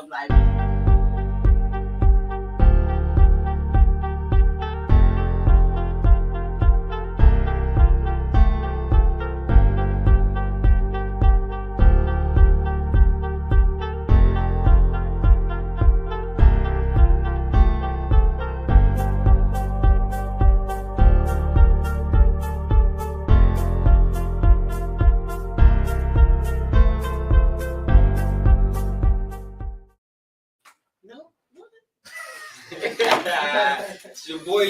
Like, no, It's your boy,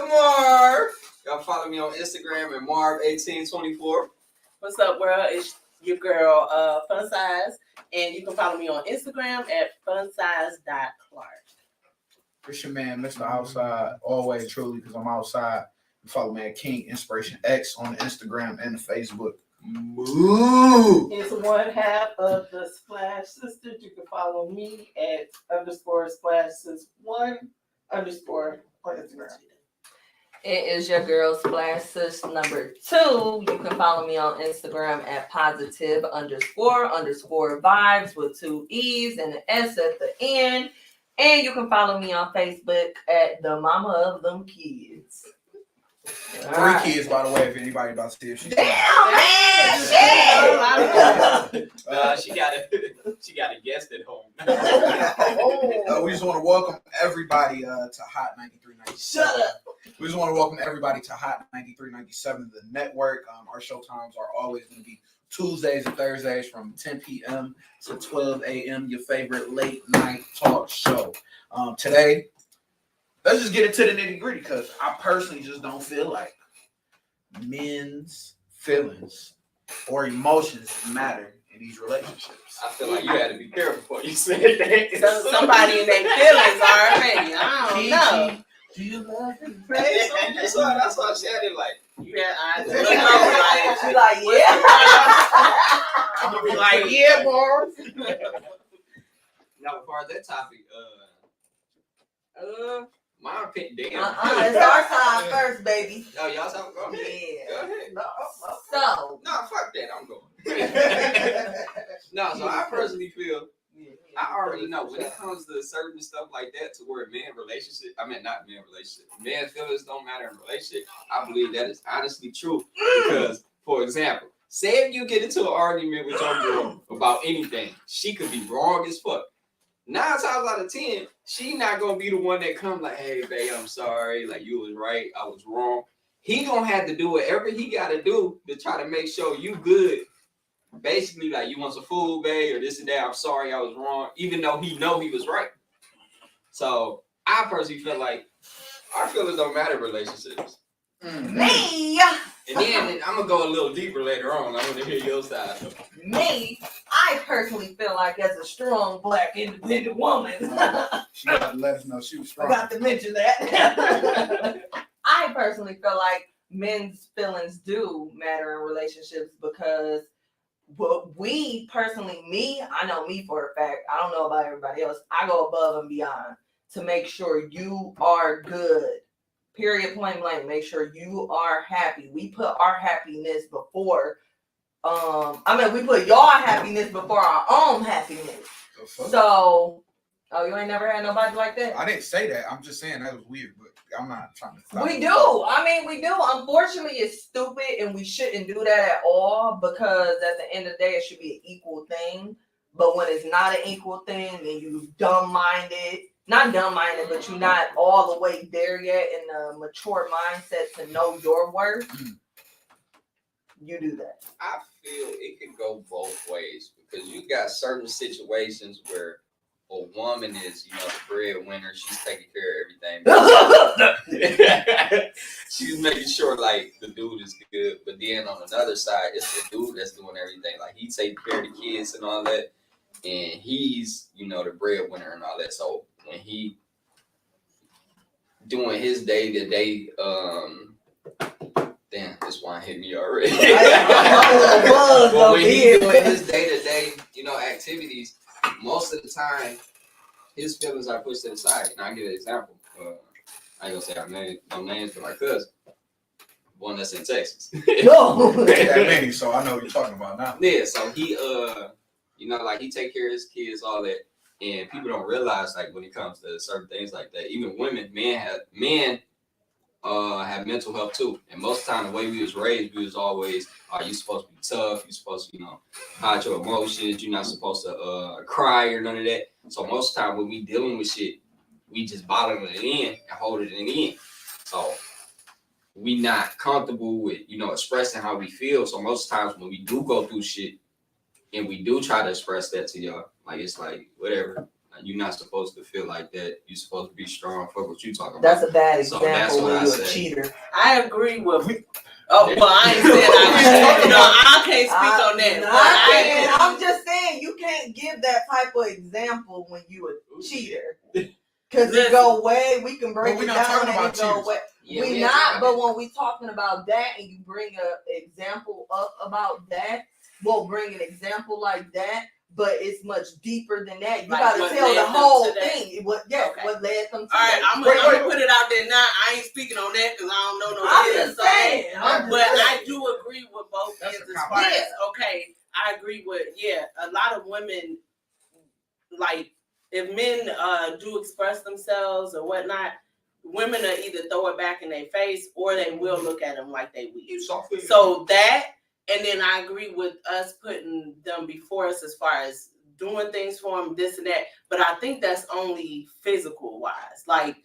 Marv. Y'all follow me on Instagram at Marv1824. what's up, world? It's your girl, Fun Size, and you can follow me on Instagram at funsize.clark. It's your man, Mr. Outside, always truly, because I'm outside. You follow me at King Inspiration X on the Instagram and the Facebook. Moo! It's one half of the Splash Sisters. You can follow me at _Splash Sis 1_ on Instagram. It is your girl Splash Sis number 2. You can follow me on Instagram at positive__vibes with 2 E's and an S at the end. And you can follow me on Facebook at the Mama of Them Kids. 3 kids, by the way, if anybody about to see if she's Damn, man! Shit! She got a guest at home. We just want to welcome everybody to Hot 93.97. Shut up. We just want to welcome everybody to Hot 93.97, the network. Our show times are always going to be Tuesdays and Thursdays from 10 p.m. to 12 a.m., your favorite late night talk show. Today, let's just get into the nitty gritty because I personally just don't feel like men's feelings or emotions matter in these relationships. I feel like you had to be careful before you said that. So somebody in their feelings already. I don't know. Do you love me? That's why she had it like. Yeah, I look over like, She's like, yeah. I'm gonna be like, yeah, boy. Now, as far as that topic, my opinion, damn. It's our time first, baby. Oh, y'all talking? Go ahead. Yeah. Go ahead. So, No, fuck that. I'm going. No, so I personally feel, I already know when it comes to certain stuff like that, to where men feelings don't matter in relationship. I believe that is honestly true. Because, for example, say if you get into an argument with your girl about anything, she could be wrong as fuck. 9 times out of 10, she not gonna be the one that come like, hey, babe, I'm sorry. Like, you was right, I was wrong. He gonna have to do whatever he gotta do to try to make sure you good. Basically, like, you want some food, babe, or this and that. I'm sorry, I was wrong, even though he know he was right. So I personally feel like our feelings don't matter in relationships. me, And then I'm gonna go a little deeper later on. I want to hear your side. I personally feel like as a strong black independent woman, She got to let us know she was I strong. got to mention that. I personally feel like men's feelings do matter in relationships because we personally, I know me for a fact, I don't know about everybody else, I go above and beyond to make sure you are good. Period, point blank. Make sure you are happy. We put our happiness before, we put your happiness before our own happiness. So, you ain't never had nobody like that? I didn't say that. I'm just saying that was weird, but I'm not trying to. We do. We do. Unfortunately, it's stupid, and we shouldn't do that at all because at the end of the day, it should be an equal thing. But when it's not an equal thing, then you not dumb-minded, but you're not all the way there yet in the mature mindset to know your worth. You do that. I feel it could go both ways because you got certain situations where a woman is, the breadwinner. She's taking care of everything. She's making sure, like, the dude is good. But then on another side, it's the dude that's doing everything. Like, he takes care of the kids and all that. And he's, the breadwinner and all that. So when he doing his day-to-day, damn, this one hit me already. But when he's doing his day-to-day, activities, most of the time, his feelings are pushed to the side. And I'll give an example. I ain't gonna say no names, but my cousin, one that's in Texas. That many, so I know what you're talking about now. Yeah, so he, like, he take care of his kids, all that. And people don't realize, like, when it comes to certain things like that, even men have mental health too. And most of the time, the way we was raised, we was always, are you supposed to be tough? You supposed to, hide your emotions. You're not supposed to cry or none of that. So most of the time, when we dealing with shit, we just bottling it in and holding it in. So we not comfortable with, expressing how we feel. So most times when we do go through shit and we do try to express that to y'all, like, it's like, whatever. Like, you're not supposed to feel like that. You're supposed to be strong. Fuck what you talking about. That's a bad So that's example what when I you're a say. cheater. I agree with. Oh well, I ain't saying I can't speak on that. But I I'm just saying you can't give that type of example when you a cheater. Cause it go way, we can break But it we're not down talking and about it go cheaters. way. Yeah, we ain't not, talking but about when we talking about that and you bring a example up about that, we'll bring an example like that, but it's much deeper than that. You Like gotta what tell led the them whole to that? thing. What Okay. what led them to All right, that. I'm gonna put it out there now. I ain't speaking on that because I don't know no I'm data, just so- saying. I'm But just I saying. do agree with both That's ends a as far compliment. as okay. I agree with a lot of women like if men do express themselves or whatnot, women will either throw it back in their face or they will look at them like they weak. You soft with So that, and then I agree with us putting them before us as far as doing things for them, this and that. But I think that's only physical wise, like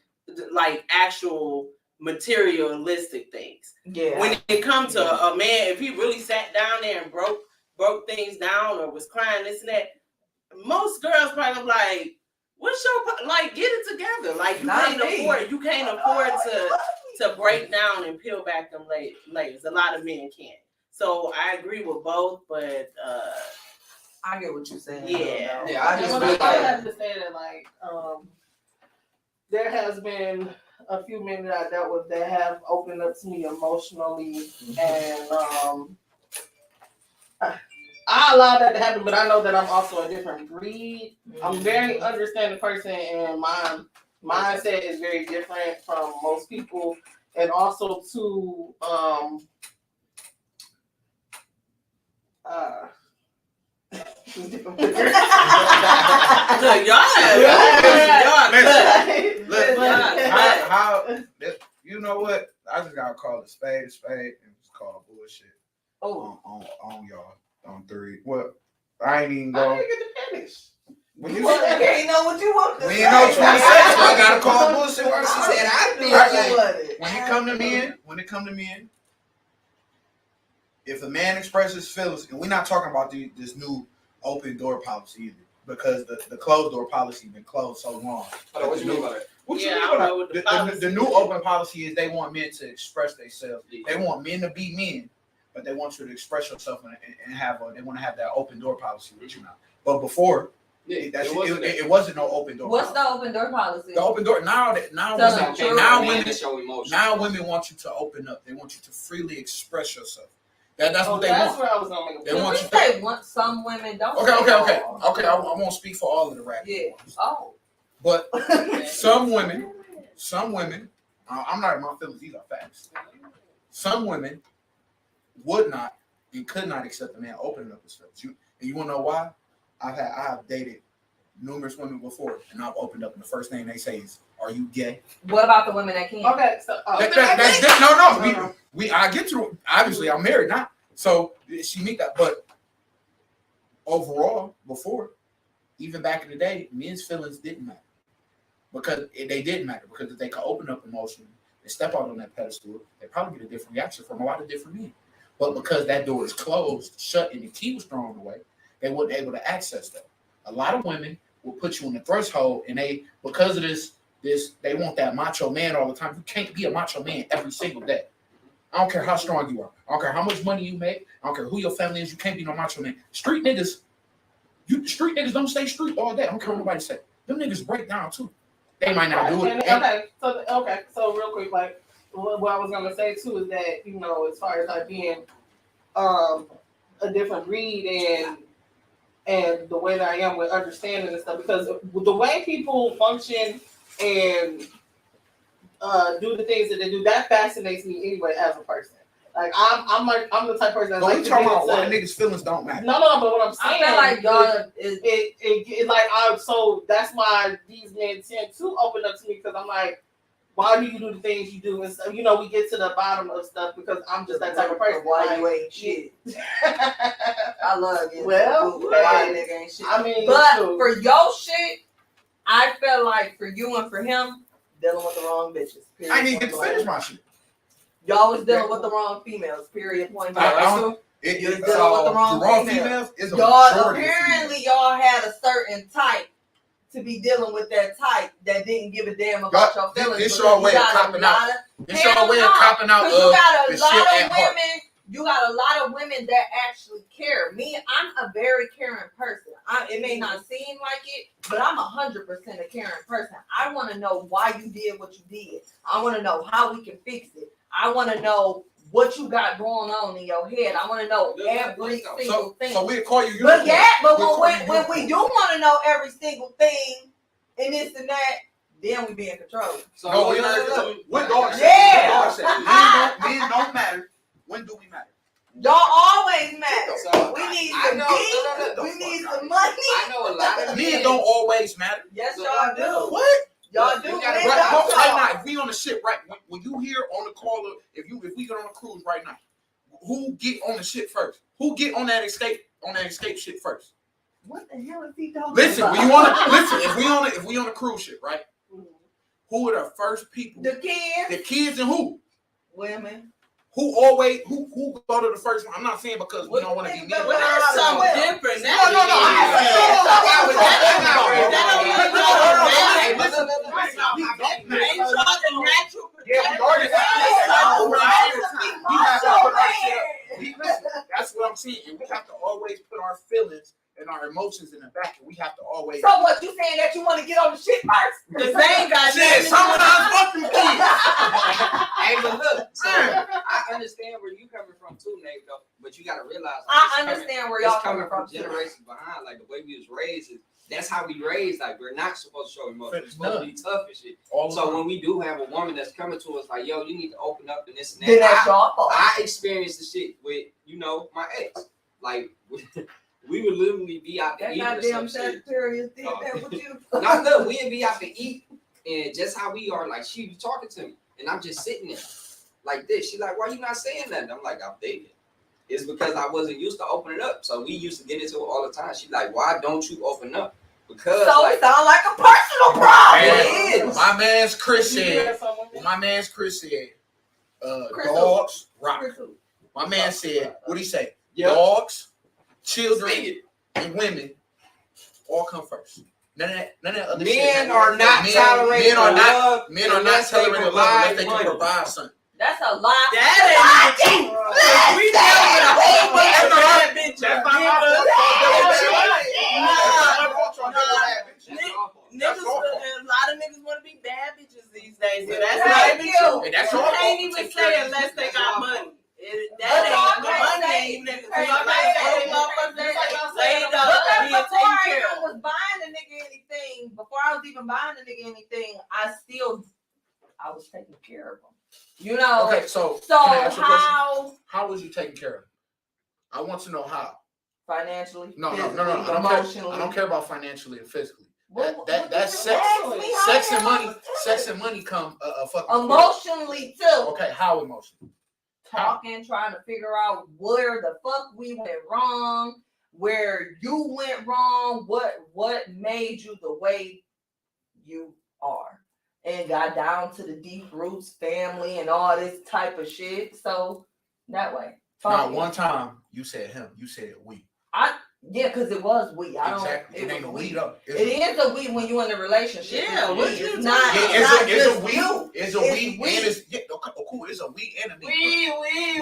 actual materialistic things. Yeah. When it comes to a man, if he really sat down there and broke things down or was crying this and that, most girls probably gonna be like, what's your like? Get it together. Like you Not can't me. afford. You can't afford to break down and peel back them layers. A lot of men can't. So I agree with both, but I get what you're saying. Yeah. Yeah, I And just what feel I like have to say that, like, there has been a few men that I dealt with that have opened up to me emotionally, and I allow that to happen, but I know that I'm also a different breed. I'm a very understanding person, and my mindset is very different from most people, and also to look, y'all You know what? I just gotta call a spade, and just call bullshit Oh, on y'all on 3. Well, I ain't even I go. didn't get to finish. When you I can't know what you want to we say. ain't know what you want to say, so I gotta call bullshit. What she said, I Do did. what you wanted. When it come to men, if a man expresses feelings, and we're not talking about this new open door policy either, because the closed door policy been closed so long. Hold on, what you mean by that? What you Yeah, mean I don't by know what the that? policy The new is. open policy is they want men to express themselves. They want men to be men, but they want you to express yourself and they want to have that open door policy with you now. But before, it wasn't no open door. What's policy. the open door policy? The open door now Tell women, them true. now Man, women that show emotion. now women want you to open up. They want you to freely express yourself. That's what they That's want. where I was gonna make a They Can want we you say some women don't? Okay. I won't speak for all of the rappers. Yeah. Oh. But some women, I'm not in my feelings, these are facts. Some women would not and could not accept a man opening up his feelings. And you wanna know why? I've dated numerous women before, and I've opened up, and the first thing they say is, "Are you gay?" What about the women that can't? Okay, so That's no. I get through. Obviously, I'm married now, so she meet that. But overall, before, even back in the day, men's feelings didn't matter because they didn't matter because if they could open up emotionally and step out on that pedestal, they probably get a different reaction from a lot of different men. But because that door is closed, shut, and the key was thrown away, they weren't able to access that. A lot of women will put you in the threshold, and they because of this they want that macho man all the time. You can't be a macho man every single day. I don't care how strong you are. I don't care how much money you make. I don't care who your family is. You can't be no macho man. Street niggas don't stay street all day. I don't care what nobody say. Them niggas break down too. They might not do it. So real quick, like what I was gonna say too is that as far as like being a different breed and the way that I am with understanding and stuff, because the way people function and do the things that they do, that fascinates me anyway as a person. Like I'm the type of person that But like we to talking get about why into- niggas' feelings don't matter. No, but what I'm I saying, feel like y'all is it like so that's why these men tend to open up to me because I'm like, why do you do the things you do? And so, you know, we get to the bottom of stuff because I'm just that type of person. Why Like, you ain't shit? I love it. Well, why hey, nigga ain't shit. I mean, But true. for your shit, I felt like for you and for him, dealing with the wrong bitches. Period. I didn't get to Point finish blank. my shit. Y'all was dealing with the wrong females. Period. Point I blank. don't- You're dealing with the wrong females. females is a Y'all majority of apparently females. y'all had a certain type to be dealing with that type that didn't give a damn about your feelings. This because your you way of got a copping out. lot of- It's your way of Hell no, copping out 'cause you got the a shit lot at of heart. women. You got a lot of women that actually care. Me, I'm a very caring person. It may not seem like it, but I'm 100% a caring person. I want to know why you did what you did. I want to know how we can fix it. I want to know what you got going on in your head. I want to know every single thing. So we'll call you But unicorn. yeah, but We'll call when you we unicorn. do want to know every single thing and this and that, then we be in control. So No, we look, not. look, look. What dog said? Yeah. What dog said? Men don't matter. When do we matter? Y'all always matter. So We need I some know, deeds. look, We need some money. I know a lot of Men don't always matter. Yes, y'all do. What? Y'all You do. gotta Men Right, don't right talk. now, if we on the shit right, when you hear on the caller, if we get on a cruise right now, who get on the shit first? Who get on that escape shit first? What the hell is he talking Listen, about? when you wanna listen, if we on a cruise ship, right? Who are the first people? The kids, The kids and who? women. Who always who go to the first one? I'm not saying because we don't want to be mean. Well, that's something different. No. Ain't talking natural That's what I'm saying. And we have to always put our feelings and our emotions in the back, and we have to always. So what, you saying that you want to get on the shit first? Cause they ain't got Shit, nothing. sometimes fuck them kids. Hey, but look, so I understand where you coming from too, Nate, though. But you gotta realize I understand where y'all it's coming from. from generations behind. Like the way we was raised, that's how we raised. Like we're not supposed to show emotion. We're supposed to be tough and shit. So when we do have a woman that's coming to us like, yo, you need to open up and this and Then that's that. y'all fault. I experienced the shit with, my ex. Like we would literally be out to That eat or goddamn some shit. Sagittarius did that with you. No, look, we'd be out to eat, and just how we are, like she be talking to me, and I'm just sitting there like this. She like, why you not saying nothing? I'm like, I'm thinking. It's because I wasn't used to opening up. So we used to get into it all the time. She like, why don't you open up? Because So like, it sounds like a personal problem. It is. My man's Chris You said. hear someone? My man's Chris said. Chris Dogs rock. Crystal. My man said. What he say? Yep. Dogs, children, Speak it. and women all come first. None of that other shit. Men are not tolerating men are not love. Men are not unless they tolerating love unless they provide can money. provide something. That's a lie. That ain't true. We deal with a whole bunch of bad bitches. That's not my Niggas, a lot of niggas want to be bad bitches these days, so that's Thank not even you. true. And that's You your can't fault. even say unless they got money. That But y'all ain't the can't money say- ain't even. you can't Y'all say can't that. say motherfuckers laid Because up, being before I taken care even of. was buying a nigga anything, before I was even buying a nigga anything, I was taking care of him. You know? Okay, so So can I ask you a question? how How was you taking care of him? I want to know how. financially, No. physically, I don't care. emotionally. I don't care about financially and physically. What- That what that's you sex. asked me how Sex the and hell I money. was doing Sex it. and money come a fucking. Emotionally too. Okay, how emotional? Talking, trying to figure out where the fuck we went wrong, where you went wrong, what made you the way you are, and got down to the deep roots, family, and all this type of shit. So that way, Now, one time you said him, you said we. yeah, because it was we. I don't. Exactly. It ain't a was we though. It is a we when you in a relationship. Yeah, It's what we. you It's talking not. about? Yeah, It's not it's a just we. you. It's a It's we, we. and it's okay, cool. It's a we and a me.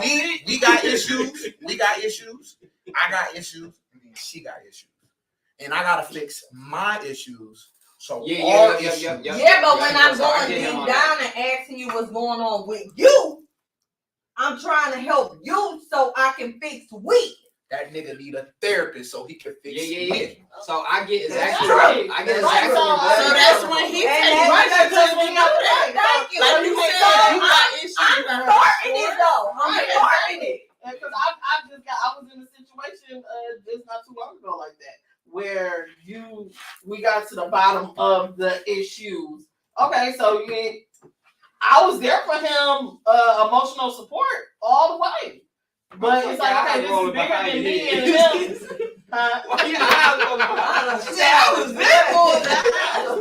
We. We got issues. We got issues. I got issues. And then she got issues. And I gotta fix my issues. So our issues. Yeah, but when I'm So I going get him deep on down that. and asking you what's going on with you, I'm trying to help you so I can fix we. That nigga need a therapist so he can fix Yeah. me. So I get exactly That's right. right. I get That's exactly right. where So Black that's is when coming he from. takes right because we know that. Thank you. Like you So said, you got issues. I'm starting it though. I'm Right, starting it. Because I was in a situation just not too long ago like that, where we got to the bottom of the issues. Okay, so I was there for him, emotional support all the way. But it's like, okay, this is bigger than me and him. Why your eyes rolling behind? She said I was there for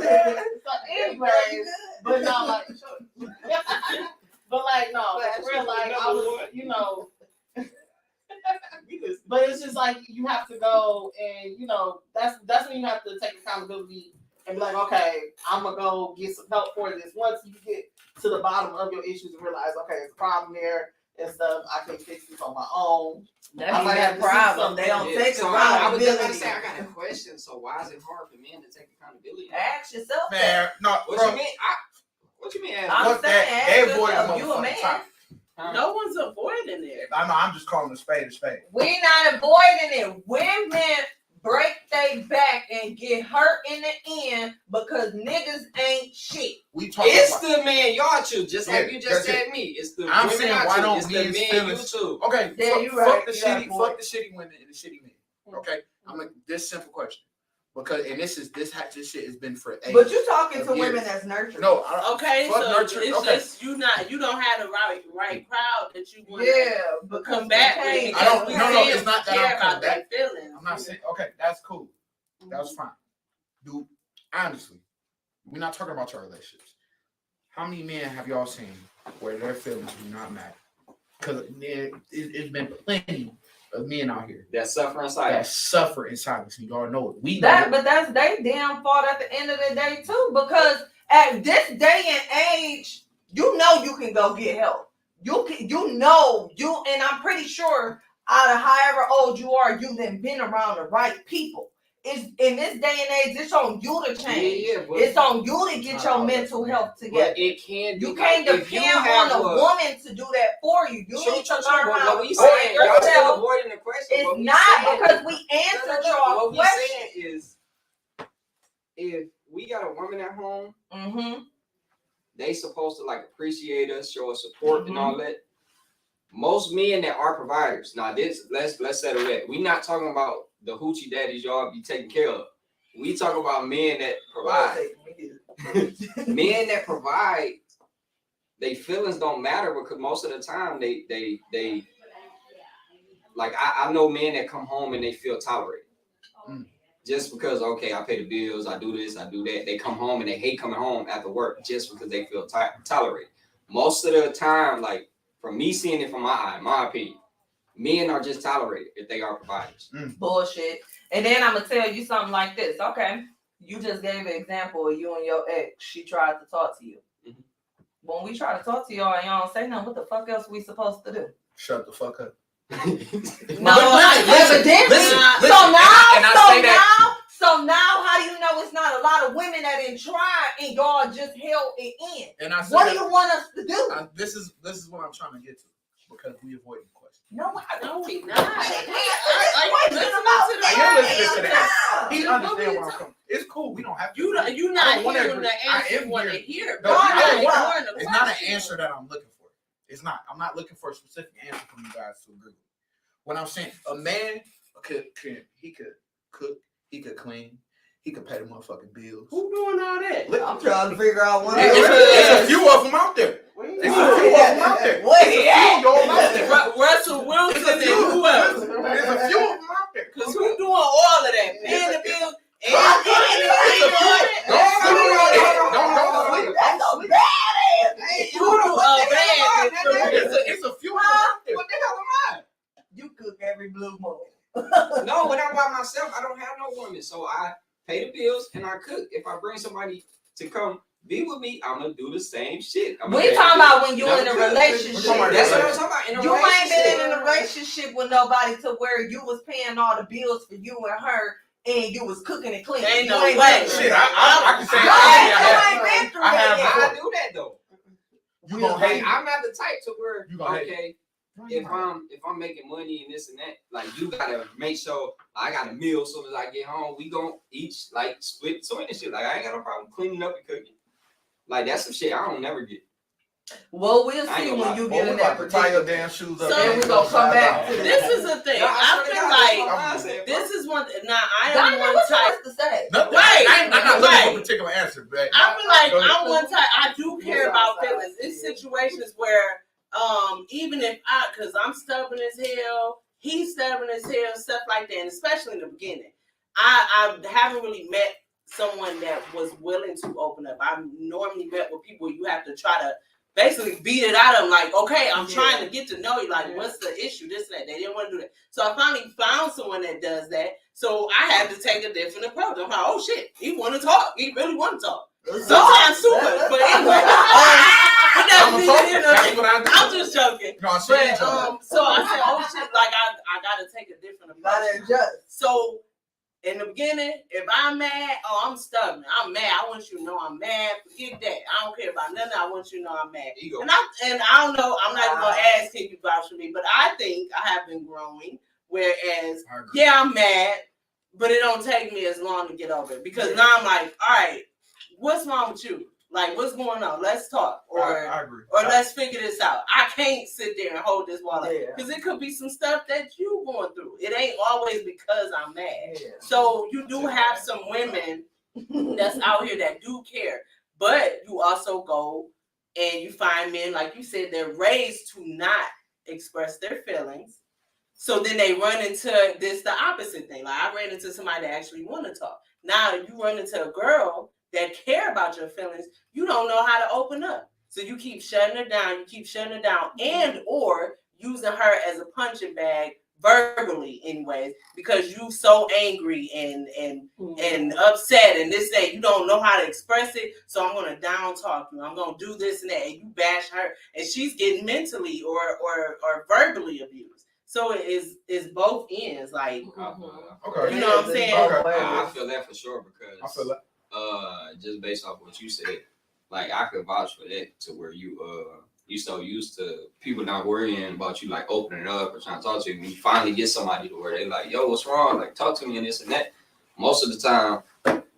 that. So anyway, but no, like, but like, no, for real, like, I was, but it's just like you have to go and that's when you have to take accountability and be like, okay, I'm gonna go get some help for this. Once you get to the bottom of your issues and realize, okay, there's a problem there and stuff, I can fix this on my own. That's that problem. They don't take So I was just accountability. gonna say, I got a question. So why is it hard for men to take accountability? Ask yourself that. Man, no, What bro. you mean? What you mean? I'm Fuck saying, that. ask They avoid yourself, the you a motherfucking man. topic. No one's avoiding it. I know. I'm just calling a spade a spade. We not avoiding it. Women break their back and get hurt in the end because niggas ain't shit. We talking It's about. the man y'all choose, just like Yeah, you just that's said me. It's the I'm women saying, I why choose. don't It's the men's men you feelings- choose. Okay, Yeah, fuck, you right. fuck the You got a shitty, point. fuck the shitty women and the shitty men. Okay, I'm like this simple question because this shit has been for ages. But you talking to Years. women that's nurtured. No, I, Okay, fuck so nurture. it's Okay, just you don't have the right crowd that you want Yeah, to because come back we with. can't- I don't- because no, we no, can't it's not that care I'm coming about their back. feelings. I'm not saying. Okay, that's cool. That's fine. Dude, honestly, we're not talking about your relationships. How many men have y'all seen where their feelings do not matter? Because it's been plenty of men out here That suffering that side. suffer in silence, and y'all know it. We know That, it. but that's they damn fault at the end of the day too. Because at this day and age, you know you can go get help. And I'm pretty sure out of however old you are, you've been around the right people. It's in this day and age, it's on you to change. but, It's on you to get It's your not mental all that. health together. but it can be You can't like, if you depend have on a woman to do that for you. You need to learn but how what to we do saying, it y'all still yourself. avoiding the question. It's What we not saying- because we answered your What we question. saying is, if we got a woman at home, Mm-hmm. they supposed to like appreciate us, show us support and all that. Most men that are providers, now this let's settle that. We not talking about the hoochie daddies y'all be taking care of. We talk about men that provide. Men that provide, they feelings don't matter because most of the time they like I know men that come home and they feel tolerated. Just because, okay, I pay the bills, I do this, I do that. They come home and they hate coming home after work just because they feel tolerated. Most of the time, like from me seeing it from my opinion, men are just tolerated if they are providers. Bullshit. And then I'm gonna tell you something like this. Okay, you just gave an example of you and your ex. She tried to talk to you. Mhm. When we try to talk to y'all and y'all don't say nothing, what the fuck else we supposed to do? Shut the fuck up. No, listen, evidently. listen, So now, how do you know it's not a lot of women that didn't try and y'all just held it in? And I said What do you want us to do? this is what I'm trying to get to because we avoid the question. No, No, we not. I I am listening to that. that. He understand where I'm coming. It's cool. We don't have to. You I not don't wanna hearing agree. the I answer am you want to hearing- hear. No, but I you're don't not want- ignoring the It's not an question. answer that I'm looking for. It's not. I'm not looking for a specific answer from you guys to agree with. What I'm saying, a man could cook, he could clean, he could pay the motherfucking bills. Who doing all that? I'm trying to figure out one. It's a few of them out there. It's a few of them out there. Where It's he a at? few of y'all out there. Russell Wilson It's a and few. who else? There's a few of them out there. Because who doing all of that? Paying the bills and Don't sleep. That's a bad ass. You do bad. It's a few of them out there. What the hell am I? You cook every blue moon. No, when I'm by myself, I don't have no woman. So I pay the bills and I cook. If I bring somebody to come be with me, I'm gonna do the same shit. We talking about when you in a relationship. That's what I'm talking about. In a You ain't been in relationship. a relationship with nobody to where you was paying all the bills for you and her, and you was cooking and cleaning. Ain't You no ain't way. been through Shit, that. I can say You I ain't been through I have that I yet. do that though. You gonna Like, hate. I'm not the type to where You gonna hate. okay. If I'm making money and this and that, like you gotta make sure I got a meal as soon as I get home. We gon' each like split between and shit. Like I ain't got no problem cleaning up and cooking. Like that's some shit I don't never get. Well, we'll I ain't see gonna when lie. you Well, get we in about that to tie your predicament. damn shoes up. So- and Then we gonna come back to This is the thing. No, I swear to feel God, that's like my mindset, bro. this is one. Now I Diamond, am one what's type. yours to say? Nothing. Right, I'm not looking right. for a particular answer, but I feel like Go ahead. I'm one type. I do care about feelings. It's situations where, even if cause I'm stubborn as hell, he's stubborn as hell, stuff like that, and especially in the beginning, I haven't really met someone that was willing to open up. I've normally met with people you have to try to basically beat it out of them, like, okay, I'm trying to get to know you, like, what's the issue, this and that. They didn't want to do that. So I finally found someone that does that. So I had to take a different approach. I'm like, oh shit, he want to talk. He really want to talk. Sometimes too much, but anyway. But I'm that's a talker. me, That's what I do. I'm just joking. No, she But ain't joking. so I said, oh shit, like I gotta take a different You gotta approach. adjust. So in the beginning, if I'm mad, I'm stubborn. I'm mad. I want you to know I'm mad. Forget that. I don't care about nothing. I want you to know I'm mad. Ego. And I don't know. I'm not even gonna ask can you vouch for me, but I think I have been growing. Whereas, I agree. yeah, I'm mad, but it don't take me as long to get over it because now I'm like, all right, what's wrong with you? Like, what's going on? Let's talk, or I agree. let's figure this out. I can't sit there and hold this wall Yeah. because it could be some stuff that you going through. It ain't always because I'm mad. Yeah. So you do have some women that's out here that do care, but you also go and you find men, like you said, they're raised to not express their feelings. So then they run into the opposite thing. Like I ran into somebody that actually want to talk. Now you run into a girl that care about your feelings. You don't know how to open up. So you keep shutting her down. You keep shutting her down, and or using her as a punching bag verbally, anyways, because you so angry and upset and this that you don't know how to express it. So I'm gonna down talk you. I'm gonna do this and that, and you bash her, and she's getting mentally or verbally abused. So it's both ends. Like Okay. You know what I'm saying? Okay. I feel that for sure because I feel that. just based off what you said, like I could vouch for that to where you so used to people not worrying about you like opening up or trying to talk to you. When you finally get somebody to where they like, yo, what's wrong? Like talk to me and this and that. Most of the time,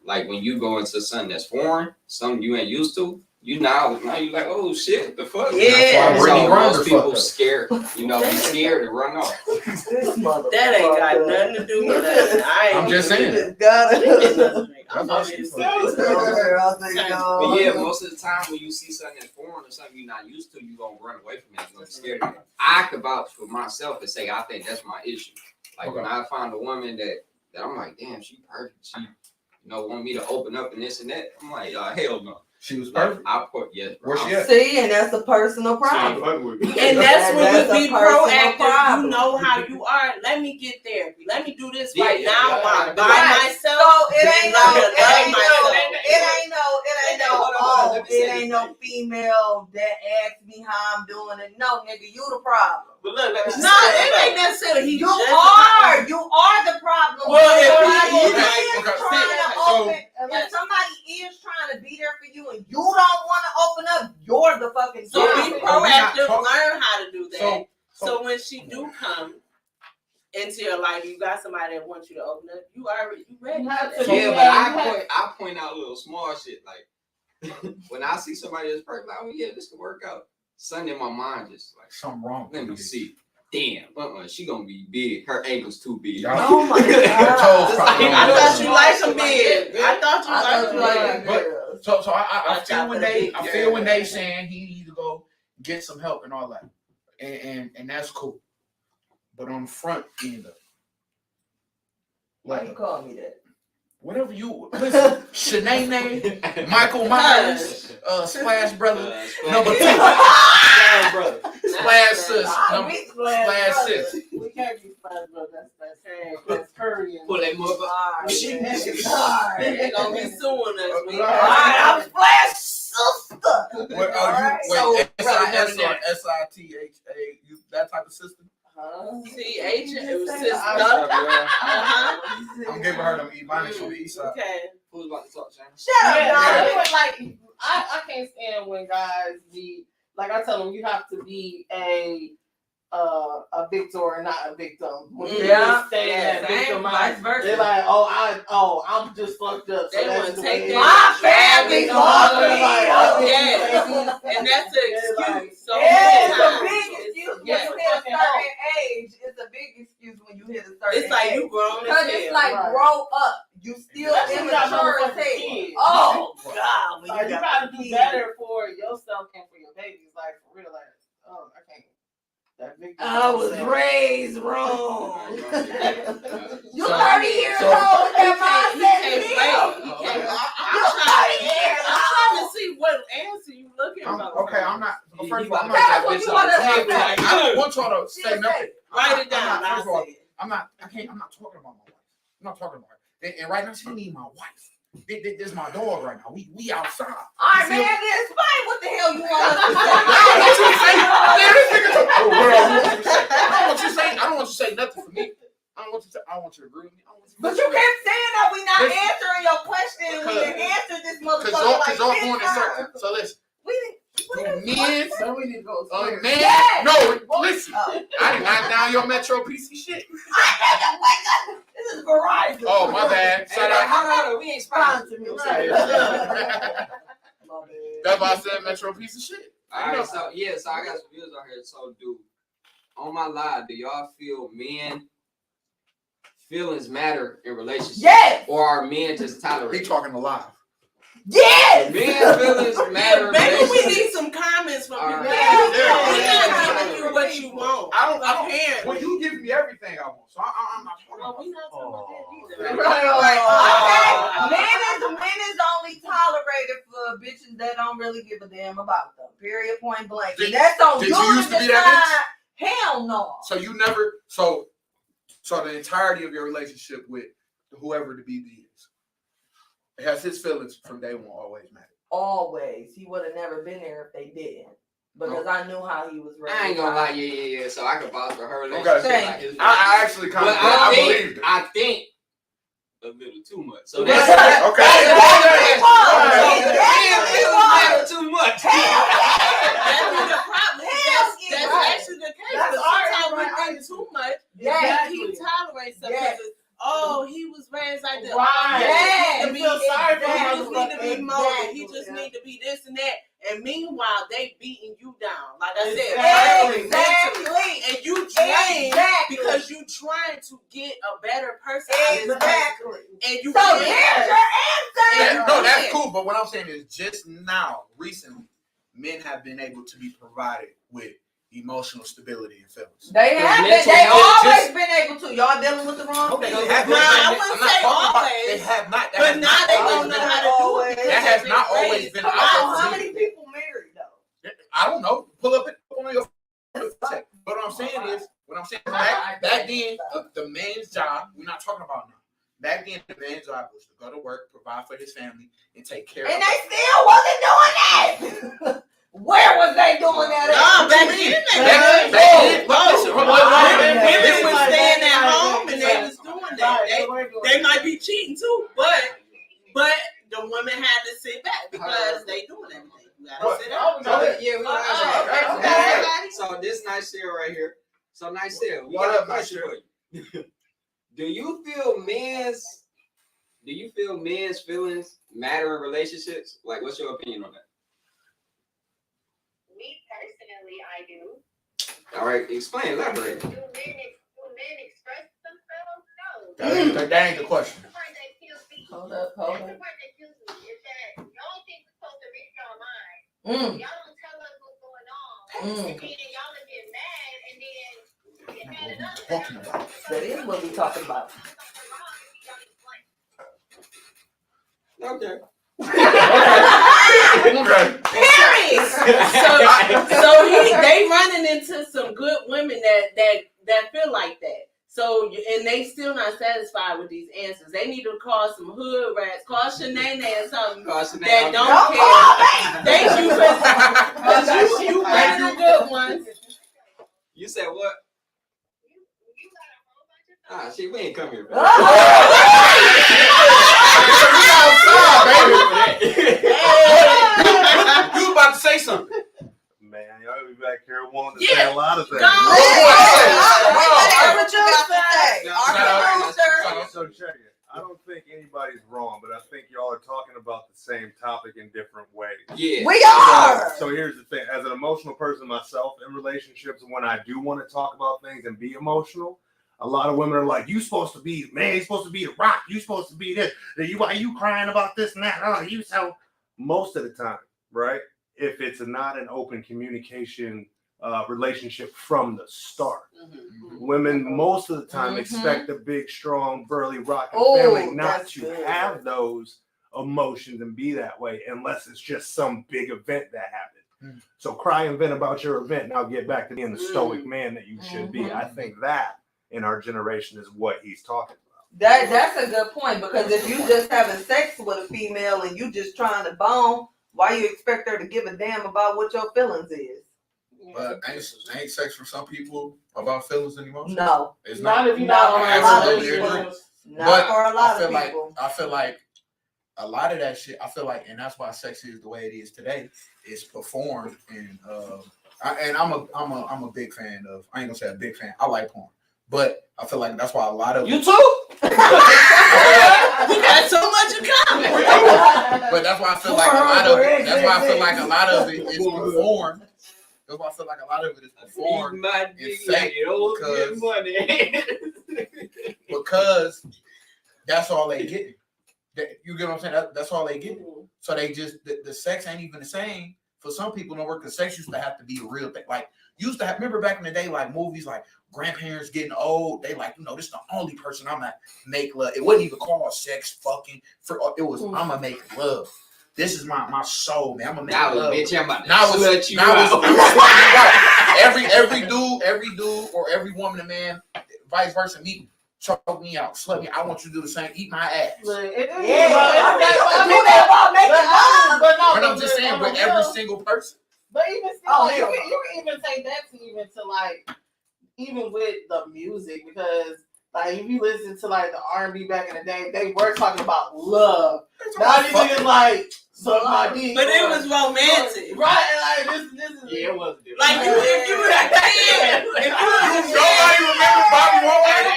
like when you go into something that's foreign, something you ain't used to, you now you like, oh shit, what the fuck? Yeah. That's why Brittany So Griner most people fucked up. scared, be scared to run off. that ain't got nothing to do with that. I'm just saying. I'm That's already But yeah, most of the time when you see something that's foreign or something you're not used to, you're gonna run away from it. You're gonna be scared of it. I could vouch for myself and say I think that's my issue. Like when I find a woman that I'm like, damn, she perfect. She, want me to open up and this and that. I'm like, hell no. She was Like, perfect. I put yes, bro. Where she at? See, and that's a personal She ain't problem. fucking with me. And that's when That's you a be personal proactive. problem. You know how you are. Let me get therapy. Let me do this Yeah, right yeah, now yeah. by Right. myself. So it ain't no, Then it ain't no female that asked me how I'm doing it. No, nigga, you the problem. But look, let me No, it ain't necessarily he You just are the problem. Well, if somebody he- is okay, trying to so- open, if somebody is trying to be there for you and you don't want to open up, you're the fucking So problem. be But we not proactive. talk- Learn how to do that. So So when she do come into your life, you got somebody that wants you to open up. You ready? You have for to that. Yeah, be- but I point out little small shit like when I see somebody that's perfect, like, oh yeah, this could work out. Something in my mind just like, something wrong. let me see. Damn, she gonna be big. Her ankle's too big. Y'all- Oh my Her toes god. probably I don't thought work. you liked them big. I thought I thought you you liked liked them big. girls. So I Watch feel out when for the they big- I feel when they saying he need to go get some help and all that, and that's cool. But on the front end of it, Why like you call me that? whatever you listen, Shanae, Michael Myers, Splash Brother, number 2, Splash Sis, Splash Sis. We can't be friends, but that's Curry. Pull that mother. They gonna be suing us. We Alright, I'm Splash Sister. What are Alright. you? So, Wait, SIS brother, or SITHA? You that type of system? T-H, it was sister. Uh-huh. I'm giving her them Ebonics from the east side. Okay. Who's about to talk, Shane? Shut up, Yeah, Donnie. but like I can't stand when guys be like I tell them you have to be a victor and not a victim. When you Yeah. just stay in that Same, victim vice mind, versa. they're like, I'm just fucked up. So They that's wanna the take way that- it is. My family They fucked don't me like, up. oh, Yeah. yeah. And that's the excuse grow up. You still Especially when you got immature as motherfucking hell. kids. Oh God, when Like, you gotta do better for yourself and for your babies. Like, for real, like, oh, I can't. That victim I was mindset. raised wrong. You So- 30 years so- old and that He mindset can't still. wait. He can't. I'm trying to see what answer you looking for. Okay, I'm not. He First of all, I'm about not. That's what you want us to I say. don't want y'all to say She'll nothing. say. Write it down. First of all, I'll say it. I'm not. I can't. I'm not talking about my wife. I'm not talking about her. And right now, she need my wife. This is my dog right now. We outside. All right, man, then explain what the hell you want us to say. I don't want you to say. Man, this nigga talk- Oh, what I want you to say. I don't want you to say. I don't want you to say nothing for me. I don't want you to. I want you to agree with me. I want you to But you kept saying that we not Listen. answering your question and we didn't answer this motherfucker Cause like y'all 10 going in times. circles. So listen, We didn't. men, So we need to go. man, Yes. no, listen. Oh. I did not down your Metro PC shit. This is Verizon. Oh, my bad. Hey, Shout like, out. hold on, we ain't sponsored. Sponsor me. That's My bad. why I said Metro piece of shit. All right, so yeah, so I got some views on here. So, on my live, do y'all feel men feelings matter in relationships, Yes. or are men just He tolerate? talking alive. Yes. Men feelings matter in Maybe we relationships. need some comments from All people. right. We're not giving you what you want. I don't. Apparently. Well, you give me everything I want, so I'm not talking Well, about. we not talking about that either. Okay. Men is only tolerated for bitches that don't really give a damn about them. Period. Point blank. Did- That's on did you you to used to be that decide. Hell no. So you never. So the entirety of your relationship with whoever the BB is, it has his feelings from day one always matter. Always. He would have never been there if they didn't. Because I knew how he was raised. I ain't gonna lie, yeah. So I can vouch for her Okay. relationship. Like his I actually kind but of I think, believed it. I think a little too much. So Right. that's Okay. That's matter too much. That's the problem. That's right. actually the case. That's But already sometimes we right. think too much. Yes. He tolerates stuff. Yes. because, Oh, he was raised like that. Right. Yes. He You feel sorry for he him. just need to be molded. He Exactly. just need to be this and that. And meanwhile, they beating you down. Like I said, Exactly. mentally. Exactly. And you drain Exactly. because you trying to get a better person out of this person. Exactly. And you So can't. there's your answer. No, that's cool. But what I'm saying is, just now, recently, men have been able to be provided with emotional stability and feelings. They have been. mental They health always just- been able to. Y'all dealing with the wrong Okay, people. they have Nah, been. I I'm wouldn't not say talking about- always. They have not. That But has now not they always don't know been- how to do it. because That has they've not been always raised. been Come out on, there how for me. many people married though? I don't know. Pull up it on your. But what I'm saying is, back then, the man's job. We're not talking about now. Back then, the man's job was to go to work, provide for his family, and take care And of. they still wasn't doing that. Where was they doing that? No, at? back then they Back was. then, listen, hold on. Women was Like, staying at like, home and they like, was doing that. They might be cheating too, but the women had to sit back because they doing everything. You gotta What? sit down. So, yeah, we gonna answer Okay. that. So this nice share right here. So nice share. We What got a up, Nice question for you. Do you feel men's feelings matter in relationships? Like, what's your opinion on that? Me personally, I do. All right, explain, elaborate. Do men express themselves? No. That ain't the question. That's the part that kills me. Hold up, That's hold the up. part that kills me is that y'all think we're supposed to read y'all mind. Y'all don't tell us what's going on. And then y'all will get mad and then get mad at us. Talking about. That is what we talking about. Okay. Okay. Period. So they running into some good women that feel like that. So and they still not satisfied with these answers. They need to call some hood rats, call Shanae or something that don't care. Thank you for you bring the good ones. You said what? Ah, shit, we ain't come here. For You about to say something? Man, y'all be back here wanting to Yeah. say a lot of things. Go. So check it. I don't think anybody's wrong, but I think y'all are talking about the same topic in different ways. Yeah. We are. So here's the thing. As an emotional person myself in relationships, when I do want to talk about things and be emotional, A lot of women are like, "You supposed to be man, you supposed to be the rock, you supposed to be this. Why you crying about this and that? Oh, you so." Most of the time, right? If it's not an open communication relationship from the start, women most of the time expect a big, strong, burly, rocking family not that's to good. have those emotions and be that way unless it's just some big event that happened. So cry and vent about your event. Now get back to being the stoic man that you should be. I think that in our generation is what he's talking about. That's a good point, because if you just having sex with a female and you just trying to bone, why you expect her to give a damn about what your feelings is? But ain't sex for some people about feelings and emotions? No, It's Not not. if you're not on I that absolutely relationship. agree. not But for a lot I feel of people. I feel like a lot of that shit. I feel like, and that's why sex is the way it is today. It's performed, and I'm a big fan of. I ain't gonna say a big fan. I like porn, but I feel like that's why a lot of You too? We got so much in common. But that's why I feel like a lot of it. That's why I feel like a lot of it is performed. That's why I feel like a lot of it is performed because that's all they get. You get what I'm saying? That's all they get. So they just the sex ain't even the same for some people. No work. Because sex used to have to be a real thing. Like used to have. Remember back in the day, like movies, like grandparents getting old. They like, this is the only person I'm gonna make love. It wasn't even called sex, fucking. It was I'm gonna make love. This is my soul, man. I'm gonna make love. Bitch, I'm about to Now slut it's you now it's out. right. Every dude or every woman and man, vice versa, me choke me out, slut me. I want you to do the same. Eat my ass. Look, it is. But I'm just saying, with every single person. But even still, like, you can even take that to like, even with the music, because like if you listen to like the R&B back in the day, they were talking about love. Now these niggas like suck my dick. But it was romantic. Right, and like this is Yeah, it was different. Like if you was a kid, Nobody remembers Bobby Womack.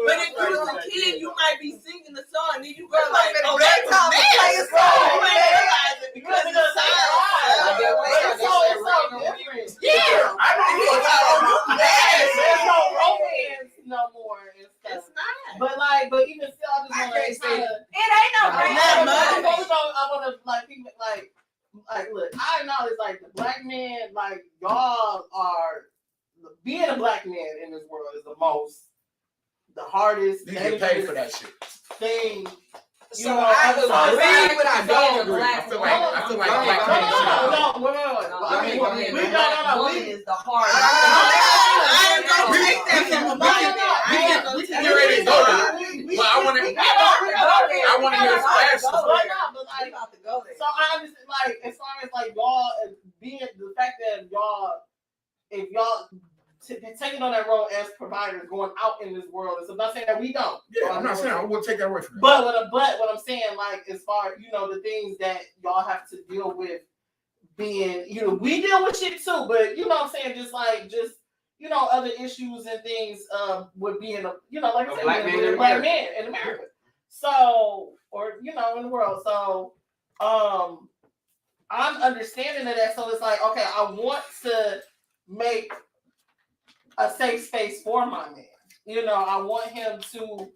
But if you was a kid, you might be singing the song, and then you go like, "Oh, that's Play a romantic." song. You ain't realize it because it's a Yeah, I know there's no romance no more and stuff. It's not. But even still, I just want to kind of. It ain't no Not romance. much. I want to like people like look. I acknowledge like the black man, like y'all are being a black man in this world is the hardest. You get paid for that shit. thing. So I agree, but I don't agree. I feel like black No, men. wait. I mean, we is the hard. I ain't gonna take that from a man. We can get ready to go there. But I want to hear his fast. But like, about to go there. so I understand, like, as far as like y'all being the fact that y'all, if y'all taking on that role as providers, going out in this world, and so I'm not saying that we don't. Yeah, I'm not saying I will take that away from you. But what I'm saying, like, as far the things that y'all have to deal with, being, we deal with shit too. But what I'm saying, just other issues and things with being a, like I said, black man being a in black America. man in America. So, or in the world. So, I'm understanding of that. So it's like, okay, I want to make a safe space for my man. I want him to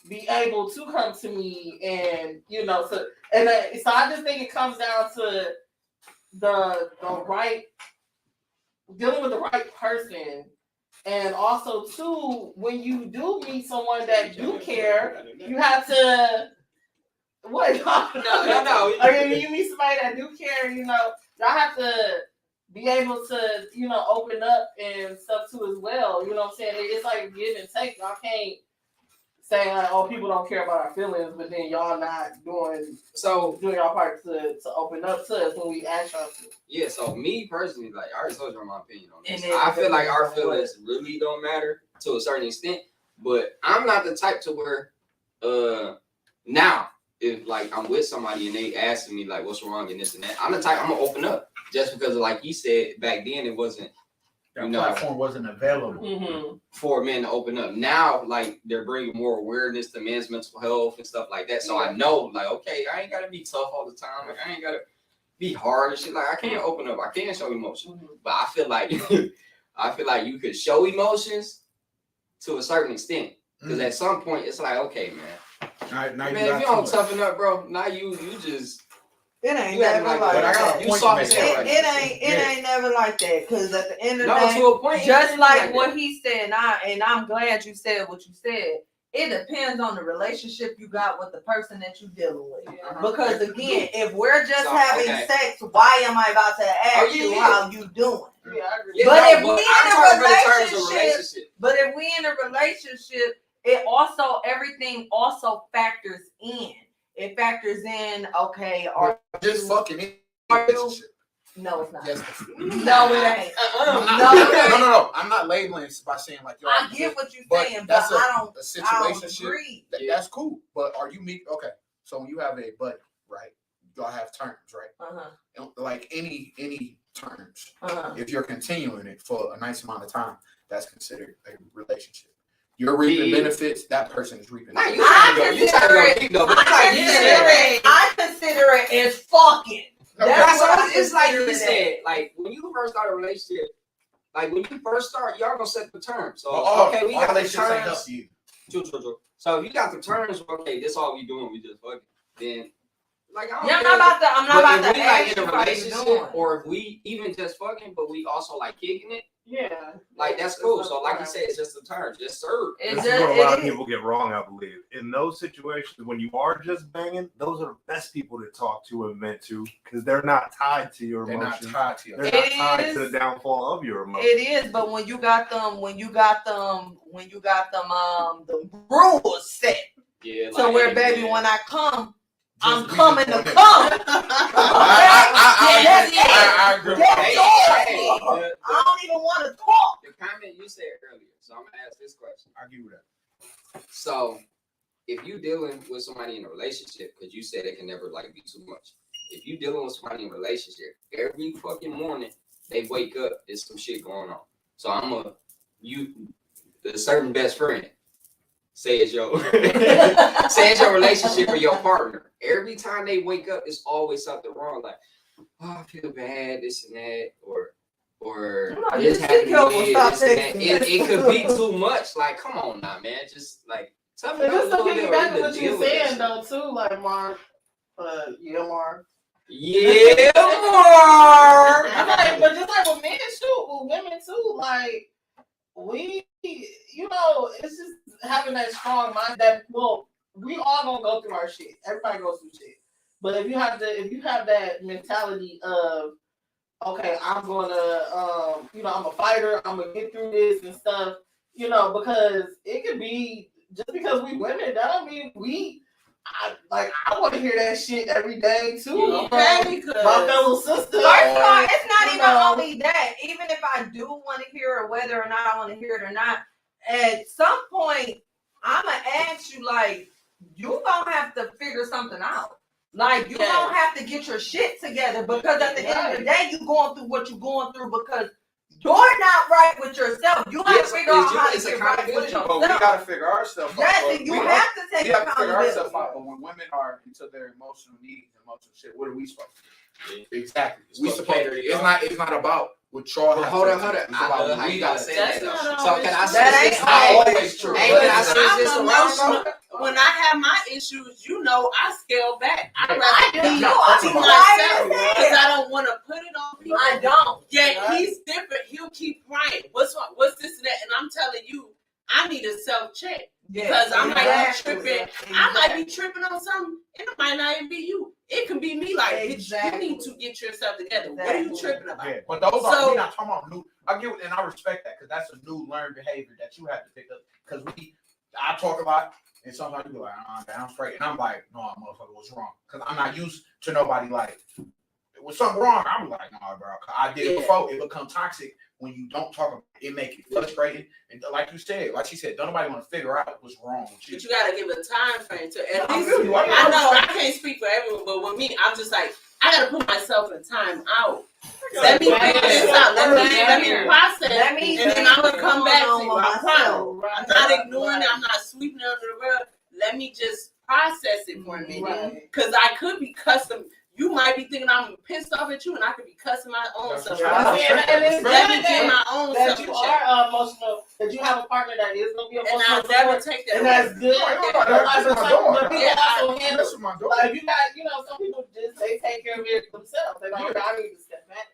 be able to come to me and, so I just think it comes down to the right, dealing with the right person. And also too, when you do meet someone that do care, you have to, what? No. Okay, when you meet somebody that do care, y'all have to be able to, open up and stuff too as well. You know what I'm saying? It's like give and take. Y'all can't say like, oh, people don't care about our feelings, but then y'all not doing y'all part to open up to us when we ask y'all to. Yeah, so me personally, like I already told you my opinion on this. And then I feel like our feelings really don't matter to a certain extent, but I'm not the type to where now if like I'm with somebody and they asking me like what's wrong and this and that, I'm the type I'm gonna open up just because of, like you said, back then it wasn't That platform wasn't available for men to open up. Now like they're bringing more awareness to men's mental health and stuff like that. So I know like okay, I ain't gotta be tough all the time. Like I ain't gotta be hard and shit. Like I can't open up. I can't show emotion. But I feel like you could show emotions to a certain extent. Because at some point, it's like, okay, man. Now Man, you if got you too don't much. toughen up, bro, now you just It ain't you acting never like But I like got that. a you point soft to as make. hell right It Yeah. ain't never like that. Cause at the end of the no, day, to a point. just it like is what that. he said, and I'm glad you said what you said. It depends on the relationship you got with the person that you're dealing with. Because again, if we're just So, having okay. sex, why am I about to ask Oh, yeah, you yeah. how you doing? Yeah, I agree. Yeah, But no, if we in I'm a talking about in terms of relationship- But if we in a relationship, everything also factors in. It factors in, okay, or Just fucking in Are you- relationship. no, it's not. Yes. No, it ain't. No. I'm not labeling by saying like yo. I get what you're But saying, but that's I don't a situationship. agree. That's cool. But are you meet? Okay. So when you have a buddy, right? Y'all have terms, right? Uh-huh. Like any terms. Uh-huh. If you're continuing it for a nice amount of time, that's considered a relationship. You're reaping Yeah. benefits. That person is reaping. Nah, you benefits. trying to go. You trying to go deep though. But it's like you said. I consider it as fucking. No, That's what I It's like consider you it said. Like when you first start a relationship, like when you first start, y'all gonna set the terms. So Well, okay, we all got the relationships ain't up terms. to you. True. So if you got the terms, okay, this all we doing. We just fucking. Then like I don't Yeah, I'm care. not about But to if we ask like you in a how you relationship, doing. or if we even just fucking, but we also like kicking it, Yeah. like that's cool. So like you said, it's just the terms, just serve. It's This is what a just- lot of it is. people get wrong, I believe. In those situations, when you are just banging, those are the best people to talk to and vent to because they're not tied to your They're not emotions. tied to you. They're It not tied is. to the downfall of your emotions. It is, but when you got them, the rules set. Yeah. So like, where, hey, baby, man. when I come, Just I'm be coming to just come. I agree. That's Hey, all. hey, I don't even want to talk. the comment you said earlier. So I'm gonna ask this question. I agree with that. So if you dealing with somebody in a relationship, because you said it can never like be too much. If you dealing with somebody in a relationship, every fucking morning they wake up, there's some shit going on. So the certain best friend, say it's your relationship or your partner. Every time they wake up, it's always something wrong. Like, oh, I feel bad, this and that, or No, this you happened still to me, stop this and that. texting. It could be too much. Like, come on now, man. Just like toughen But up just a to little bit. piggyback Or on what deal you're with saying that though too, like Mark, Mark. shit. Yeah, Mark. I'm like, but just like with men too, with women too, like we, it's just having that strong mind that we all gonna go through our shit. Everybody goes through shit. But if you have that mentality of, okay, I'm gonna, I'm a fighter. I'm gonna get through this and stuff. Because it could be just because we women, that don't mean I want to hear that shit every day too. Okay, From my fellow sister. First of all, it's not You even know. only that. Even if I do want to hear it, whether or not I want to hear it or not, at some point, I'ma ask you, like, you gonna have to figure something out. Like, you gonna have to get your shit together because at the end of the day, you going through what you're going through because you're not right with yourself. You have to figure out how to get right with yourself. But we gotta figure ourselves out. Yes, But and you we have to take have to figure accountability. ourselves out. But when women are into their emotional needs, emotional shit, what are we supposed to do? Exactly. We Supposed to supposed. cater to It's y'all. not about what y'all But have. hold to on. do. It's I about love what how we you gotta gotta say say. That's that. not Though. So always can I true. say That this? ain't always true. Hey, can I say I'm this around emotional. though? When I have my issues, I scale back. I'd rather I be do. to I be quiet myself as because hell. I don't want to put it on people. I don't. Yeah, he's different. He'll keep crying. What's wrong? What's this and that? And I'm telling you, I need a self check because I might be tripping. I might be tripping on something, and it might not even be you. It can be me. Like, bitch, you need to get yourself together. What are you tripping about? Yeah, but those So- are we're not talking about new. I get and I respect that because that's a new learned behavior that you have to pick up. Because I talk a lot, and sometimes you be like, I'm straight, and I'm like, no, motherfucker, what's wrong? Because I'm not used to nobody like, was something wrong? I'm like, no, bro, I did it before. It become toxic when you don't talk about it. It make it frustrating, and like you said, like she said, don't nobody want to figure out what's wrong with you. But you gotta give a time frame to at I least. feel you. I I know I can't speak for everyone, but with me, I'm just like, I gotta put myself in time out. Let me figure this out. Let me process. And then I'm gonna come back to you. I promise. I'm not ignoring it. I'm not sweeping it under the rug. Let me just process it for a minute. Right. Because I could be custom. You might be thinking I'm pissed off at you, and I could be cussing my own That's self. what out. I'm saying. And it's Let me good get my that, own that self you in check. are emotional, that you have a partner that is gonna be And emotional. I'll never support, take that and away. that's good. That's my dog. But people Yeah, also handle. That's my dog. Like you got, you know, some people just they take care of it themselves. They don't. I need to step back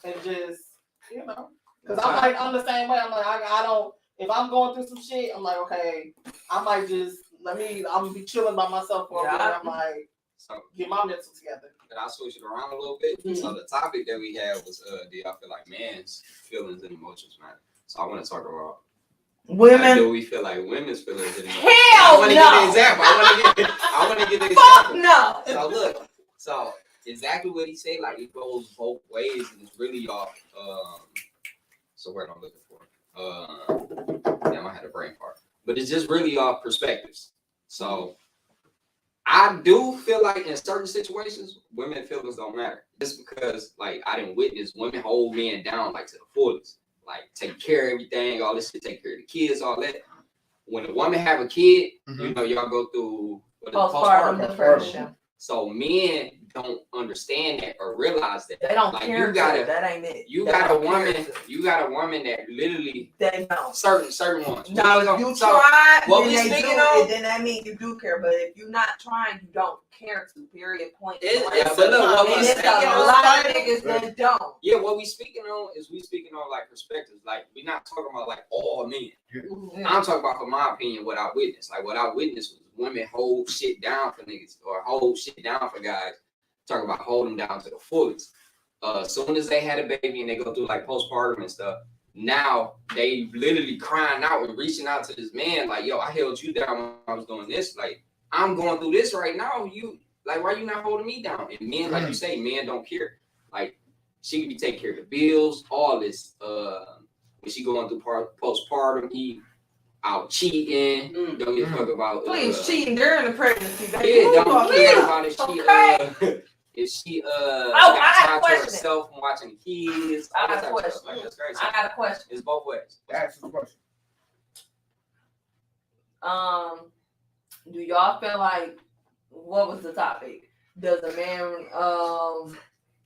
and just, you know, because I'm the same way. I'm like I don't. If I'm going through some shit, I'm like, okay, I might just I'm gonna be chilling by myself for a bit. I'm like, So get my mental together. can I switch it around a little bit? Mhm. So the topic that we had was do y'all feel like men's feelings and emotions matter? So I want to talk about Women. do we feel like women's feelings and emotions? Hell I want to give an no. example. I want to give an Fuck example. no. So look, so exactly what he said, like it goes both ways, and it's really off. So what I'm looking for. Damn, I had a brain fart, but it's just really off perspectives. So I do feel like in certain situations, women feelings don't matter. Just because, like, I didn't witness women hold men down like to the fullest, like take care of everything, all this shit, take care of the kids, all that. When a woman have a kid, you know, y'all go through what is it, Postpartum depression. So men don't understand that or realize that. They don't Like, care. you gotta- that ain't it. You They got a don't care woman. to. You got a woman that literally They don't. certain ones. Now, We if ain't you gonna- so try, what then we they speaking do, on- and then that means you do care. But if you're not trying, you don't care to. Period. Point. It's blank. but look, what we And it's speaking a on- lot of niggas that don't. Yeah, what we speaking on is we speaking on like perspectives. Like we're not talking about like all men. I'm talking about, from my opinion, what I witnessed. Like what I witnessed was women hold shit down for niggas or hold shit down for guys. Talking about holding down to the fullest. Soon as they had a baby and they go through like postpartum and stuff, now they literally crying out and reaching out to this man like, yo, I held you down when I was doing this. Like, I'm going through this right now. You like, why you not holding me down? And men, like you say, men don't care. Like, she could be taking care of the bills, all this. When she going through postpartum, he out cheating. Don't give a fuck about. Please, cheating during the pregnancy. Yeah, Baby. Who you don't talking care about? about it. Okay. If she I got got a time to question. herself from watching kids, I all got that a type of question. stuff. Like, that's crazy. I got a question. It's both ways. Ask the question. Do y'all feel like, what was the topic? Does a man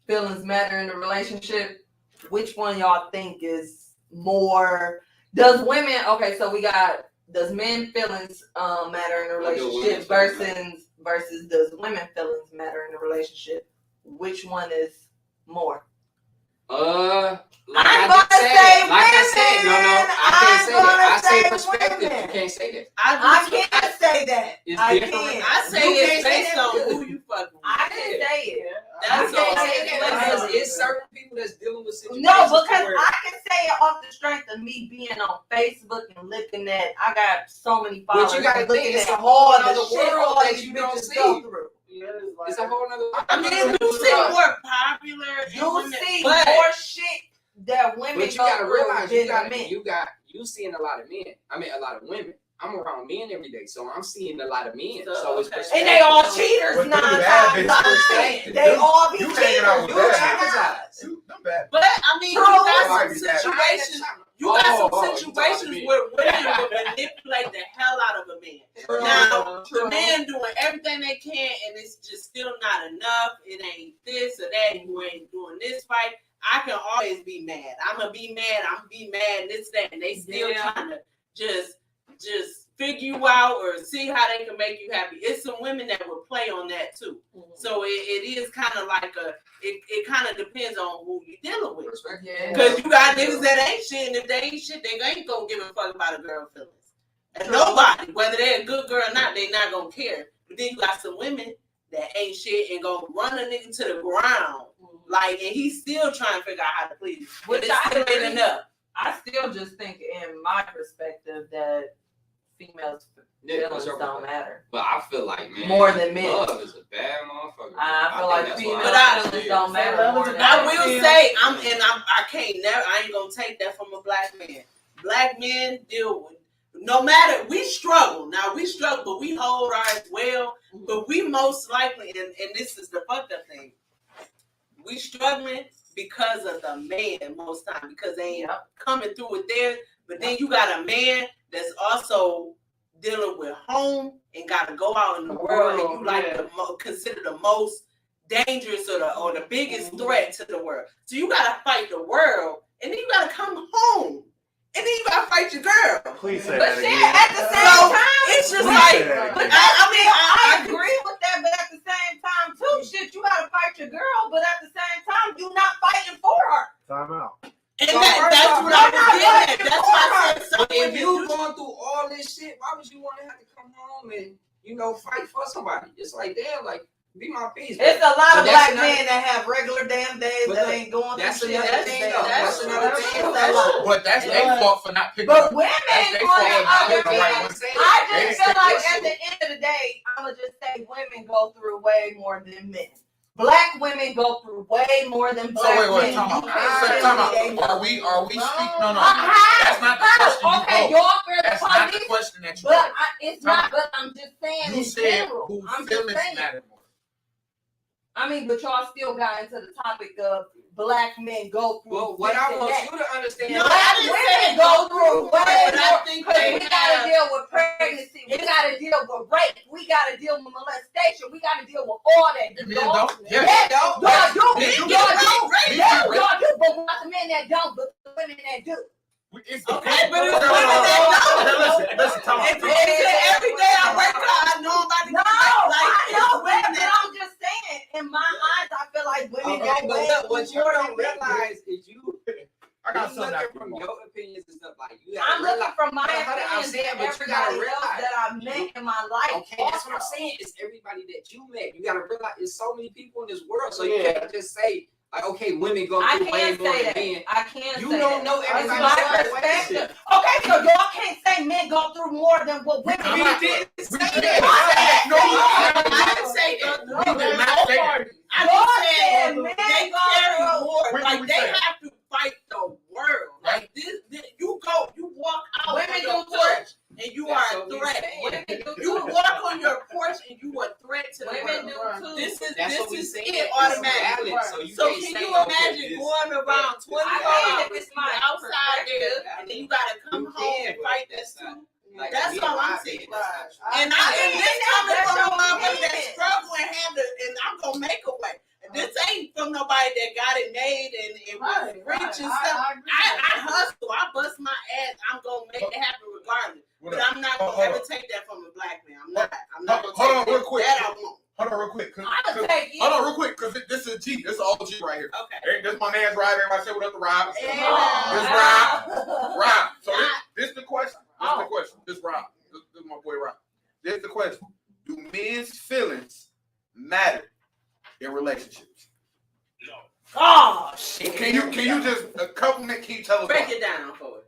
feelings matter in a relationship? Which one y'all think is more? Does women? Okay, so we got, does men feelings matter in a Or do women's relationship feelings versus does women feelings matter in a relationship? Which one is more? Like I'm I gonna just say said, like I said, no, women. I can't say that. I I'm say gonna perspective. say You women. can't say that. I can't say that. It's I different. can't. I say You it's can't say based that on too. who you fucking with. I can say it. That's You can't all. say that. Because it's certain people that's dealing with situations. No, because where- I can say it off the strength of me being on Facebook and looking at. I got so many followers. But you gotta and looking think it's at a whole all the other shit world all that these you don't bitches see. go through. It's a whole nother. I mean, you see more popular. in You women, see but more shit that women But you go gotta through realize than men. you seeing a lot of men. I mean, a lot of women. I'm around men every day, so I'm seeing a lot of men. So, So it's okay. perspective. And they all cheaters But 9 them bad times bitches out of are 10. safe. They all be You cheaters. hanging out with You bad guys. You, them bad. But I mean, you True. got some Somebody that- situations. You got some situations where women will manipulate the hell out of a man. Now, the man doing everything they can, and it's just still not enough. It ain't this or that. You ain't doing this fight. I can always be mad. I'm gonna be mad. I'm gonna be mad. This, that, and they still trying to just figure you out or see how they can make you happy. It's some women that will play on that too. So it is kind of like it kind of depends on who you're dealing with. Yeah. Because you got niggas that ain't shit, and if they ain't shit, they ain't gonna give a fuck about a girl feelings. And nobody, whether they're a good girl or not, they not gonna care. But then you got some women that ain't shit and gonna run a nigga to the ground. Like, and he's still trying to figure out how to please. Which But it's I still agree. ain't enough. I still just think, in my perspective, that females' Yeah, feelings don't matter But I feel like, man, more than men. love is a bad motherfucker. I feel like female But I- feelings don't matter Love more is than a I men. will say, I ain't gonna take that from a black man. Black men deal with, no matter, we struggle. Now we struggle, but we hold ours well. But we most likely, and this is the fucked up thing, we struggling because of the man most time, because they ain't coming through with theirs. But then you got a man that's also dealing with home and got to go out in the world, and you like consider the most dangerous or the biggest threat to the world. So you gotta fight the world, and then you gotta come home, and then you gotta fight your girl. Please say But that shit, again. at the same So time, it's just Please like, say that but again. I agree with that. But at the same time, too, shit, you gotta fight your girl. But at the same time, you not fighting for her. Time out. and So that's first off, what I was getting at. I'm That's why I said some But if women you do- going through all this shit, why would you want to have to come home and fight for somebody? It's like damn, like be my peace. It's a lot But of that's black another- men that have regular damn days But that look, ain't going that's through shit. another thing, though. That's another thing. That's But that's their But- fault for not picking But up. women, That's their on fault. the other That's right. hand, They I just feel stick like with at you. the end of the day, I'ma just say women go through way more than men. Black women go through way more than So black wait, men. time You out. can't So, tell time me they out. don't. Are we speaking? No. How? That's not the How? question you Okay, posed. y'all fear the That's not the police, question that you but posed. it's not. But I'm just saying You in said general. who I'm just feelings saying. matter more. I mean, but y'all still got into the topic of black men go through. Well, what this I and want that. you to understand. No, Black I didn't say women go through way but I more think because they we gotta have. deal with pregnancy, we gotta deal with rape, we gotta deal with molestation, we gotta deal with all that. And men Y'all- don't. Yeah, Yeah. y'all do, Men y'all do. do, Men do. y'all do, but not the men that don't, but the women that do. It's Okay, but it's No, women that Okay, listen, time out. If every day I wake up, I know I'm about to No, get back. I Like, know it's that, women but that I'm just saying, in my eyes, I feel like women Okay, go but way look, what you more don't than men. realize is you I got you something looking after from you. your opinions and stuff like you I'm gotta looking realize. from my But hold on, I'm opinions saying, and but you gotta everybody else realize. that I've met in my life. Okay, that's what I'm also. saying. It's everybody that you met. You gotta realize there's so many people in this world, so you Yeah. can't just say like, okay, women go I through way can't more say than that. men. I can't You say don't that. know It's everybody's my situation. perspective. Okay, so y'all can't say men go through more than what women I'm We do. not- didn't say we that. didn't What? say that. No, I didn't say that. We did not say that. I Y'all just said said men they go carry through. more. Wait, Like we they said. have to fight the world. Like this you walk out Women on your do too. porch and you That's are a what we threat. saying. Women do You too. walk on your porch and you a threat to the Women world. do too. This is That's what we this is saying. it It's automatically. valid, so you So can't can say, you okay, imagine this- going around 20 I miles mean, if it's my outside there perspective, and then you gotta come You home can, and but fight that's this not- too? Like, That's me all and I'm my saying. opinion, that's not true. And this coming from a mother that struggle and had to, and I'm gonna make a way. This ain't from nobody that got it made and was rich and stuff. I hustle, I bust my ass. I'm gonna make it happen regardless. But I'm not gonna ever take that from a black man. I'm not gonna Hold take on, real quick. that. I won't. Hold on, real quick. I'm gonna take it. Hold on, real quick, because this is a G. This is all G right here. Okay. Hey, this is my man's Rob. Everybody say what up to Rob. Yeah. This Rob. Rob. So this the question. This Rob. This is my boy Rob. This is the question. Do men's feelings matter in relationships? Oh shit. Can you just a couple minutes? Can you tell us Break why? it down for us.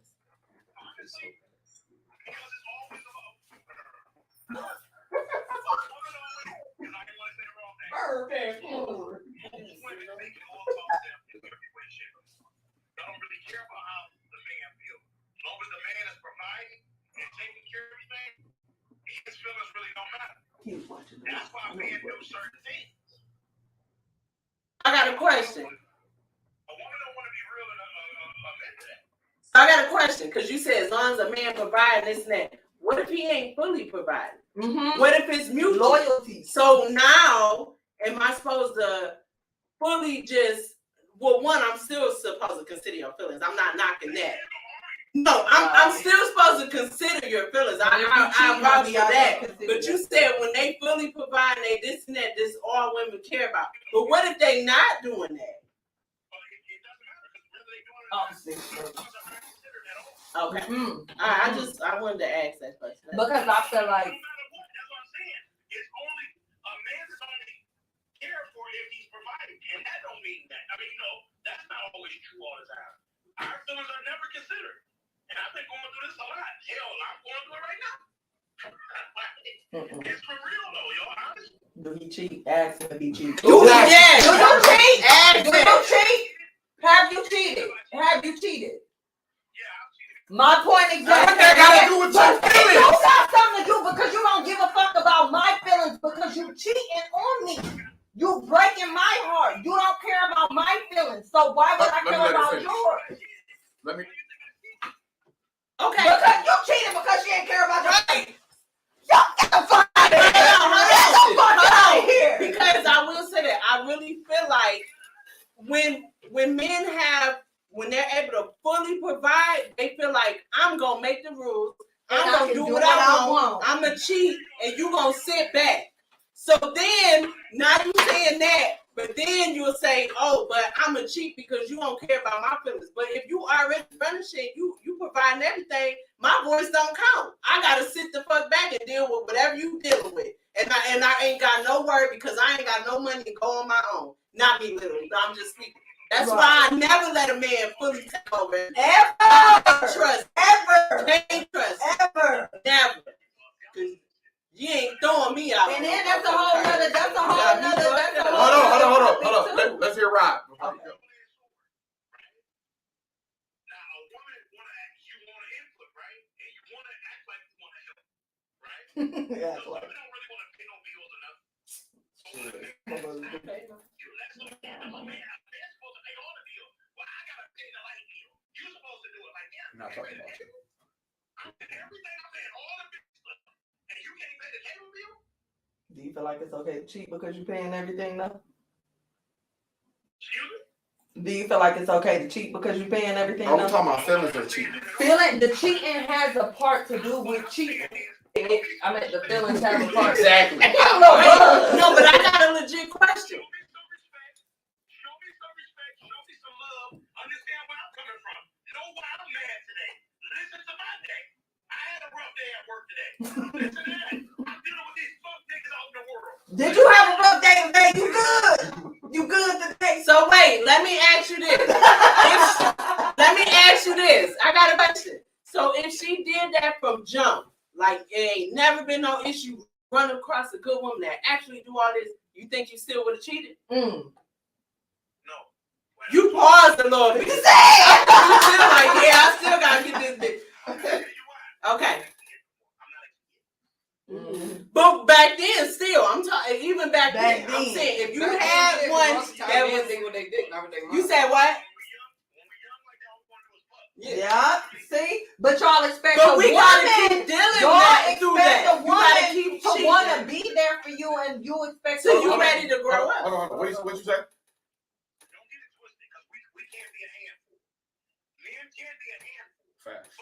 I got a question. I got a question because you said as long as a man provides this and that. What if he ain't fully providing? Mm-hmm. What if it's mutual? Loyalty. So now, am I supposed to fully just? Well, one, I'm still supposed to consider your feelings. I'm not knocking that. No, I'm still supposed to consider your feelings. I vouch for that. But you said when they fully provide, they this and that. This all women care about. But what if they not doing that? Okay. Mm. I wanted to ask that question. Because I feel like do he cheat? Ask him if he cheats. Do you yeah. cheat? Ask Do him. you cheat? Have you cheated? Have you cheated? My point exactly. What that got to do with your But it feelings? don't got something to do because you don't give a fuck about my feelings because you cheating on me. You breaking my heart. You don't care about my feelings. So why would I Let me care let her about finish. yours? Let me. Okay. Because you cheated because she didn't care about your Right. Yo, get the fuck out of here. Hold on. Get the fuck out of here. Because I will say that I really when they're able to fully provide, they feel like I'm gonna make the rules. And I'm I gonna can do what I want. I'm want. gonna cheat, and you gonna sit back. So then, now you saying that, but then you'll say, "Oh, but I'm gonna cheat because you don't care about my feelings." But if you already running shit, you providing everything, my voice don't count. I gotta sit the fuck back and deal with whatever you dealing with, and I ain't got no word because I ain't got no money to go on my own. Not me, literally. I'm just speaking. That's why I never let a man fully take over. Ever. Trust. Ever. Can't trust. Ever. Never. Cause you ain't throwing me out. And then that's a whole nother. Hold on. Let's hear Rob. Okay. Yeah, Not talking about you. do you feel like it's okay to cheat because you're paying everything now? Do you feel like it's okay to cheat because you're paying everything Are we now? talking about feelings or cheating? The cheating has a part to do with cheating. I meant the feelings have a part. Exactly. No, but I got a legit question. Did you have a rough day today? You good? You good today? So wait, let me ask you this. I got a question. So if she did that from jump, like it ain't never been no issue running across a good woman that actually do all this, you think you still would have cheated? You paused a little bit. You still like, yeah, I still gotta get this bitch. Okay. But back then, still, I'm talking. Even back then, I'm saying if you had one that was, you said what? Yeah. See, but y'all expect But a we gotta keep woman. dealing Y'all that through expect that. a You gotta woman keep to want to cheating. be there for you, and you expect. So you ready to grow up? Hold on. What you say? Facts.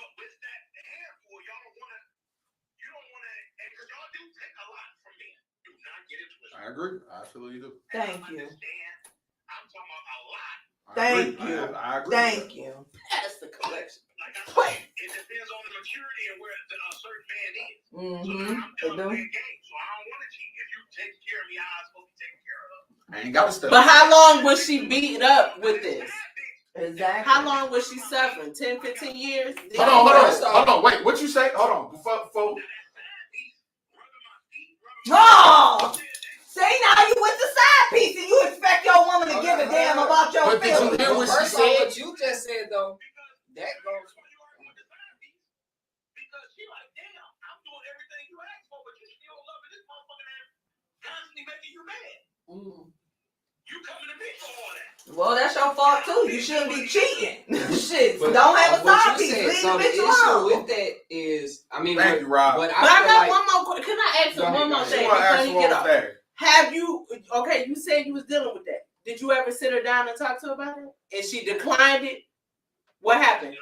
I agree. I absolutely do. Thank you. I Thank agree. you. I agree. Thank you. That's the collection. It depends on the maturity and where a certain man is. Mm-hmm. So I'm done playing games. So I don't want to cheat if you take care of me how I'm supposed to take care of her. I ain't got to step. But how long was she beat up with this? Exactly. How long was she suffering? 10, 15 years? Hold on. Wait, what you say? Hold on. Before. Oh! See, now you with the side piece and you expect your woman to give a damn about your But did you feelings. hear what she First off, said? what you just said though, that goes. Because she like, damn, I'm doing everything you asked for, but you still loving this motherfucker that constantly making you mad. You coming to me for all that. Well, that's your fault too. You shouldn't be cheating. Shit, But don't have a what side you piece. said, Leave so the the bitch issue alone. with that is, I mean, Thank you, Rob. But But I feel got like, one more. Can I ask Go ahead, one go more ahead. thing You want to before ask you one get off? thing? Have you? Okay, you said you was dealing with that. Did you ever sit her down and talk to her about it? And she declined it. What happened? You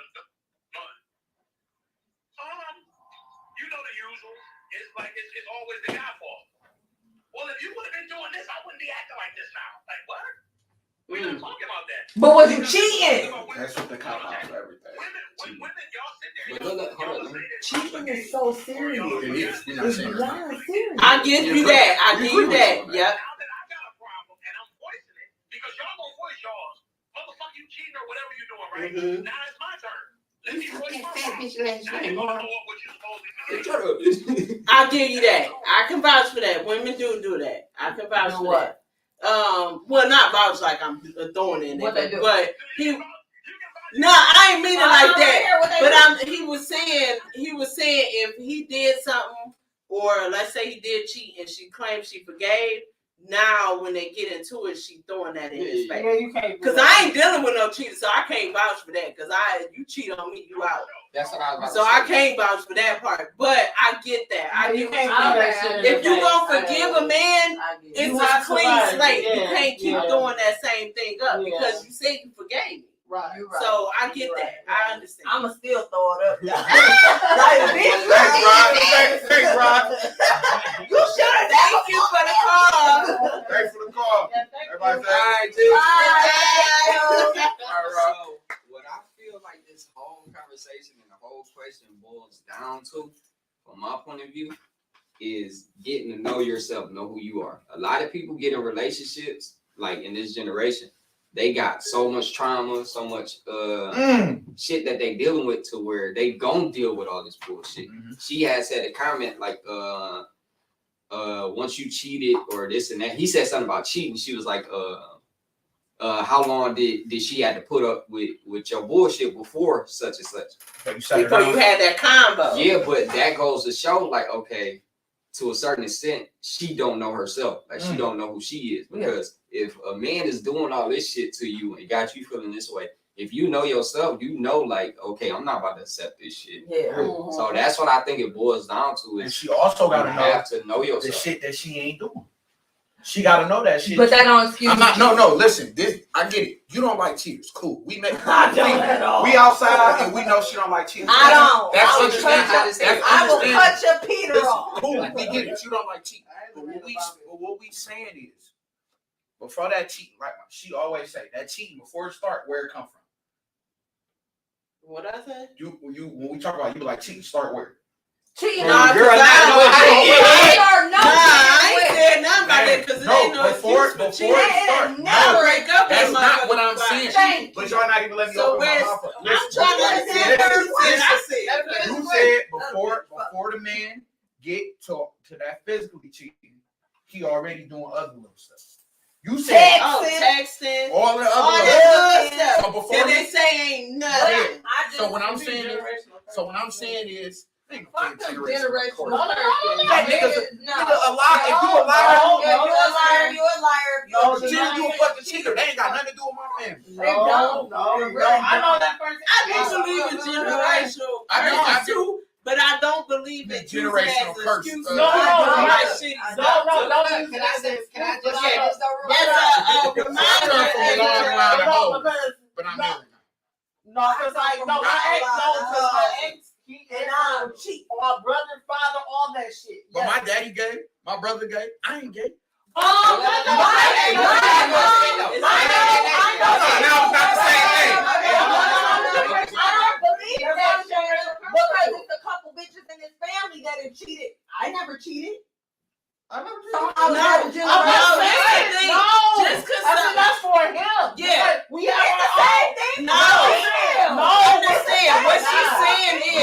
know the usual. It's like it's always the guy fault. Well, if you would have been doing this, I wouldn't be acting like this now. Like what? We're not talking about that. But was you cheating? That's what the cop out for everything. Women, y'all sit there. But look, hold on. Cheating is so serious. It is. We're not It's saying beyond serious. I give you that. I We give you agree with that. you on that. Yep. Now that I got a problem and I'm voicing it because y'all gonna voice yours, motherfucker, you cheating or whatever you're doing, right? Now it's my turn. Let me voice my problem. Now you gonna know what you're supposed to be doing. I'll give you that. I can vouch for that. Women do that. I can vouch Do for what? that. Well, not vouch like I'm throwing in What there, they do? but he. No, I ain't mean it like that. But do. he was saying if he did something, or let's say he did cheat and she claimed she forgave, now when they get into it, she throwing that in his face. Yeah, you can't. Cause I ain't dealing with no cheater, so I can't vouch for that. Cause you cheat on me, you out. That's what I was about So to I say. can't vouch for that part. But I get that. I You get can't what do you're that saying. shit. If you gonna forgive a man, I get it. it's You a have to clean like, slate. You yeah, can't keep yeah. doing that same thing up Yeah. because you said you forgave me. Right. You right. So I get You that. right. I understand. I'ma still throw it up. Like, bitch, Thanks, Rod. Thanks, Rod. you should have Thank you for the call. Thanks for the call. Yeah, thank Everybody you. say, All right, All right, Rod. So what I feel like this whole conversation and the whole question boils down to, from my point of view, is getting to know yourself, know who you are. A lot of people get in relationships, like in this generation, they got so much trauma, so much shit that they dealing with to where they gon' deal with all this bullshit. She had said a comment like, once you cheated or this and that. He said something about cheating. She was like, how long did she had to put up with your bullshit before such and such? Before you had that combo. Yeah, but that goes to show, like, okay, to a certain extent, she don't know herself. Like, she don't know who she is. Because if a man is doing all this shit to you and got you feeling this way, if you know yourself, you know, like, okay, I'm not about to accept this shit. Yeah. So that's what I think it boils down to And is she also you got to know have to know the yourself. shit that she ain't doing. She got to know that shit. But that don't excuse I'm not. you. No. Listen, this I get it. You don't like cheaters. Cool. We make. I don't at all. We outside and we know she don't like cheaters. I don't. That's I will understandable. I will That's cut your Peter Listen, off. cool. We get it. You don't like cheating. But what we saying is, before that cheating, like she always say, that cheating before it start, where it come from? What I say? You when we talk about you like cheating, start where? Cheating Nah, on girl, cause I I ain't said nothing about that because it ain't no before excuse for it cheating. start. never break up That's with not what I'm motherfuckers saying. about cheating. But y'all not even letting me So open my where's- mouth. I'm Listen, trying to understand what you said. I said. you said before the man get to that physically cheating, he already doing other little stuff. You said Oh, texting. all the All other that good stuff. stuff. So before That they say ain't nothing. So what I'm saying is, Fuck them generational. No, That nigga's No. a liar. If you a No, liar, no, You're a liar. You're a liar. No, You're a cheater, you a fucking cheater. They ain't got nothing to do with my family. No, I know that person. I do believe in generational I curses too, but I don't believe in using it as Generational an curse. excuse No, to do no, my no. shit. No, Can I just Yeah. say That's a reminder. Turn from a long line of hoes. because But I'm No. married now. no, because like no, my ex, he And and I don't cheat. my brother, father, all that shit. But my daddy gay, my brother gay. I ain't gay. I don't believe that shit because it's a couple bitches in his family that have cheated. I never cheated. I'm not Somehow that generation. Just cause I said that's for him. Yeah. We It's have the our same own. thing. No. No, Understand what she's saying is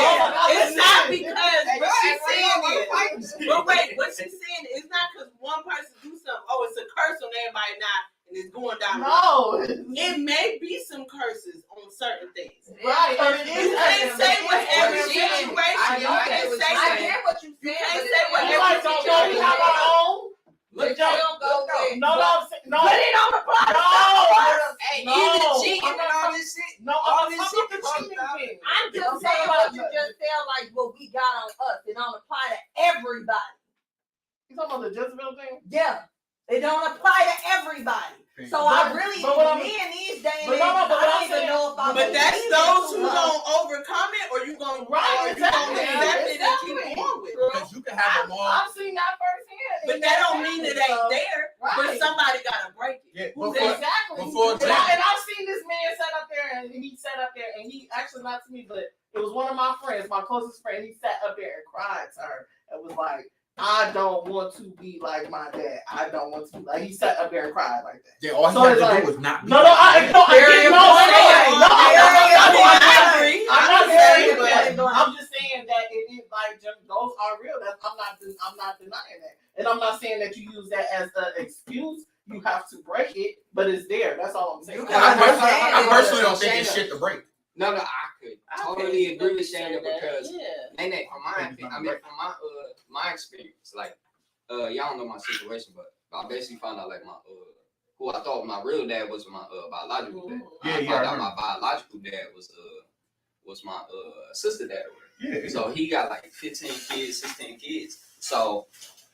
it's not because what she's saying is. But wait, what she's saying is not because one person do something. Oh, it's a curse on everybody now, and it's going down. No. It may be some curses on certain things. Right. And it You is can't say what every what it is. situation. I You know can't that what say you're I that. get what you You said. can't but say it's what We like- like, don't we have our own? But Joe, don't go there. No, no. Put it on the plot. Hey, No, even I'm cheating not and all this shit. No, All I'm this not shit talking is about the cheating thing. I'm just saying what you just said, like what we got on us. It don't apply to everybody. You talking about the Jezebel thing? Yeah. It don't apply to everybody. So I really, But what I'm- me in these days, but no, but what I don't I'm even saying- know if I But that's believe it those too who much. don't overcome it, or you gonna Right, or you gonna exactly. accept it and keep Exactly. going with it. Because you can have a long. I've seen that firsthand. But that don't mean it ain't there. But Right. somebody gotta break it. Yeah, Who before- that? Exactly. before And example. I've seen this man sat up there and he sat up there and he actually not to me, but it was one of my friends, my closest friend. He sat up there and cried to her and was like, I don't want to be like my dad. I don't want to be like. He sat up there and cried like that. Yeah, all he So had it's to like- do was not be. No, I get I agree. I'm just saying that it is like those are real. That's I'm not denying that, and I'm not saying that you use that as an excuse. You have to break it, but it's there. That's all I'm saying. I personally don't think it's shit to break. No, I could totally agree with Shayna because Yeah. Nene, from my opinion, I mean, from my experience, like, y'all don't know my situation, but I basically found out like my who I thought my real dad was my biological dad. Yeah, I yeah, found I out my biological dad was my sister dad. Yeah. So he got like 15 kids, 16 kids. So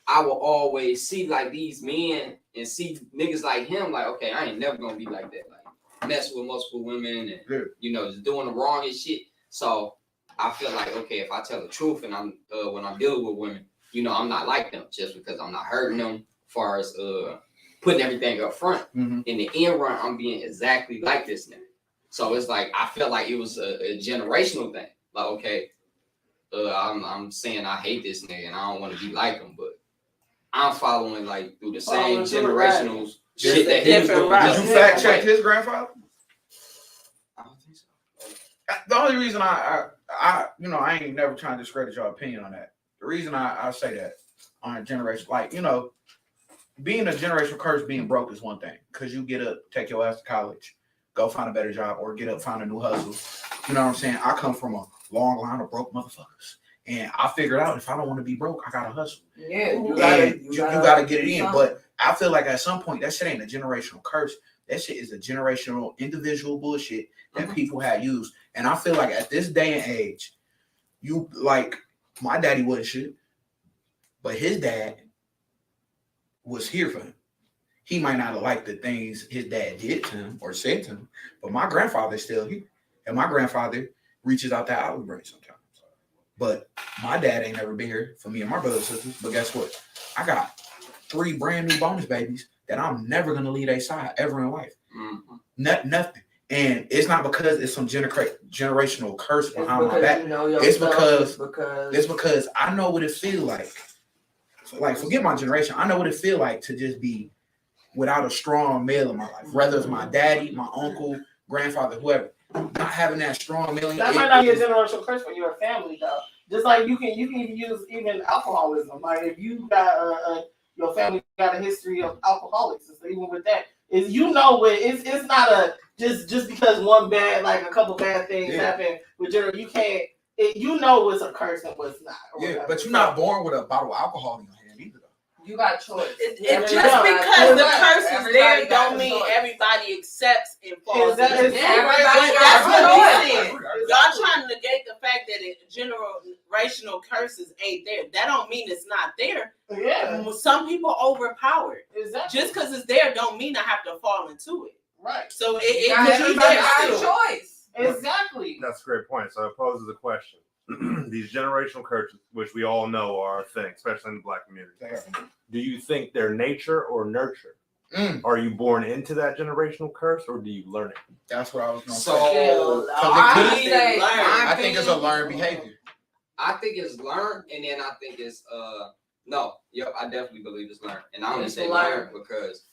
I will always see like these men and see niggas like him, like, okay, I ain't never gonna be like that. Like messing with multiple women and you know, just doing the wrongest shit. So I feel like, okay, if I tell the truth and I'm when I'm dealing with women, you know, I'm not like them just because I'm not hurting them as far as putting everything up front. Mm-hmm. In the end run, I'm being exactly like this nigga. So it's like I felt like it was a generational thing. Like, okay, I'm saying I hate this nigga and I don't want to be like him, but I'm following like through the same generational shit that he was doing. Did you fact check his grandfather? I don't think so. The only reason I you know, I ain't never trying to discredit your opinion on that. The reason I say that on a generation, like, you know, being a generational curse, being broke is one thing. Because you get up, take your ass to college, go find a better job, or get up, find a new hustle. You know what I'm saying? I come from a long line of broke motherfuckers. And I figured out if I don't want to be broke, I got to hustle. Yeah, You gotta get it in. But I feel like at some point, that shit ain't a generational curse. That shit is a generational individual bullshit that people had used. And I feel like at this day and age, you like my daddy wasn't shit, but his dad was here for him. He might not have liked the things his dad did to him or said to him, but my grandfather's still here. And my grandfather reaches out that olive branch sometimes. But my dad ain't never been here for me and my brothers and sisters. But guess what? I got 3 brand new bonus babies that I'm never gonna leave their side ever in life. Nothing. And it's not because it's some generational curse behind my back. You know It's because I know what it feels like. Like, forget my generation. I know what it feels like to just be without a strong male in my life. Whether it's my daddy, my uncle, grandfather, whoever. Not having that strong male. That might not be a generational curse for your family though. Just like you can even use even alcoholism. Like if you got your family got a history of alcoholics, so even with that, is you know it's not a just because one bad like a couple bad things happen with general. You can't you know what's a curse and what's not. Yeah, but you're not born with a bottle of alcohol in your hand either. You got choice. Just because the curse is there don't mean everybody accepts and falls into it. That's what we said. Y'all trying to negate the fact that generational curses ain't there. That don't mean it's not there. Yeah. Some people overpower it. Exactly. Just because it's there don't mean I have to fall into it. Right. So it could be there got too. choice. Exactly. That's a great point. So it poses a question. These generational curses, which we all know are a thing, especially in the Black community. Do you think they're nature or nurture? Are you born into that generational curse or do you learn it? That's what I was going to say. So I think it's a learned behavior. I think it's learned, and then I think it's no. Yep, I definitely believe it's learned, and I only say learned because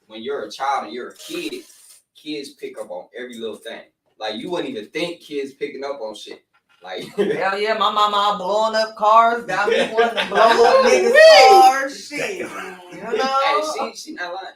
when you're a child and you're a kid, kids pick up on every little thing. Like you wouldn't even think kids picking up on shit. Like hell yeah, my mama blowing up cars, got me wanting to blow up niggas' cars, shit. You know? Hey, she not lying.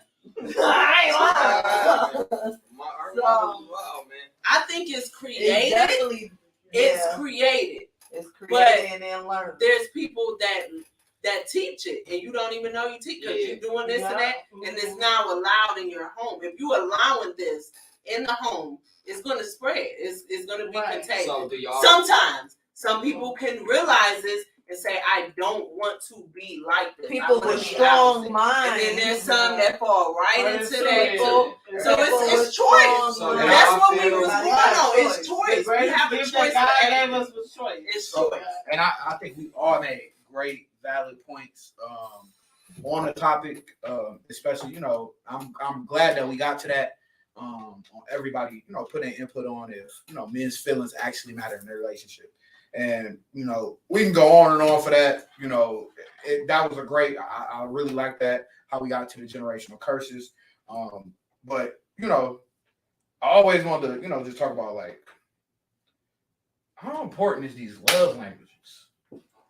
I ain't lying. Wow, man. I think it's created. It's created. It's created But and then learned. there's people that teach it and you don't even know you teach because you're doing this and that, and it's now allowed in your home. If you allowing this in the home, it's going to spread. It's going to be contagious. So do y'all? Sometimes some people can realize this and say, I don't want to be like this. People with strong minds. And then there's some that fall right into that. So it's choice. So that's what we was going on. It's choice. We have a choice. God gave us was choice. It's choice. And I think we all made great, valid points on the topic, especially, you know, I'm glad that we got to that. On everybody, you know, putting input on if, you know, men's feelings actually matter in their relationship. And, you know, we can go on and on for that. You know, that was a great, I really like that, how we got to the generational curses. But, you know, I always wanted to, you know, just talk about, like, how important is these love languages?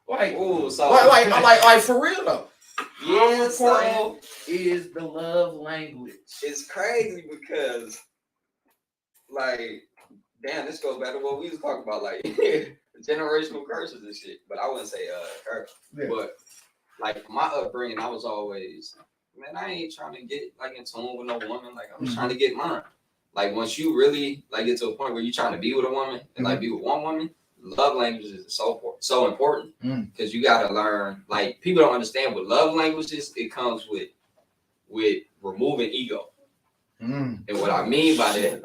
Like, Ooh, so like for real, though. Yeah, How important is the love language? It's crazy because, like, damn, this goes back to what we was talking about, like generational curses and shit. But I wouldn't say curse. Yeah. But like my upbringing, I was always, man, I ain't trying to get like in tune with no woman. Like I'm trying to get mine. Like once you really like get to a point where you're trying to be with a woman and like be with one woman, love languages is so important because you got to learn. Like people don't understand with love languages, it comes with removing ego. And what I mean by that,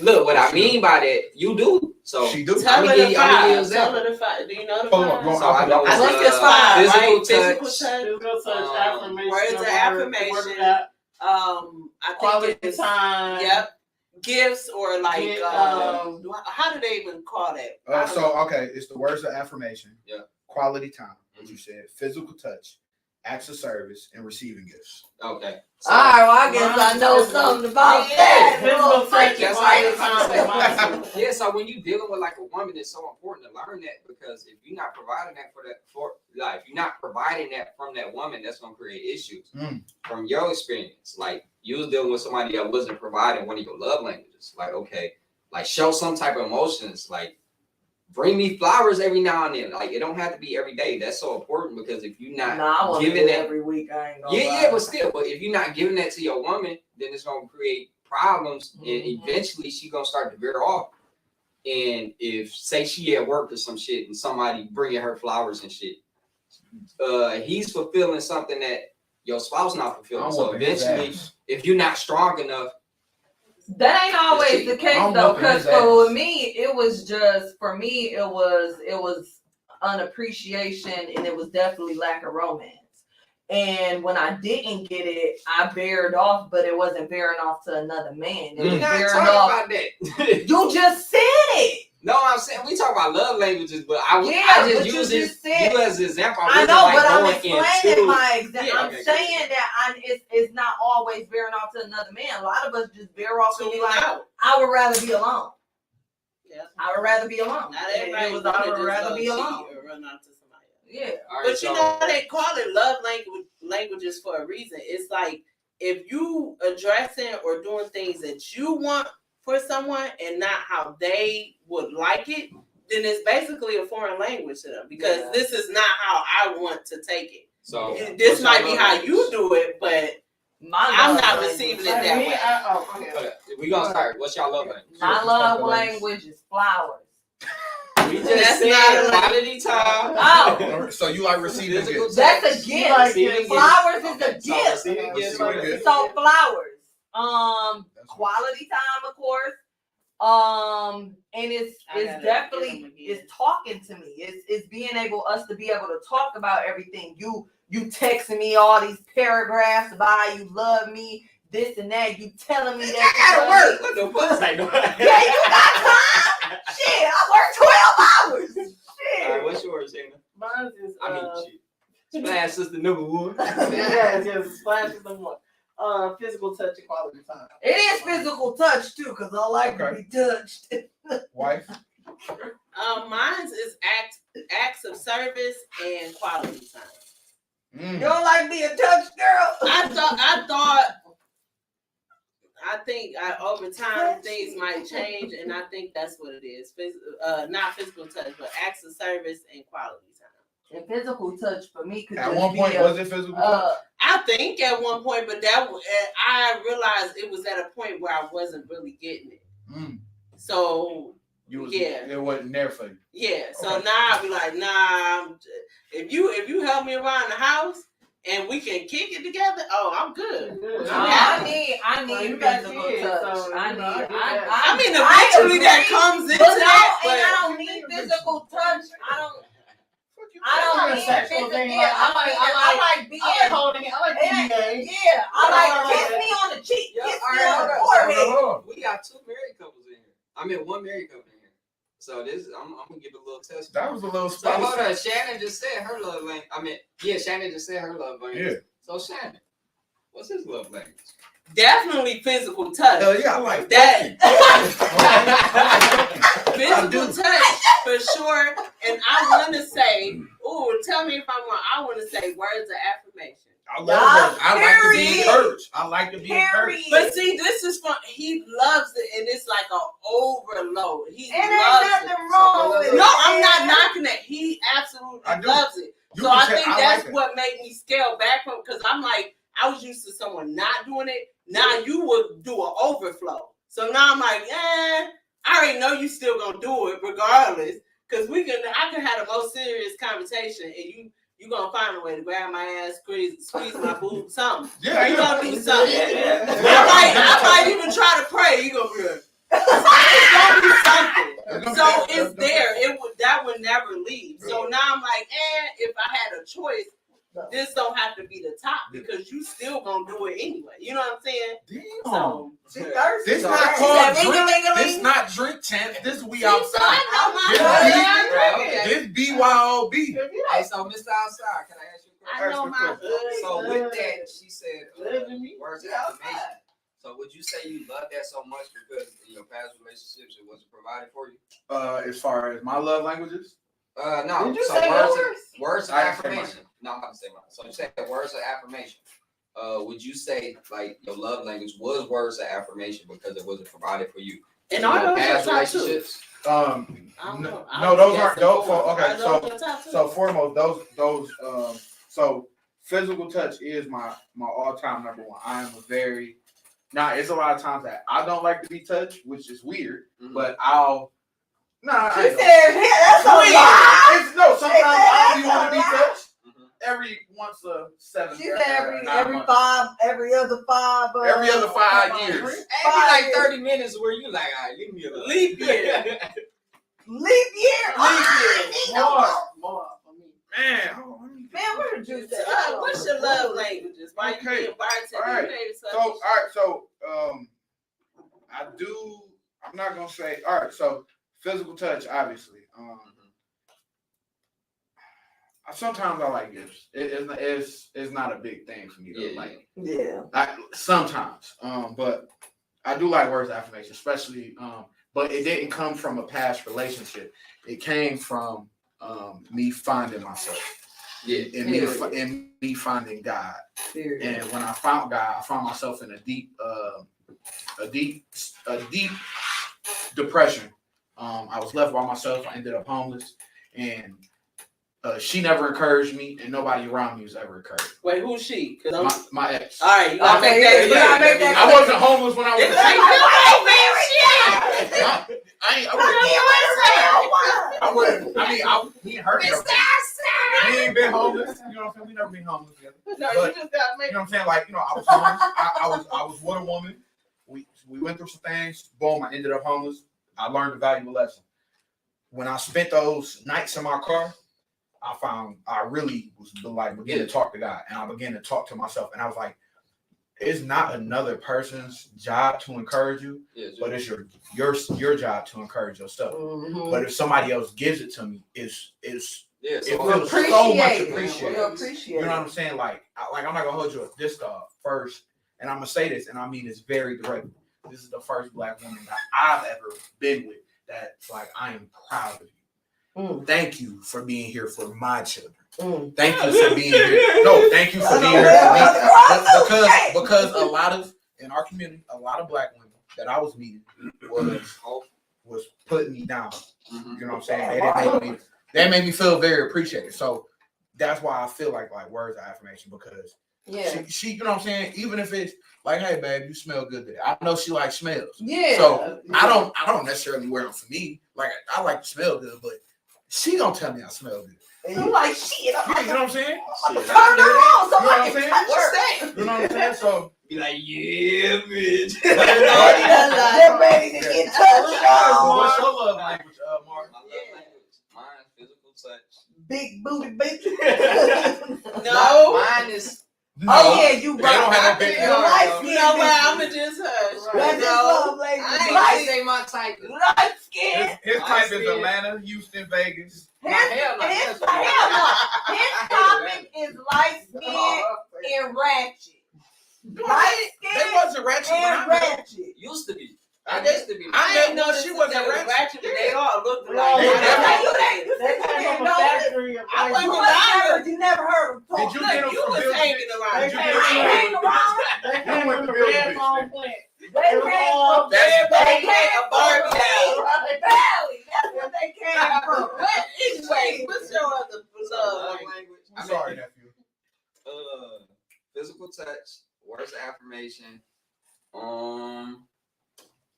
look, what I mean by that, you do. So She do. Tell her the I'ma five. give Tell her the five. Do you know the Hold on, five? go So I know I think it's five, physical right? touch. Physical touch. Physical touch, affirmation, Words of affirmation. I think quality it's time. Yep. Gifts or like Get, how do they even call that? I don't know. Okay, it's the words of affirmation. Yeah. Quality time, what you said, physical touch, acts of service, and receiving gifts. Okay. All right, well, I guess I know something about that. Physical touch, That's quality right. time. Yeah, so when you dealing with like a woman, it's so important to learn that because if you're not providing that if you're not providing that from that woman, that's gonna create issues. From your experience, like you was dealing with somebody that wasn't providing one of your love languages. Like, okay, like show some type of emotions, like bring me flowers every now and then. Like it don't have to be every day. That's so important because if you're not I want to do giving it that every week. I ain't gonna yeah, lie. but still, but if you're not giving that to your woman, then it's gonna create problems, and eventually she gonna start to veer off. And if say she at work or some shit, and somebody bringing her flowers and shit, he's fulfilling something that your spouse not fulfilling. So eventually, if you're not strong enough, That ain't always the case I'm though, whooping because his ass. for me, it was unappreciation, and it was definitely lack of romance. And when I didn't get it, I veered off, but it wasn't veering off to another man. It was we're not veering talking off. about that. You just said it. No, I'm saying we talk about love languages, but I but just you use just said. you as an example. I know, wasn't, but I'm going explaining into- my example. Yeah, I'm okay, saying that it's not always veering off to another man. A lot of us just veer off and be like, I would rather be alone. Yeah. I would rather be alone. Not And everybody it was, wanna I would just rather go be cheat alone. or run out to somebody else. Yeah. All right, But you so- know they call it love languages for a reason. It's like if you addressing or doing things that you want for someone and not how they would like it, then it's basically a foreign language to them because this is not how I want to take it. So This might be how you do it, but I'm not language. receiving it that way. We gonna start. What's y'all love language? My love language is flowers. We just That's said not a quality time. Oh. So you like receiving Physical gifts? That's a touch. gift. Receiving gifts. Flowers is Okay, a so gift. receiving gifts. Receiving gifts. So flowers. Quality time, of course. And it's I gotta definitely get 'em again. it's talking to me. It's being us to be able to talk about everything. You texting me all these paragraphs about how you love me, this and that. You telling me that I you gotta love me. work. What the fuck's like? Yeah, you got time. Shit, I work 12 hours. All right, Shit. what's yours, Dana? Mine is I mean, shit. Splash sister number one. yes, splash is the one. Physical touch and quality time. It is physical touch too, because I like to be touched. Wife? Mine is acts of service and quality time. You don't like being touched, girl? I think over time things might change, and I think that's what it is. Not physical touch, but acts of service and quality time. And physical touch for me could At just one be point, was it physical touch? I think at one point, but I realized it was at a point where I wasn't really getting it. So It wasn't there for you. yeah. So Okay. now I be like, nah. If you help me around the house and we can kick it together, oh, I'm good. I need you got physical kids, touch. so, I you know, I get that. I mean, eventually that comes into But no, that, and I but don't need physical touch. I don't It's not a need sexual physical. thing. Yeah, I like being. I like holding it. I like PDA. Yeah, I like kiss me on the cheek, Yeah, kiss all me right, on the all right. forehead. We got two married couples in here. I mean, one married couple in here. So this, I'm gonna give a little test. That was a little So hold spicy. on, Shannon just said her love language. Shannon just said her love language. Yeah. So Shannon, what's his love language? definitely physical touch. Hell yeah, I like That I physical do. touch for sure. And I want to say, tell me if I'm wrong. I want to say words of affirmation. I love her. I like to be Period. encouraged. I like to be encouraged. But see, this is from he loves it, and it's like an overload. He And loves there's it. nothing wrong with it. No, I'm not knocking it. He absolutely I do. loves it. You So can I say, think I that's like that. what made me scale back from, because I'm like, I was used to someone not doing it. Now you would do an overflow. So now I'm like, I already know you still gonna do it regardless. Cause I can have the most serious conversation and you gonna find a way to grab my ass, squeeze my boob, something. Yeah, You you gonna do something. Yeah. I might even try to pray. You gonna be like, it's gonna be something. So it's there. That would never leave. So now I'm like, if I had a choice, this don't have to be the top because you still gonna do it anyway. You know what I'm saying? Damn. So She thirsty. This so not that- called that drink. ring-a-ling-a-ling. This not drink champ. This we see, outside. I know my This hood. This BYOB. Hey, so Mr. Outside, can I ask you a question? I know my hood. So with that, she said, Living me words of outside. affirmation. So would you say you love that so much because in your past relationships it wasn't provided for you? As far as my love languages, No. Did you so say words yours? words of I didn't say affirmation. No, I'm about to say mine. So you said words of affirmation. Would you say like your love language was words of affirmation because it wasn't provided for you? And In all your those past are top two. relationships? I don't know. no, those aren't those. Okay, so so foremost, those so physical touch is my all-time number one. I am a very it's a lot of times that I don't like to be touched, which is weird, Mhm. but I'll I She ain't said, that's a gonna- lie. It's no, sometimes I don't want to be That's a touched. Mhm. Every once a 7 She said every 9 months. 5, every other 5. Every other 5 years. Maybe like 30 minutes where you like, all right, leave me alone. Leap year. Leap year. More for me. Man, hold on, let me Man, what did you say? What's your love languages? Why you being bartender? All right. You made it So, all right, so I'm not gonna say. All right, so physical touch, obviously. Sometimes I like gifts. It's not a big thing for me to like. Yeah. Sometimes, but I do like words of affirmation, especially. But it didn't come from a past relationship. It came from me finding myself. Yeah. And me finding God. And when I found God, I found myself in a deep depression. I was left by myself. I ended up homeless, and she never encouraged me, and nobody around me was ever encouraged. Wait, who's she? Cause I'm... My ex. All right, you gotta Okay, make that. you gotta make that I wasn't homeless when I was. It's like, He hurt me. We ain't been homeless. You know what I'm saying? We never been homeless together. no, But- you just gotta make You know what I'm saying? Like, I was homeless. I was with a woman. We went through some things. Boom, I ended up homeless. I learned a valuable lesson. When I spent those nights in my car, I found I really was like beginning to talk to God, and I began to talk to myself, and I was like, it's not another person's job to encourage you, but it's your job to encourage yourself. But if somebody else gives it to me, it feels so much appreciated. You know what I'm saying? Like I'm not gonna hold you up. This first, and I'm gonna say this, and I mean it's very direct. This is the first Black woman that I've ever been with that's like, I am proud of you. Thank you for being here for my children. Thank you for being here. No, thank you for being here for me. Because a lot of in our community, a lot of Black women that I was meeting was putting me down. You know what I'm saying? They made me feel very appreciated. So that's why I feel like words of affirmation, because she, you know what I'm saying? Even if it's like, hey babe, you smell good today. I know she likes smells. Yeah. So I don't necessarily wear them for me. Like I like to smell good, but she don't tell me I smell good. And you like shit. I'm You know what I'm saying? like, turn around. Somebody You know what I'm saying? touch What's her. You know what I'm saying? So Be like, yeah, bitch. They're ready to get touched. what's your love language, Mark? My love language, mine physical touch. Big booty bitch. No. Mine is. Oh yeah, you They don't have no right. big You arms. light You know what? skin. I'ma just hush. That's his love language. I ain't Light say my type. light skin. His type is see it. Atlanta, Houston, Vegas. His Hell no, his that's what topic is light skin and ratchet. Light They skin wasn't ratchet when and I met them. ratchet. Used to be. I I used to be. I didn't know she wasn't ratchet, but they all looked They like. They came from a factory of I like, wasn't You never heard of Did you get them You from was Bill? hanging around. Did you They get came them hang from around. they came went from to the build red this phone shit. plant. They came from That's they They came had a Barbie from doll. Valley. That's what they came from. But anyway, what's your other love language? I'm sorry, nephew. Physical touch, words of affirmation. Little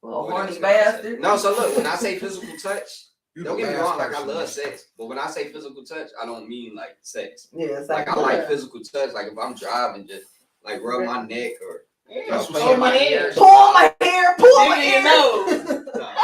what horny else can I say? bastard. No, so look, when I say physical touch, You don't the get me last wrong, like I person. love sex, but when I say physical touch, I don't mean like sex. Yeah, it's Like like I like physical touch, like if I'm driving, just like rub my neck or Yeah, play pull in my my ear. hair. pull my hair, pull my Dig in ear. your nose. Nah,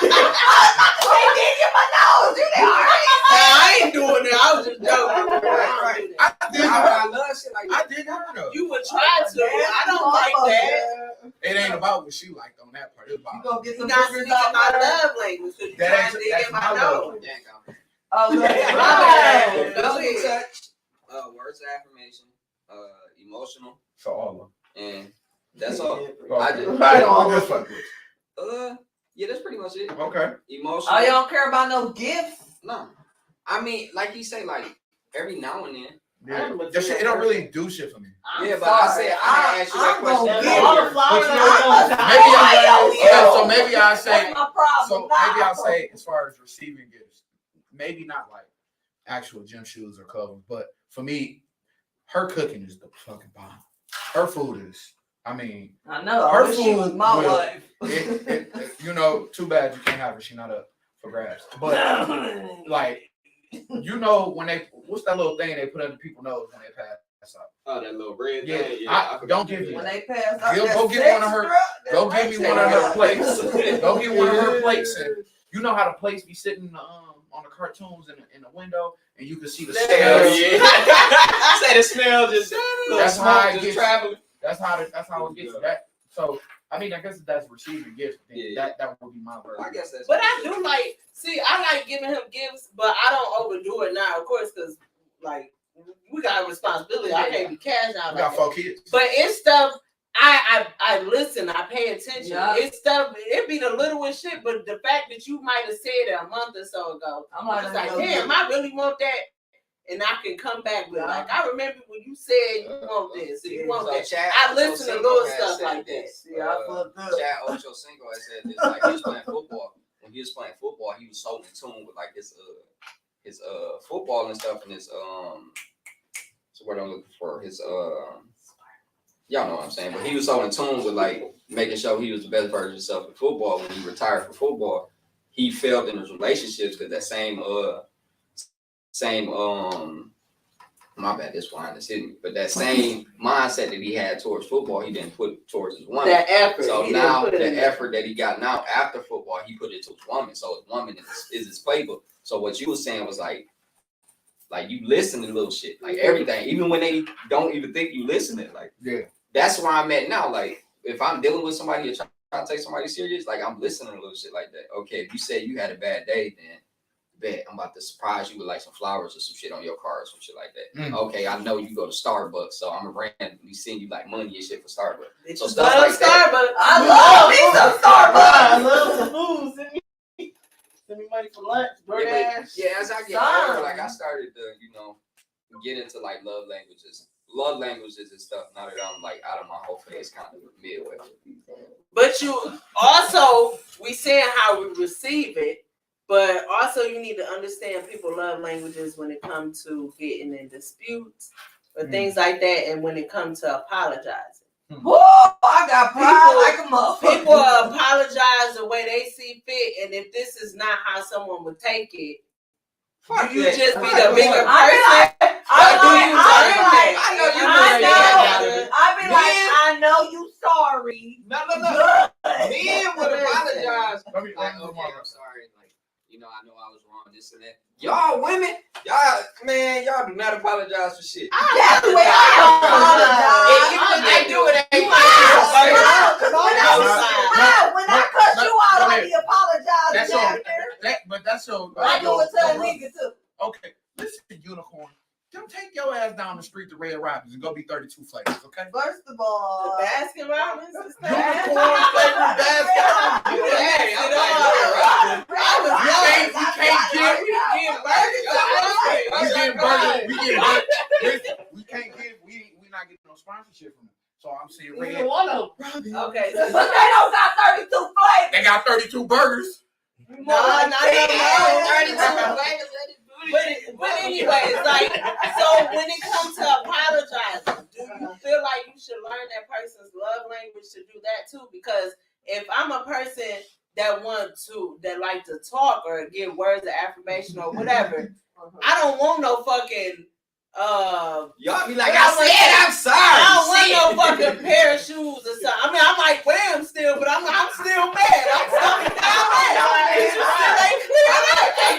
They dig in my nose. You they alright? Nah, I ain't doing it. I was just joking. Right. I did I love shit like I that. did her though. You would try to. I don't like that. It ain't about what she liked on that part. It's You about gonna get You some not boogers speaking out my my love language because you That trying ain't- to dig that's in my my love. nose. Yank on. Oh, Yeah. yeah. Physical touch, words of affirmation, emotional, so all and that's all. of I them. just, Right I'm on. just fucking with yeah, that's pretty much it. you. Okay. Emotional. Oh, you don't care about no gifts? No, I mean, like you say, like every now and then. Yeah. That shit, it don't really do shit for me. I'm Yeah, but I sorry. said I asked you that I'm question gonna Yeah, give all you- the flowers But you and know all what? that. Maybe I so maybe I say That's my problem. so maybe I'll say as far as receiving gifts, maybe not like actual gym shoes or clothes, but for me, her cooking is the fucking bomb. Her food is, I mean, I know. Her I wish she was food my will- wife. you know, too bad you can't have her. She not up for grabs. But like, you know, when they what's that little thing they put under people's nose when they pass out? Oh, that little red Yeah, thing. I forgot don't that. give you When that. they pass out, Go that get sex one of her- drug, that Go give me one of her sex plates. drug. Go get one of her plates. And you know how the plates be sitting on the cartoons in the window, and you can see the Hell smell. yeah. Say the smell just. That's how it just gets. traveling. That's how it gets. That so. I mean, I guess that's receiving gifts. Then Yeah. that would be my version. I guess that's. But I do like, see, I like giving him gifts, but I don't overdo it now, of course, because like we got a responsibility. I can't be cash out We like got that. 4 kids. But it's stuff I listen, I pay attention. Yeah. It's stuff, it be the littlest shit, but the fact that you might have said it a month or so ago, I'm it's like, damn, I really want that. And I can come back with like, I remember when you said you want this, you want that. Chad I listen to Ochocinco little had stuff said like that. this. Yeah, I fucked up. Chad Ochocinco had said this. Like he was playing football. When he was playing football, he was so in tune with like his football and stuff, and his so what I'm looking for, his y'all know what I'm saying. But he was so in tune with like making sure he was the best version of himself in football. When he retired from football, he felt in his relationships because that same my bad, this wine is hitting me. But that same mindset that he had towards football, he didn't put towards his woman. That effort. So he now didn't put it in the there. effort that he got now after football, he put it to his woman. So his woman is his playbook. So what you were saying was like you listen to little shit, like everything, even when they don't even think you listening. Like Yeah. that's where I'm at now. Like if I'm dealing with somebody or trying to take somebody serious, like I'm listening to little shit like that. Okay, if you say you had a bad day, then bet I'm about to surprise you with like some flowers or some shit on your car or some shit like that. Mm. Okay, I know you go to Starbucks, so I'm gonna randomly send you like money and shit for Starbucks. So Bitches stuff love like that. Starbucks. I love me some I Starbucks. love some food. Send me money for lunch. DoorDash. Yeah, as I get Son. older, like I started to, get into like love languages and stuff. Now that I'm like out of my whole phase, kind of midway. But you also, we saying how we receive it, but also you need to understand people love languages when it comes to getting in disputes or things like that, and when it comes to apologizing. Woo! I got pride People- like a motherfucker. People apologize the way they see fit, and if this is not how someone would take it, Fuck you that. just be Fuck the that. bigger I be person. like, I know you I know. I be like, I know you sorry. No. Good. Men would apologize. Let me- Like, okay, I'm sorry. Like, I know I was wrong, this and that. Y'all women, y'all do not apologize for shit. That's the way I Even when they do it, ain't When I cut you out, I be That's apologizing all. after. But that's your. I do it to a nigga too. Okay, listen, Unicorn. Don't take your ass down the street to Red Robins and go be 32 flavors, okay? First of all, The Baskin Robbins is Unicorn flavor basket. Hey, I'm like, We not getting no sponsorship from them. So I'm saying Either Red one of Robin. Okay. but they don't got 32 flavors. They got 32 burgers. No. 32 flavors. But anyways, like, so when it comes to apologizing, do you feel like you should learn that person's love language to do that too? Because if I'm a person that like to talk or give words of affirmation or whatever, I don't want no fucking y'all be like, I'm sorry. I don't want no fucking pair of shoes or something. I mean, I might wear them still, but I'm still mad. I'm stuck down mad.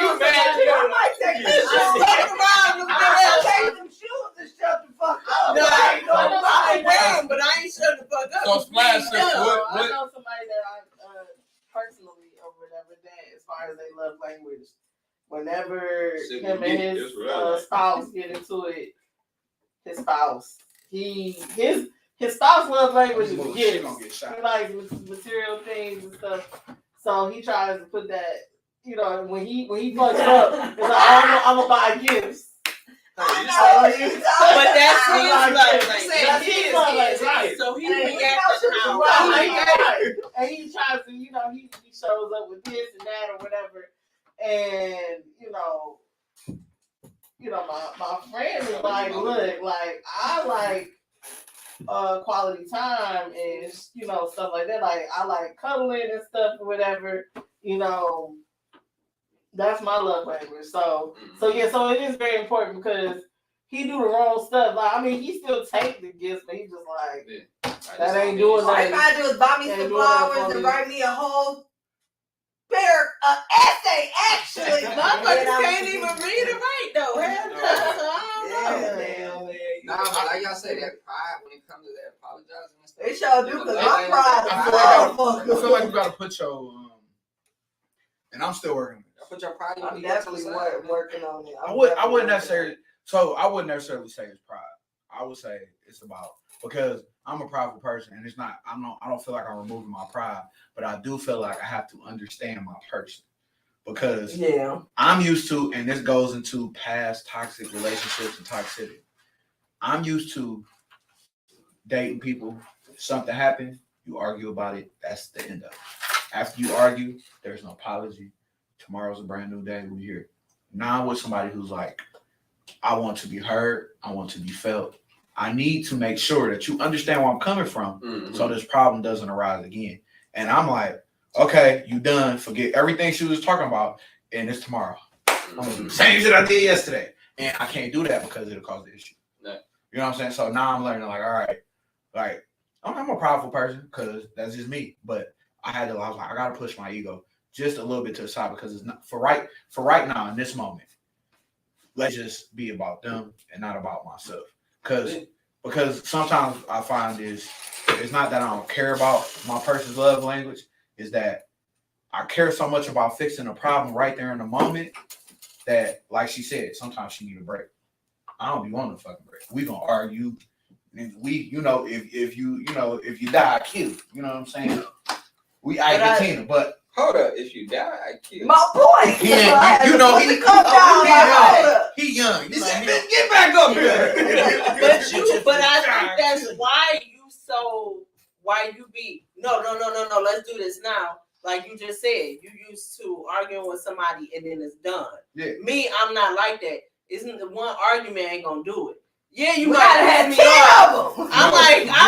You mad too. I might take It's just fucking around the I'll take them shoes and shut the fuck up. No, I ain't going to wear them, but I ain't shut the fuck up. So Splash said, I know somebody that I personally or whatever that as far as they love language. Whenever him and his spouse get into it, his spouse love language is gifts. He likes material things and stuff. So he tries to put that, you know, when he fucks up, it's like, I'm gonna buy gifts. But that's his love language. Right. So he reacted how And he tries to, you know, he shows up with this and that or whatever. And my friend is like, look, like I like quality time and stuff like that. Like I like cuddling and stuff or whatever. That's my love language. So it is very important because he do the wrong stuff. Like I mean, he still take the gifts, but he just like that ain't doing All you nothing. gotta do is buy me some flowers and write me a whole essay. Actually, motherfuckers can't even read and write though. Nah, but like y'all say, that pride when it comes to that apologizing and stuff. They sure do because my pride is I feel like you gotta put your and I'm still working. Put your pride in I'm definitely working on it. I wouldn't necessarily say it's pride. I would say it's about because I'm a prideful person and it's not I don't feel like I'm removing my pride, but I do feel like I have to understand my person. Because I'm used to, and this goes into past toxic relationships and toxicity. I'm used to dating people. If something happened, you argue about it. That's the end of it. After you argue, there's no apology. Tomorrow's a brand new day. We're here. Now I'm with somebody who's like, I want to be heard. I want to be felt. I need to make sure that you understand where I'm coming from so this problem doesn't arise again. And I'm like, okay, you done. Forget everything she was talking about, and it's tomorrow. I'm gonna do the same shit I did yesterday, and I can't do that because it'll cause the issue. No. You know what I'm saying? So now I'm learning, like, all right, like I'm a prideful person because that's just me. But I was like, I gotta push my ego just a little bit to the side because it's not for right now in this moment. Let's just be about them and not about myself. Because sometimes I find it's not that I don't care about my person's love language. Is that I care so much about fixing a problem right there in the moment that, like she said, sometimes she need a break. I don't be wanting a fucking break. We gonna argue. And if you die, I kill you. You know what I'm saying? But hold up, if you die, I kill. My point. He young. He said, get back up here. But I think that's why you be no. Let's do this now. Like you just said, you used to arguing with somebody and then it's done. Yeah. Me, I'm not like that. Isn't the one argument ain't gonna do it? Yeah, you might have me on. I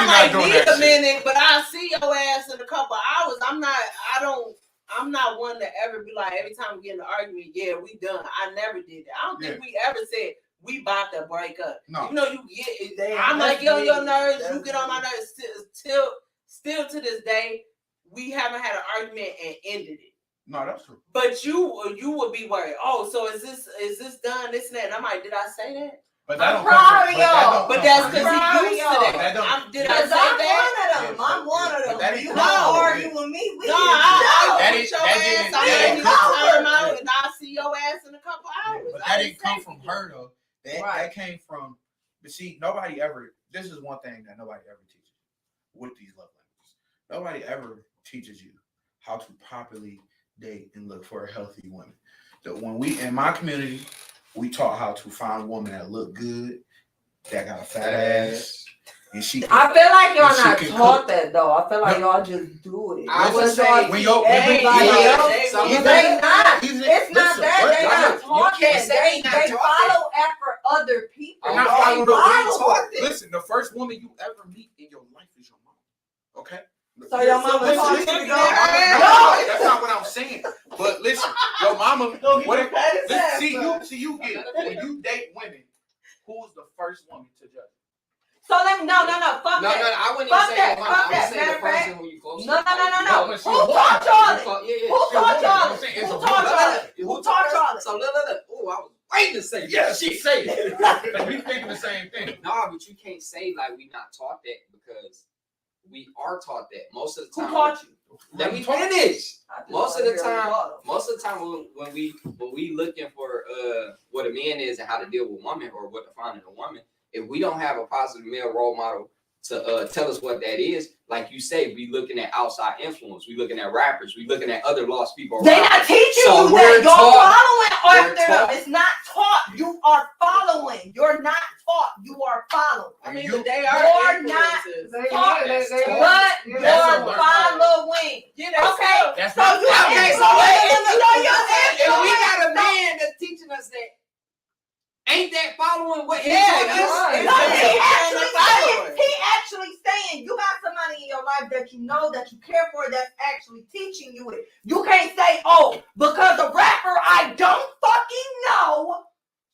might need a minute, but I'll see your ass in a couple hours. I'm not one to ever be like every time we get in an argument, yeah, we done. I never did that. I don't think we ever said we about to break up. No. You get it. I might get on your nerves, you get on my nerves. Still to this day, we haven't had an argument and ended it. No, that's true. But you would be worried. Oh, so is this done? This and that. And I'm like, did I say that? But that don't come from, but that's because he used to that. Did I say that? I'm one of them. You not argue with me. I see your ass in a couple hours. But that didn't come from her though. That came from. But see, nobody ever. This is one thing that nobody ever teaches with these love languages. Nobody ever teaches you how to properly date and look for a healthy woman. So when we in my community. We taught how to find women that look good, that got a fat ass, and she. I feel like y'all And she not can taught that though. I feel like y'all just do it. I would Because say y'all when see y'all- everybody yeah, else. they- It's they- not. Listen, It's not that what? they No, not no, taught you can't that. say They they not taught follow after other people. I'm not They following the follow. Listen, the first woman you ever meet in your life is your mom. Okay. So your mama listen, taught listen, you to no, go. no, that's not what I'm saying. But listen, your mama. Go get What your if, patties listen, ass, see son. you get when you date women. Who's the first woman to judge? So let me no, fuck No, that. I wouldn't Fuck even say that, your fuck mom. I would that. say Matter the of fact- person who you close to. No. but she Who a woman. taught y'all it? Yeah. Who taught y'all I'm saying it? it's Who a taught woman. y'all it? Who taught y'all it? So look. Oh, I was waiting to say Yeah, shit. she say it. We thinking the same thing. No, but you can't say like we not taught that because we are taught that most of the Who time. taught you? Let me finish. I just Most wanna of the hear time, what most of the time when we looking for what a man is and how to deal with women or what to find in a woman, if we don't have a positive male role model to tell us what that is, like you say, we looking at outside influence, we looking at rappers, we looking at other lost people. They around not us. teaching So you we're that. You're taught- following we're after them. taught- It's not taught. You are following. You're not taught. You are following. I mean, You- but they you're are not influences. They- taught. they- they- But yeah, that's you're a learn- following. Yeah, that's Okay. true. That's So not you Okay, so if if we got a man that's teaching us that, ain't that following what he's Yeah, telling that's us? right. No, It's he actually saying you got somebody in your life that you know, that you care for, that's actually teaching you it. You can't say, oh, because a rapper I don't fucking know.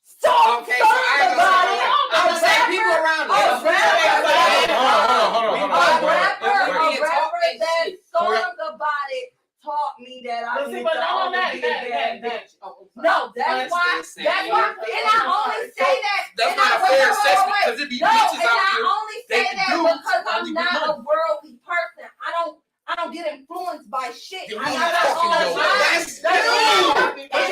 So Okay, so I ain't gonna say I would say people around us. Hold on. A rapper Wait. that sung about it taught me that I But see, need but to no, always that- be a that- bad that- bitch. oh, No, that's why. That's That's why. And I only say that. That's and not I- a fair wait, assessment wait. because it be No, bitches and out I here. only they say can that do because only I'm with not money. a worldly person. I don't get influenced by shit. You I ain't got my talking own no way. mind. That's And I you. can say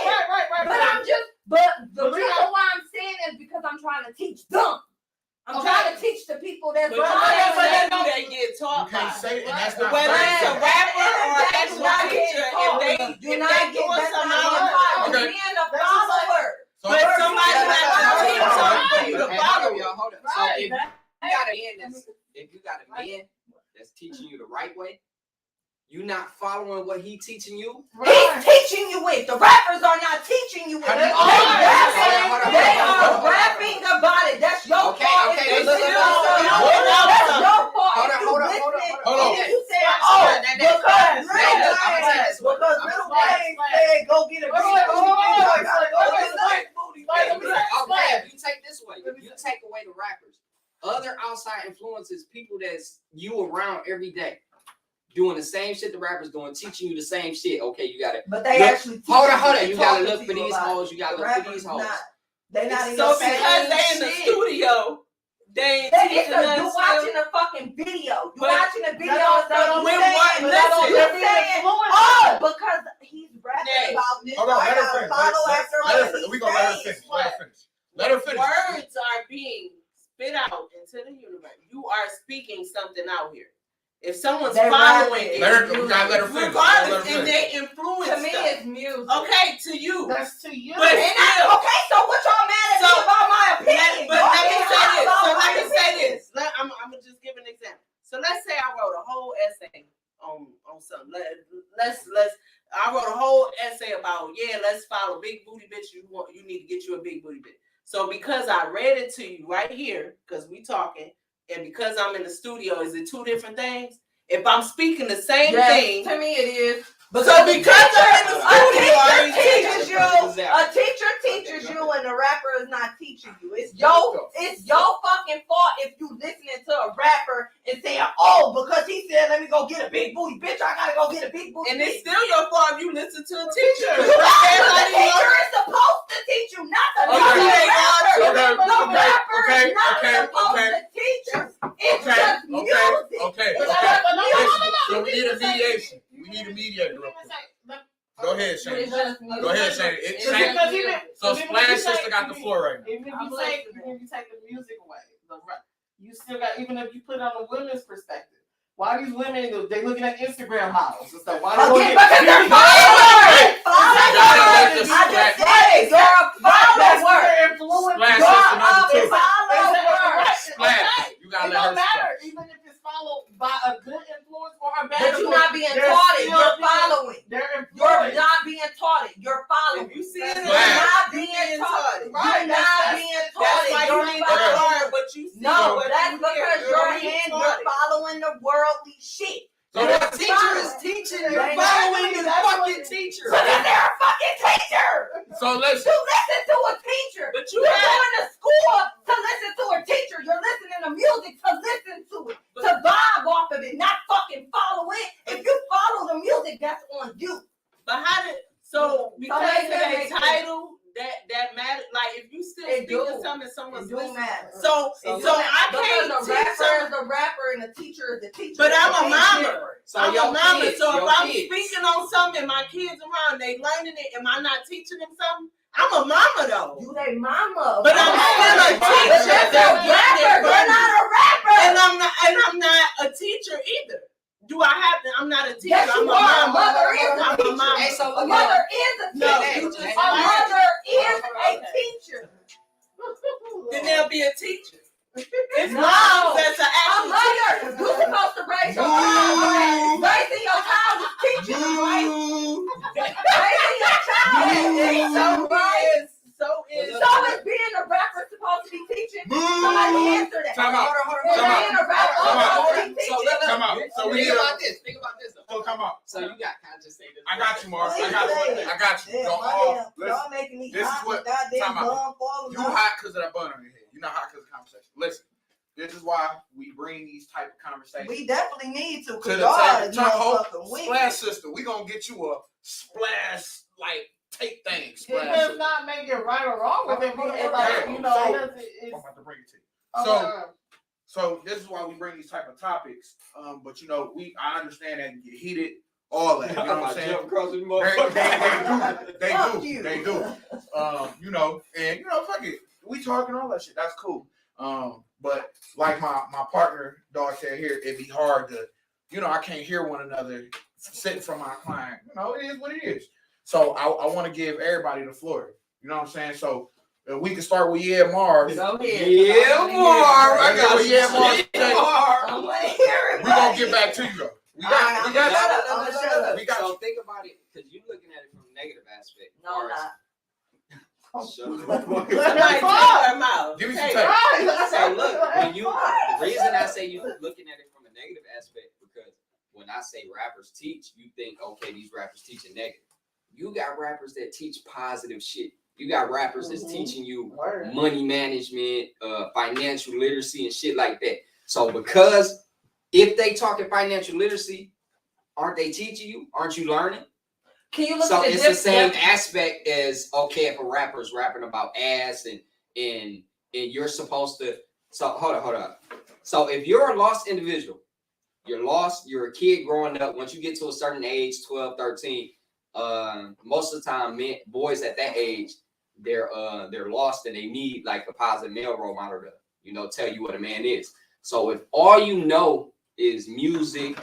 it. Right. But I'm just. But the But you reason got- why I'm saying it is because I'm trying to teach them. I'm Okay. trying to teach the people that's But trying you can't to say who they get You taught by. can't say it, and that's not Whether fair. it's a rapper or an That's actual not teacher, getting taught. if You're they not doing getting that's something not else, getting taught. Okay. You're being a That's follower. So, but somebody That's has not to teach right. something for you to Hey, follow. hold on, y'all, hold on. So Right. if you got a man that's teaching you the right way, you not following what he teaching you. He's teaching you it. The rappers are not teaching you it. How do you- They are rapping about it. That's your Okay, fault. okay, If you look, listen look, to look, it. look, That's your fault. Hold If on, you hold on, listen hold on, and hold on. then you say, Stop, oh, stop, that- because Hey, Lil look, I'm gonna say Wayne, this way. because I'm Lil gonna say Wayne said, go get a big Wait, booty. hold on, bitch. I wait, gotta go wait, get a wait, big booty. wait, bitch. wait, Okay, if you take this way, if you take away the rappers, other outside influences, people that's you around every day, doing the same shit the rappers doing, teaching you the same shit. Okay, you got it. But they Look, actually teach hold on, you, hold on. they You gotta talking look to for you these about hoes. it. You gotta The look for rappers these hoes. not. They not in So your because they in the shit. studio, they ain't It's teaching a, you us. watching a fucking video. You But watching a video. that So don't you mean saying, what? you Listen. saying, oh, because he's rapping Nay. about this. Hold on, I let her gotta finish. follow after Let her what finish. he's We gonna let her saying. finish. Let her finish. Let her finish. Words are being spit out into the universe. You are speaking something out here. If someone's They following rapping. it, Let her. We gotta let her finish. regardless, Let her and finish. they influence To me, stuff. it's music. Okay, to you. That's to you. But And I, okay, so what y'all mad at me So, about my opinion? But Y'all let me get say hot this. about So my let me say opinion. this. I'm gonna just give an example. So let's say I wrote a whole essay on something. Let's I wrote a whole essay about let's follow big booty bitch. You need to get you a big booty bitch. So because I read it to you right here, because we talking, and because I'm in the studio, is it two different things? If I'm speaking the same thing, To me, it is. so because I'm in the studio, A teacher teaches you, and the rapper is not teaching you. It's your fucking fault if you listening to a rapper and saying, oh, because he said, let me go get a big booty bitch, I gotta go get a big booty and bitch. it's still your fault if you listen to a teacher. You the teacher is supposed to teach you, not the rapper. The rapper is not supposed to teach you. It's just music. Okay. But no. So we need a mediation. We need a mediator. Real quick. Go ahead, Shane. Go ahead, Shane. Shane. So Splash Sister got the floor right now. Even if you take the music away, you still got, even if you put it on the women's perspective. Why these women, they looking at Instagram models and stuff? Why they Okay, because they're followers. I just I just said it. You're a follower. They're influenced. Splash You're Sister number a two. follower. don't matter, even if it's followed by a good influence or a bad But you're not being they're taught it. still You're being- following. They're You're influenced. not being taught it. You're following. If you see it, You're Right. not you being taught it. Right, You're not being taught That's it. why You're you ain't following. learn what you see. No, what that's you because hear. you're being you're taught it. following the worldly shit. So The that's teacher is teaching. You're Exactly, following the that's fucking what- teacher. Because they're a fucking teacher. so listen. You listen to a teacher. But you You're have going to school to listen to a teacher. You're listening to music to listen to it, to vibe off of it, not fucking follow it. If you follow the music, that's on you. But how did so because make of that that make sense. title that matter? Like if you still It speaking do. something, someone's It do listening. matter. So It do so matter. I Because can't a teach rapper someone. is the rapper and the teacher is the teacher. But I'm a It's mama. different. So I'm your a mama, kids, so your if I'm kids. speaking on something and my kids around, they learning it, am I not teaching them something? I'm a mama though. You they mama. But I'm still a But teacher. you're a They're rapper. You're not a rapper. And I'm not a teacher either. Do I have to? I'm not a teacher. Yes, I'm you a are. mama. Mother is a I'm a teacher. mama. Hey, so A look mother at is a No, teacher. you just A mother is a teacher. Then there'll be a teacher. It's No. moms that's an A actual mother. teacher. You're supposed to raise your child. Raising your child is teaching them, right? Raising your child is teaching them, right? So is So is being a rapper supposed to be teaching? Somebody answer that. Time out. Is Time out. being a rapper Time out. supposed to be So teaching? look, Come out. So we think need about this. Think about this. So come on. So you got kind of just say this. I got you, Mark. I got you. I got you. Damn, Don't my all. damn, Listen. y'all making me this is hot. what- Goddamn time out. bum falling You off. hot because of that bun on your head. You're not hot because of the conversation. Listen. This is why we bring these type of conversations We definitely need to, to because the y'all table. is Tahoe, motherfucking weak. Splash Sister. We gonna get you a splash like tape thing. It Splash does Sister. not make it right or wrong with it, but it's Yeah. like, you know, So- it's, I'm about to bring it to you. uh, So this is why we bring these type of topics. But you know, I understand that you get heated, all that. You know what I'm saying? They do. You know, and you know, fuck it. We talking all that shit. That's cool. But like my partner dog said here, it'd be hard to, you know, I can't hear one another sitting from my client. You know, it is what it is. So I want to give everybody the floor. You know what I'm saying? So if we can start with Marv. Go ahead. Yeah, Marv. I got Yeah, you. Marv. Yeah, Marv. I'm gonna hear it. We gonna get back to you though. We got So we got so think about it, because you're looking at it from a negative aspect. No, I'm not. Shut up. somebody take her mouth. Give me some Hey, tape. So look, when you the reason I say you looking at it from a negative aspect, because when I say rappers teach, you think, okay, these rappers teaching negative. You got rappers that teach positive shit. You got rappers that's teaching you money management, financial literacy, and shit like that. So because if they talking financial literacy, aren't they teaching you? Aren't you learning? Can you look So at the it's the same difference? aspect as, okay, if a rapper's rapping about ass and you're supposed to. So hold on. So if you're a lost individual, you're lost, you're a kid growing up. Once you get to a certain age, 12, 13, most of the time, boys at that age, they're lost and they need like a positive male role model to, you know, tell you what a man is. So if all you know is music,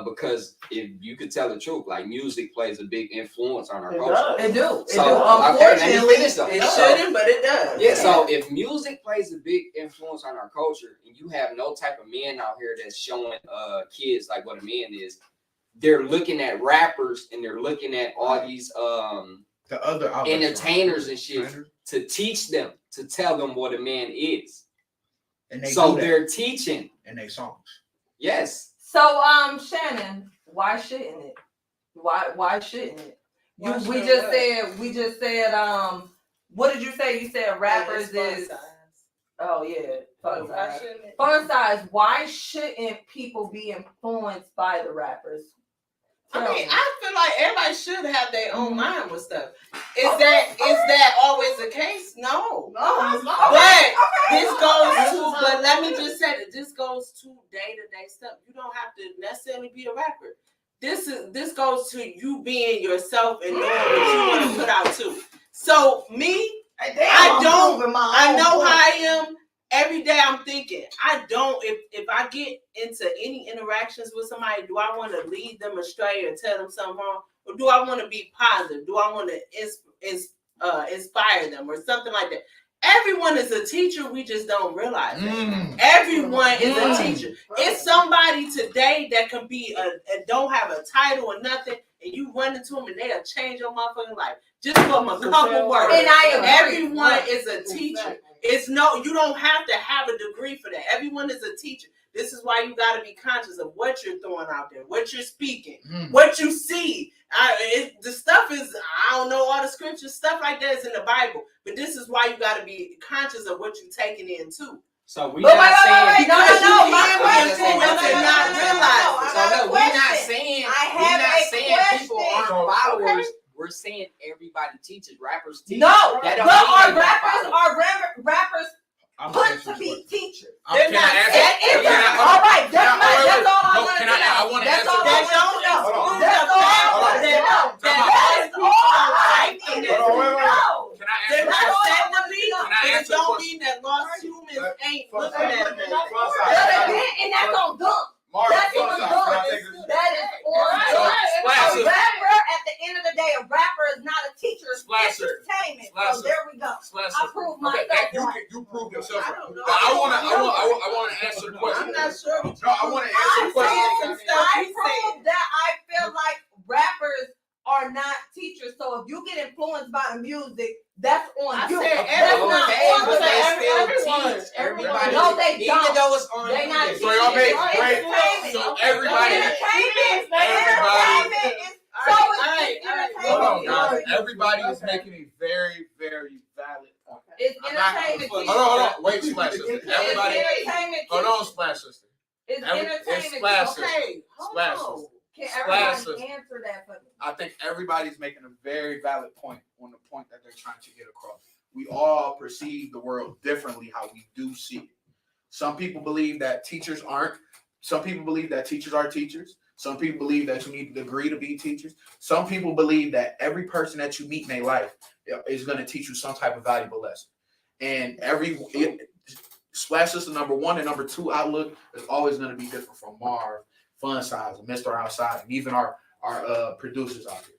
because if you could tell the truth, like music plays a big influence on our It culture. does. It do. It So, do. okay, let me Unfortunately, finish though. It So- shouldn't, but it does. Yeah, so if music plays a big influence on our culture and you have no type of men out here that's showing kids like what a man is, they're looking at rappers and they're looking at all these the other entertainers and shit to teach them, to tell them what a man is. and they So do that they're teaching. in their songs. Yes. So, Shannon, why shouldn't it? Why shouldn't it? Why We shouldn't just said, what did you say? You said rappers is, oh yeah, fun Why size. shouldn't it? Fun size, why shouldn't people be influenced by the rappers? I Tell mean, me. I feel like everybody should have their own mind with stuff. Is Okay, that always the case? No. No, it's not. But this Okay. goes to, but let me just say that this goes to day-to-day stuff. You don't have to necessarily be a rapper. This goes to you being yourself and knowing what you want to put out too. So me, I know how I am. Every day I'm thinking, if I get into any interactions with somebody, do I want to lead them astray or tell them something wrong? Or do I want to be positive? Do I want to inspire them or something like that? Everyone is a teacher. We just don't realize it. Mm. Everyone is a teacher. It's somebody today that can be and don't have a title or nothing, and you run into them and they'll change your motherfucking life just from a couple words. And I agree. Everyone is a teacher. It's no, you don't have to have a degree for that. Everyone is a teacher. This is why you got to be conscious of what you're throwing out there, what you're speaking, what you see. The stuff is, I don't know all the scriptures, stuff like that is in the Bible. But this is why you got to be conscious of what you're taking in too. So we But not saying. no. My Because question. you can not realize it. So look, we're not saying. I We're have not a saying people aren't question. followers. We're saying everybody teaches. Rappers teach. No, That but don't mean are they don't rappers follow. rappers I'm put answering to this be question. teachers? They're Can not- I And answer? is Can I- that all right? That's Can I- that's all I No, wanted can to I- I know. wanna That's answer all I That this. wanted to know. don't Hold on. That's all I wanted to know. Time out. That is all I needed to Hold on, wait. know. Can I They're answer? not That's all I said to wanted be, to know. Can I but it answer the don't question? mean that lost humans ain't Fuck looking side. at Fuck them. side. And that's on dumb. Mark, That's fuck on side. dumb. Can I take this? That is on So, dumb. Splash A Sister. rapper, at the end of the day, a rapper is not a teacher. It's Splash Sister. entertainment. Splash So there we go. Splash I Sister. proved Okay, myself you right. you proved yourself I right. don't know. But I want to answer the I'm question. not sure. No, I want to answer the question. I proved that I feel like rappers are not teachers. So if you get influenced by the music, that's on I you. said That's everyone. not Okay, on but the they still everyone. teach. Everybody. No, they Even don't. though it's on. They not YouTube. So y'all make It's great. entertainment. So everybody. Entertainment. Everybody- Entertainment is All so right, it's all right. Hold on, entertainment. guys. Everybody is making a very, very valid point. It's I'm not- entertainment. Hold on. Wait, Splash Sister. It's Everybody. entertainment. Hold on, Splash Sister. It's Every- entertainment. it's Splash Sister. Okay, Splash hold on. Sister. Can Splash everybody Sister. answer that for me? I think everybody's making a very valid point on the point that they're trying to get across. We all perceive the world differently how we do see it. Some people believe that teachers aren't. Some people believe that teachers are teachers. Some people believe that you need a degree to be teachers. Some people believe that every person that you meet in their life is going to teach you some type of valuable lesson. And Splash Sister number one and number two outlook is always going to be different from Marv, Fun Size, and Mr. Outside, and even our producers out here.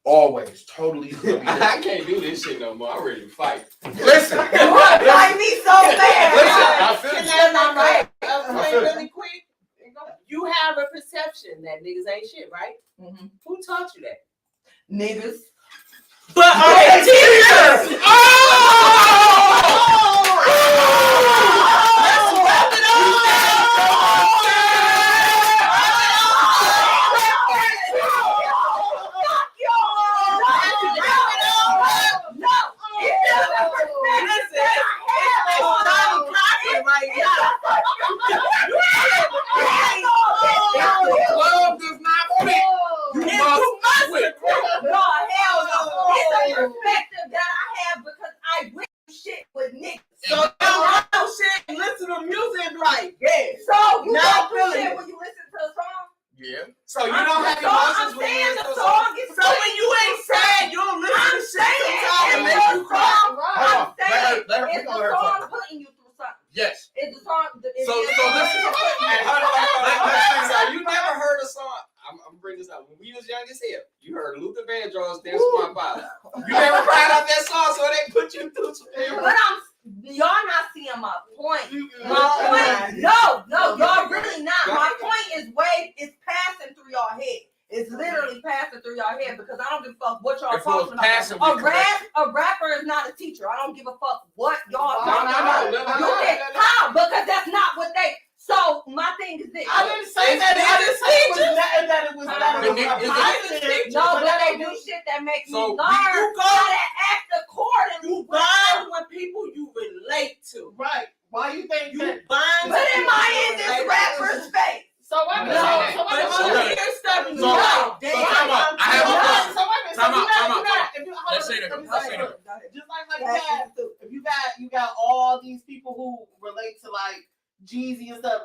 Always, totally. I can't do this shit no more. I'm ready to fight. Listen, You want to fight me so bad. Listen, I feel Can you. I right. explain really quick? You have a perception that niggas ain't shit, right? Mhm. Who taught you that? Niggas. But are they teachers? Let's wrap it Love does not fit. You must quit. No, hell no. It's a perspective that I have because I went through shit with niggas. So now I shit, listen to music and be like, yeah. So you Now go through feeling shit it. when you listen to a song? Yeah. So you don't have I'm emotions when you saying listen the to song is So when you ain't sad, you don't listen I'm to shit saying sometimes and it's make the you cry. song. Hold I'm on. saying Let her it's the song putting you through something. Yes. It's the song. So listen. Hey, hold on. Let's So you never heard a song. I'm bringing this up. When we was young as hell, you heard Luther Vandross dance with my father. You never cried out that song, so they put you through some. But y'all not seeing my point. No, My point, no, y'all really not. My point is passing through y'all head. It's literally passing through y'all head because I don't give a fuck what y'all If it was talking about. passing, we A rapper is not a teacher. I don't give a fuck what y'all No, talking about. no. How? Because that's not what they. So my thing is this. I didn't say that. I didn't say it was that. It was that. No, but they do shit that makes me So, learn you go- how to act accordingly. You bind with people you relate to. Right. Why you think You that? bind But with am people I you in this relate to. rapper's face? So wait a minute. No, So but wait a you minute. hear stuff and you So- like, so time out. I have a No, question. so wait a minute. So Time out, you got- time you out, got- if you- hold Let's on, say that. let me Let's say say that. that. Just like if you got all these people who relate to like Jeezy and stuff,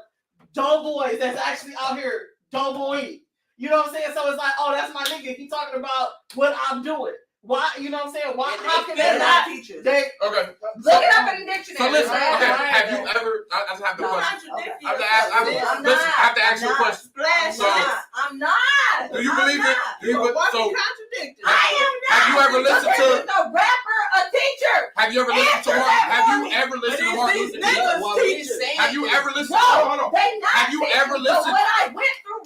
dope boys that's actually out here dope boy. You know what I'm saying? So it's like, oh, that's my nigga. He talking about what I'm doing. Why? You know what I'm saying? Why? How can they're they not not? teachers. They Okay. Look it up in the dictionary. So listen. right? Okay. Right. Have you ever? I just have the No. question. Contradict I have to ask. yourself. I'm Listen. I have to not. ask you a I'm question. Splash So- it. I'm not. Do you I'm believe it? not. Do you? So why So be contradicted? I am not. Have you ever listened because to- it's a rapper, a teacher. have you ever listened to Martin? Have you ever listened to Martin Luther King? Well, we saying Have you ever listened? No, Hold on. they not. Have you ever listened? What I went through,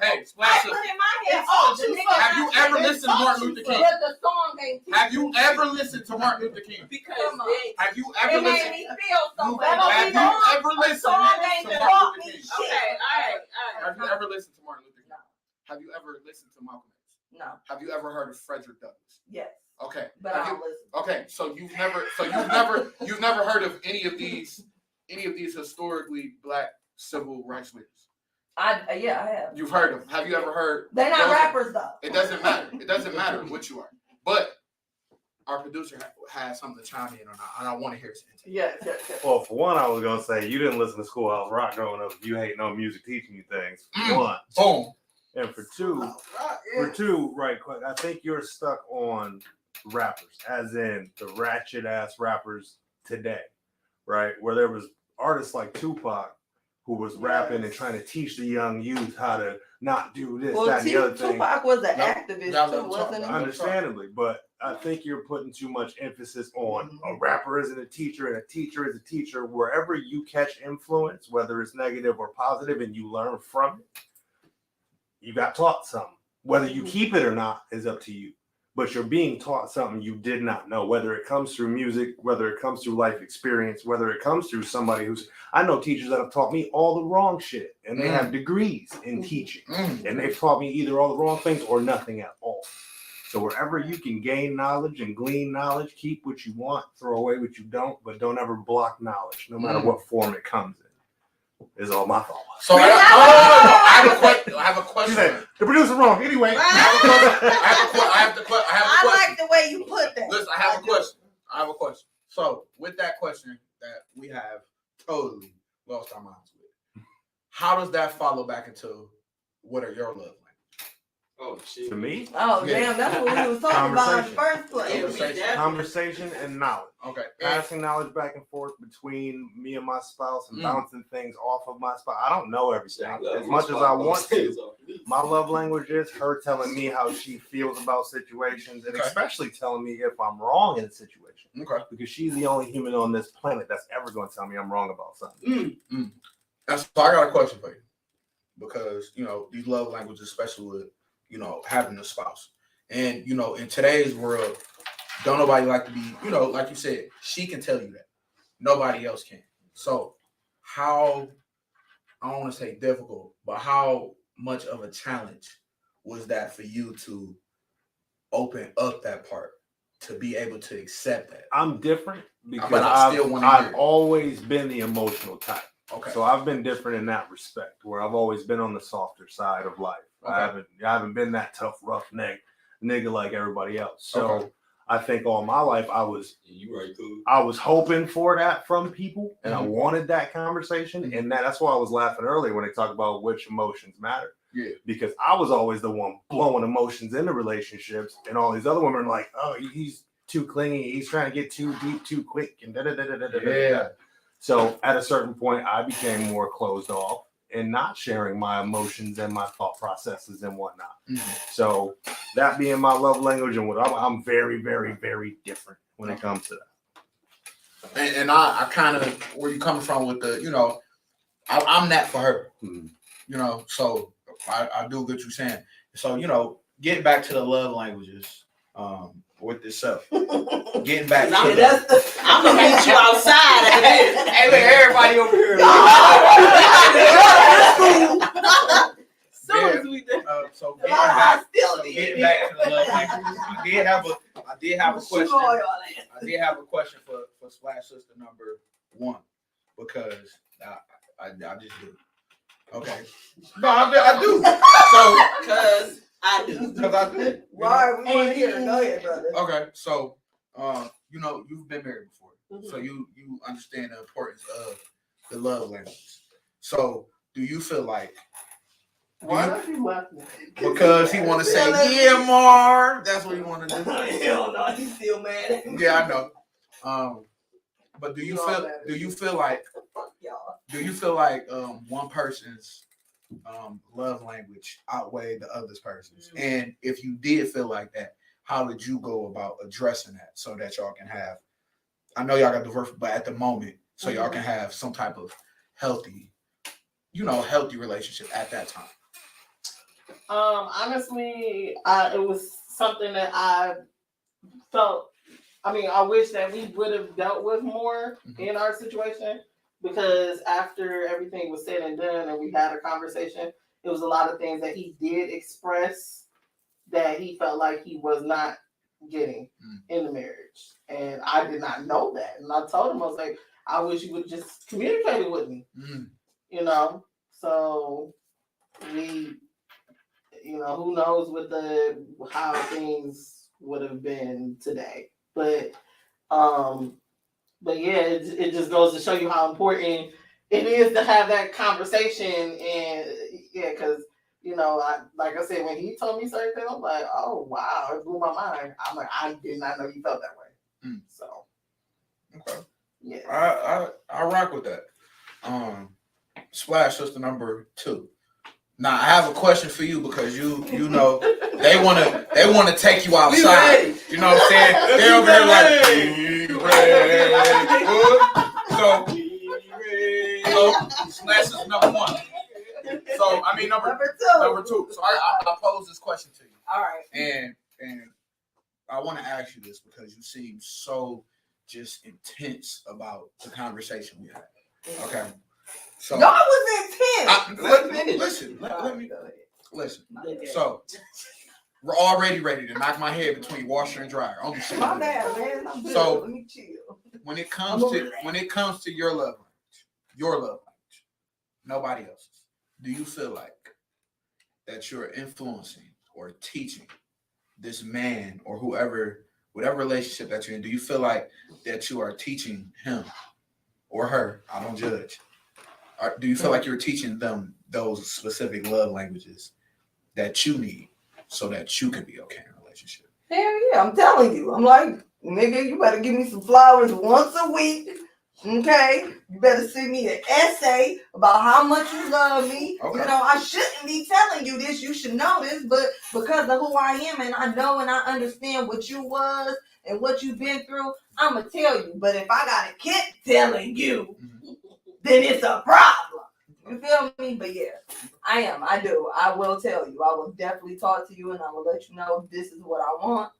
Hey, I Splash put Sister. in my head. Oh, the nigga Have you ever listened to Martin Luther King? But the song ain't teach Have you me. ever listened to Martin Luther King? Because Come on. they, Have you It ever made listened? me feel so Have bad. you ever A listened song to ain't Martin taught Luther me King? shit. okay, all right. Have you ever listened to Martin Luther King? No. Have you ever listened to Malcolm X? No. Have you ever heard of Frederick Douglass? Yes. Okay. But Have I you- don't listen. Okay, so you've never heard of any of these historically black civil rights leaders. Yeah, I have. You've heard them. Have you ever heard? They're not those- rappers though. It doesn't matter. It doesn't matter what you are. But our producer has something to chime in on, and I want to hear his intent. Yes. Well, for one, I was gonna say you didn't listen to Schoolhouse Rock growing up. You hate no music teaching you things. For one, Boom. and for two, right quick. I think you're stuck on rappers, as in the ratchet ass rappers today, right? Where there was artists like Tupac who was rapping and trying to teach the young youth how to not do this, that, and the other thing. Tupac was an No, activist no, too, no, wasn't no. he? Understandably, but I think you're putting too much emphasis on a rapper isn't a teacher and a teacher is a teacher. Wherever you catch influence, whether it's negative or positive, and you learn from it, you got taught something. Whether you keep it or not is up to you. But you're being taught something you did not know, whether it comes through music, whether it comes through life experience, whether it comes through somebody who's, I know teachers that have taught me all the wrong shit, and they have degrees in teaching, and they've taught me either all the wrong things or nothing at all. So wherever you can gain knowledge and glean knowledge, keep what you want, throw away what you don't, but don't ever block knowledge, no matter what form it comes in. Is all my thought. So I have a question. You said, the producer wrong. Anyway, I have a question. I like the way you put that. Listen, I have a question. So with that question that we have totally lost our minds with, how does that follow back into what are your love languages? Oh shit. to me, Oh Yeah. damn, that's what we was talking about in the Conversation. first place. Conversation. conversation and knowledge. Okay. Passing knowledge back and forth between me and my spouse and Mm. bouncing things off of my spouse. I don't know everything I love as my much as I spot want to. bounces off me. My love language is her telling me how she feels about situations, and Okay. especially telling me if I'm wrong in a situation. Okay. Because she's the only human on this planet that's ever going to tell me I'm wrong about something. So I got a question for you, because these love languages, especially with having a spouse, and in today's world, don't nobody like to be like you said, she can tell you that nobody else can. So how, I don't want to say difficult, but how much of a challenge was that for you to open up that part, to be able to accept that? I'm different because But I still wanna I've hear it. always been the emotional type. Okay. So I've been different in that respect, where I've always been on the softer side of life. Okay. I haven't been that tough, rough neck nigga like everybody else. So Okay. I think all my life I was You right, cool. hoping for that from people, and I Mhm. wanted that conversation. Mhm. And that's why I was laughing earlier when they talked about which emotions matter. Yeah. Because I was always the one blowing emotions into relationships, and all these other women are like, oh, he's too clingy, he's trying to get too deep too quick, and da da da da da da. Yeah. So at a certain point, I became more closed off and not sharing my emotions and my thought processes and whatnot. Mhm. So that being my love language and what I'm very, very, very different when it comes to that. And I kind of, where you coming from with the, I'm that for her, Mhm. so I do get you saying. So, getting back to the love languages, with this stuff, getting back to I'm gonna meet you outside of this. Hey, look, everybody over here. Soon as we do. so getting back to the love languages, I did have a question. I did have a question for Splash Sister number 1, because I just do. Okay. No, I do. Cause I do. Because I do. Right, we want to hear it. Go ahead, brother. Okay, so you've been married before, so you understand the importance of the love language. So do you feel like, Why don't you laugh? because he want to say, yeah, Marv, that's what he want to do? Hell no, he's still mad. Yeah, I know. But do you feel like Fuck y'all. one person's love language outweigh the other person's? And if you did feel like that, how did you go about addressing that so that y'all can have I know y'all got divorced, but at the moment, so y'all can have some type of healthy relationship at that time? Honestly, it was something that I felt. I mean, I wish that we would have dealt with more in our situation, because after everything was said and done and we had a conversation, it was a lot of things that he did express that he felt like he was not getting in the marriage. And I did not know that. And I told him, I was like, I wish you would just communicate with me. You know? So we, you know, who knows how things would have been today. But yeah, it just goes to show you how important it is to have that conversation. And yeah, because you know, like I said, when he told me certain things, I'm like, oh wow, it blew my mind. I'm like, I did not know you felt that way. So Okay, yeah, I rock with that. Splash sister number 2. Now I have a question for you, because you know they wanna take you outside. You know what I'm saying? They're over here like, so Splash is number 1. So I mean number 2. So I pose this question to you. All right. And I want to ask you this because you seem so just intense about the conversation we had. Okay. So Y'all was intense. Let me finish. listen. Let me listen. So we're already ready to knock my head between washer and dryer. Only shit. My bad, man. I'm good. So- Let me chill. When it comes to your love language, nobody else's, do you feel like that you're influencing or teaching this man or whatever relationship that you're in? Do you feel like that you are teaching him or her? I don't judge. Or do you feel like you're teaching them those specific love languages that you need so that you can be okay in a relationship? Hell yeah, I'm telling you. I'm like, nigga, you better give me some flowers once a week. Okay? You better send me an essay about how much you love me. Okay. You know, I shouldn't be telling you this. You should know this, but because of who I am and I know and I understand what you was and what you've been through, I'm going to tell you. But if I got to keep telling you, then it's a problem. You feel me? But yeah, I do. I will tell you. I will definitely talk to you and I will let you know this is what I want.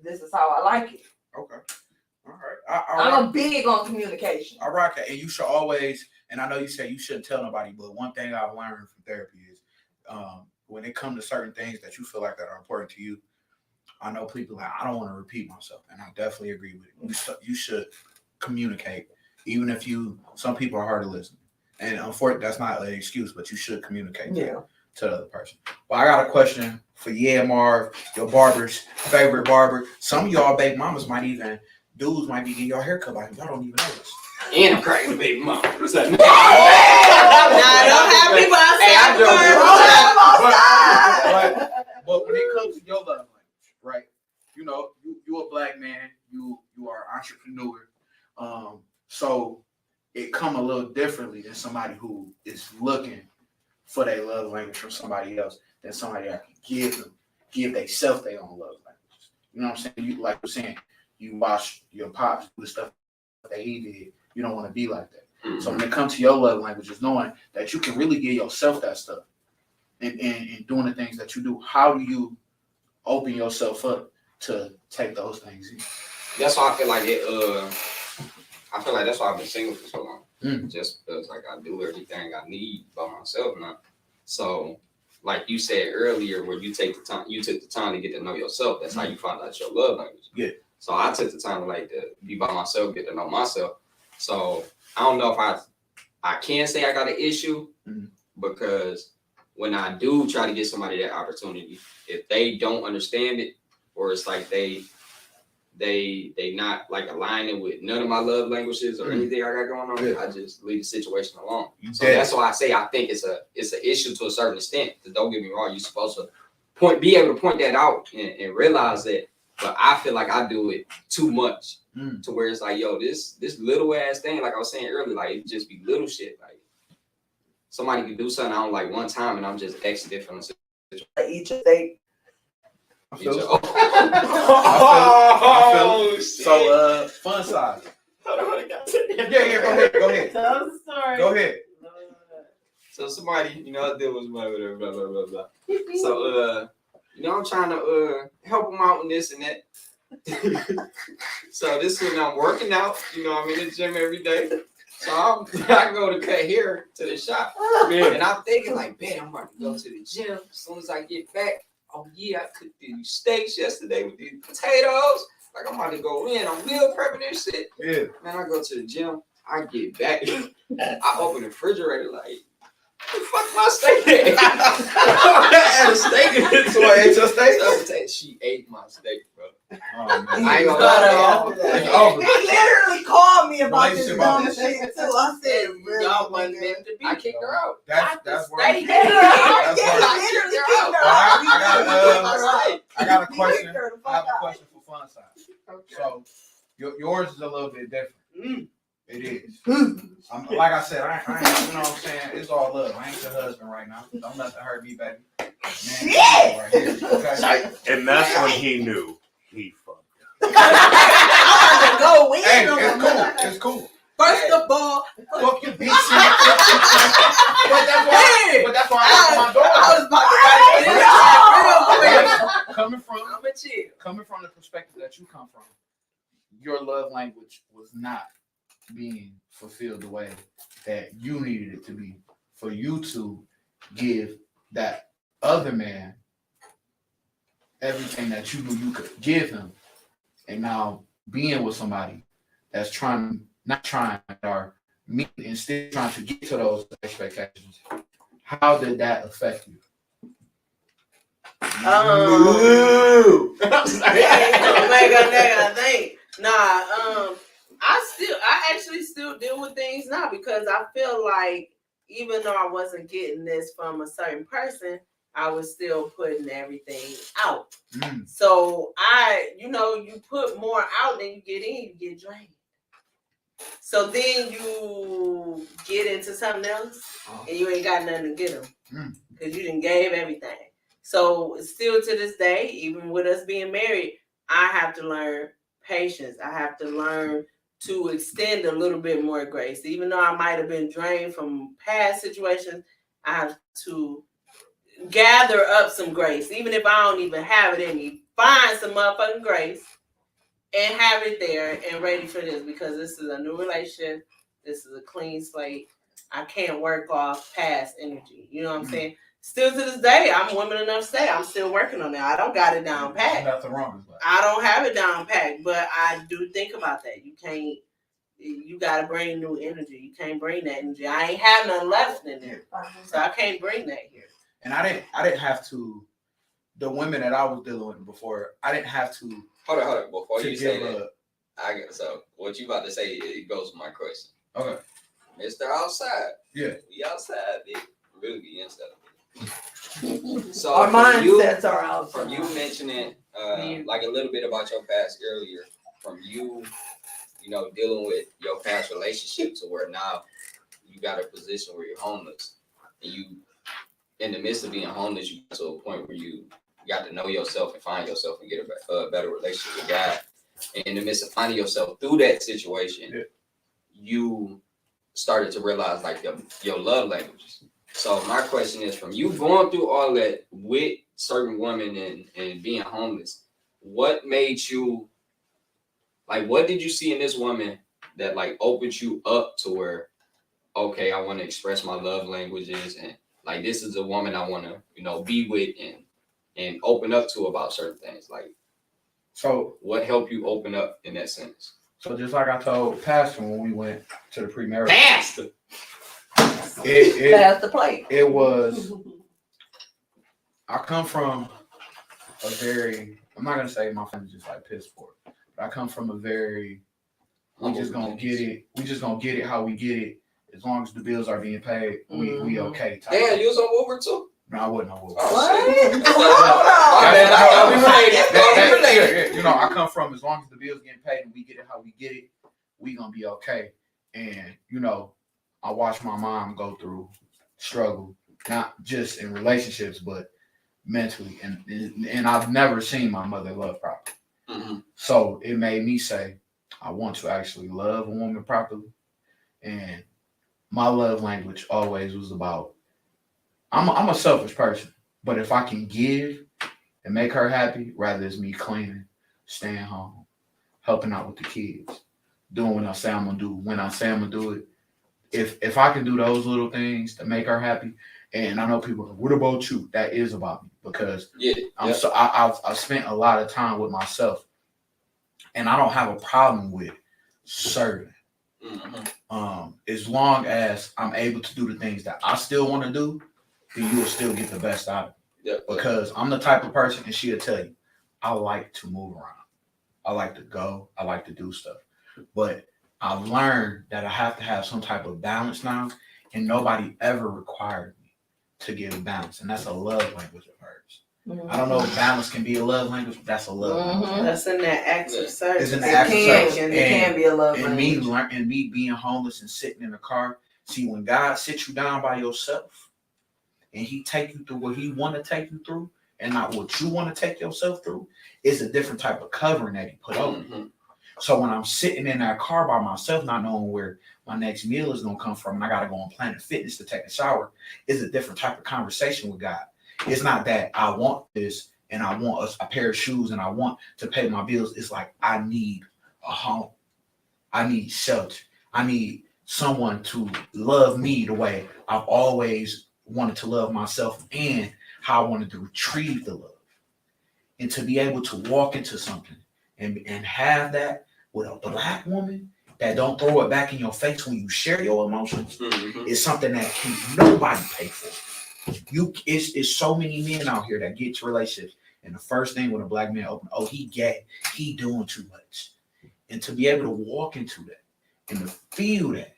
This is how I like it. Okay. All right. I'm big on communication. I rock that. And you should always, and I know you say you shouldn't tell nobody, but one thing I've learned from therapy is when it comes to certain things that you feel like that are important to you, I know people like, I don't want to repeat myself. And I definitely agree with it. You should communicate, even if some people are hard to listen. And unfortunately, that's not an excuse, but you should communicate to the other person. Well, I got a question for Marv, your barber's favorite barber. Some of y'all baby mamas dudes might be getting your haircut by him. Y'all don't even know this. And I'm cracking the baby mama. What's that? Nah, don't have people outside. But when it comes to your love language, right? You know, you a black man. You are an entrepreneur. So it come a little differently than somebody who is looking for their love language from somebody else, than somebody that can give themselves their own love language. You know what I'm saying? You like you're saying, you watch your pops do the stuff that he did. You don't want to be like that. Mm-hmm. So when it comes to your love language, is knowing that you can really give yourself that stuff and doing the things that you do. How do you open yourself up to take those things in? That's why I feel like it. I feel like that's why I've been single for so long. Just because like I do everything I need by myself now. So like you said earlier, where you took the time to get to know yourself. That's how you find out your love language. Yeah. So I took the time to be by myself, get to know myself. So I don't know if I can say I got an issue because when I do try to get somebody that opportunity, if they don't understand it, or it's like they not like aligning with none of my love languages or anything I got going on, I just leave the situation alone. So that's why I say I think it's an issue to a certain extent. Because don't get me wrong, you're supposed to be able to point that out and realize that. But I feel like I do it too much to where it's like, yo, this little ass thing, like I was saying earlier, like it just be little shit. Like somebody can do something I don't like one time and I'm just exited from the situation. Each of they. I feel it. So fun size. Yeah, go ahead. Tell the story. Go ahead. So somebody, you know, I deal with somebody, whatever, blah, blah, blah, blah. So, you know, I'm trying to help them out in this and that. So this when I'm working out, you know, I'm in the gym every day. So I go to cut hair to the shop. And I'm thinking like, man, I'm about to go to the gym as soon as I get back. Oh yeah, I cooked these steaks yesterday with these potatoes. Like I'm about to go in, I'm meal prepping and shit. Yeah. Man, I go to the gym, I get back, I open the refrigerator like, the fuck my steak? I had a steak in it. Somebody ate your steak? She ate my steak, bro. Oh, man. I ain't gonna lie. It's over. He literally called me about this Relationship dumb over. shit too. I said, really, Y'all wasn't meant to be. I kicked her out. That's where Steak. That's Yeah, why- literally I kicked her out. I got a question. Kicked her the I have fuck a out. question for Fun Side. So yours is a little bit different. It is. Like I said, I ain't, you know what I'm saying? It's all love. I ain't your husband right now. Don't let that hurt me, baby. Man, right here, okay? And that's when he knew he fucked up. I had to go in Hey, on it's my cool. mother. It's cool. First of all, Fuck your bitch. But that's why I love my I daughter. was about to write it real quick. Coming from the perspective that you come from, your love language was not being fulfilled the way that you needed it to be for you to give that other man everything that you knew you could give him. And now being with somebody that's not trying or meeting and still trying to get to those expectations, how did that affect you? I think. I actually still deal with things now because I feel like even though I wasn't getting this from a certain person, I was still putting everything out. So you put more out than you get in, you get drained. So then you get into something else and you ain't got nothing to get them because you done gave everything. So still to this day, even with us being married, I have to learn patience. I have to learn to extend a little bit more grace. Even though I might have been drained from past situations, I have to gather up some grace. Even if I don't even have it in me, find some motherfucking grace and have it there and ready for this because this is a new relationship. This is a clean slate. I can't work off past energy. You know what I'm saying? Still to this day, I'm woman enough to say I'm still working on that. I don't got it down pat. Nothing wrong with that. I don't have it down pat, but I do think about that. You gotta bring new energy. You can't bring that energy. I ain't have nothing left in there. So I can't bring that here. And I didn't have to, the women that I was dealing with before, I didn't have to. Hold on. Before to you say give that, so what you about to say, it goes with my question. Okay. Mr. Outside. Yeah. We outside, big. Really be inside. So Our from mindsets are out. From you mentioning like a little bit about your past earlier, from you dealing with your past relationships to where now you got a position where you're homeless and you in the midst of being homeless, you got to a point where you got to know yourself and find yourself and get a better relationship with God. And in the midst of finding yourself through that situation, you started to realize like your love languages. So my question is, from you going through all that with certain women and being homeless, what made you, like, what did you see in this woman that like opened you up to where, okay, I want to express my love languages and like this is a woman I want to, be with and open up to about certain things. Like, so what helped you open up in that sense? So just like I told Pastor when we went to the premarital. Pastor. Pass the plate. It was. I come from a very. I'm not gonna say my family's just like piss poor, but I come from a very. We just gonna get it. We just gonna get it how we get it. As long as the bills are being paid, we okay. Damn, you was on Uber too? No, I wasn't on Uber. I come from as long as the bills getting paid and we get it how we get it, we gonna be okay. And I watched my mom go through struggle, not just in relationships, but mentally. And I've never seen my mother love properly. So it made me say, I want to actually love a woman properly. And my love language always was about, I'm a selfish person, but if I can give and make her happy, rather it's me cleaning, staying home, helping out with the kids, doing what I say I'm gonna do when I say I'm gonna do it. If I can do those little things to make her happy, and I know people are like, what about you? That is about me, because I've spent a lot of time with myself, and I don't have a problem with serving. As long as I'm able to do the things that I still want to do, then you will still get the best out of me. Because I'm the type of person, and she'll tell you, I like to move around. I like to go. I like to do stuff. But I've learned that I have to have some type of balance now, and nobody ever required me to give balance. And that's a love language of hers. I don't know if balance can be a love language, but that's a love language. That's in that acts of service. It's an act of service. It can be a love and language. me being homeless and sitting in a car. See, when God sits you down by yourself and he take you through what he want to take you through and not what you want to take yourself through, it's a different type of covering that he put over you. So when I'm sitting in that car by myself, not knowing where my next meal is going to come from, and I got to go on Planet Fitness to take a shower, it's a different type of conversation with God. It's not that I want this and I want a pair of shoes and I want to pay my bills. It's like, I need a home. I need shelter. I need someone to love me the way I've always wanted to love myself and how I wanted to retrieve the love. And to be able to walk into something and have that with a black woman that don't throw it back in your face when you share your emotions is something that can nobody pay for. It's so many men out here that get to relationships, and the first thing when a black man opens, oh, he gay, he doing too much. And to be able to walk into that and to feel that,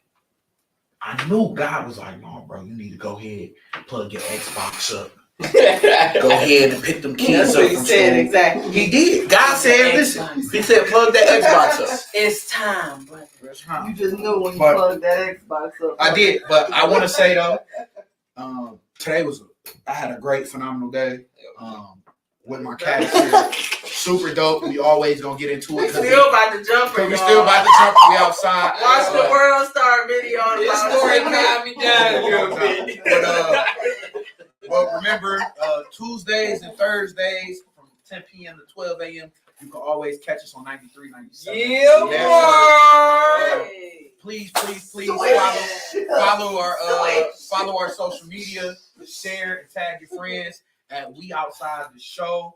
I knew God was like, no, bro, you need to go ahead, plug your Xbox up. Go ahead and pick them kids up from school. Exactly. He did. God said, listen, he said, plug that Xbox up. It's time, brother. You just knew when you plugged that Xbox up. I did, but I want to say though, today I had a great, phenomenal day with my cats here. Super dope. We always gonna get into it. We still about to jump. We still about to jump. We outside. Watch the World Star video. This story calmed me down a little bit. But remember, Tuesdays and Thursdays from 10 p.m. to 12 a.m. You can always catch us on 93, 97. Please follow our social media, share and tag your friends at We Outside the Show.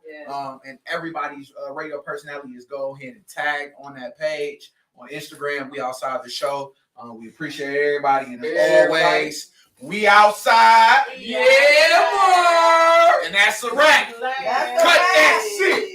And everybody's radio personality is go ahead and tag on that page on Instagram. We Outside the Show. We appreciate everybody, and as always, we outside. Yeah, boy. And that's a wrap. Cut that shit.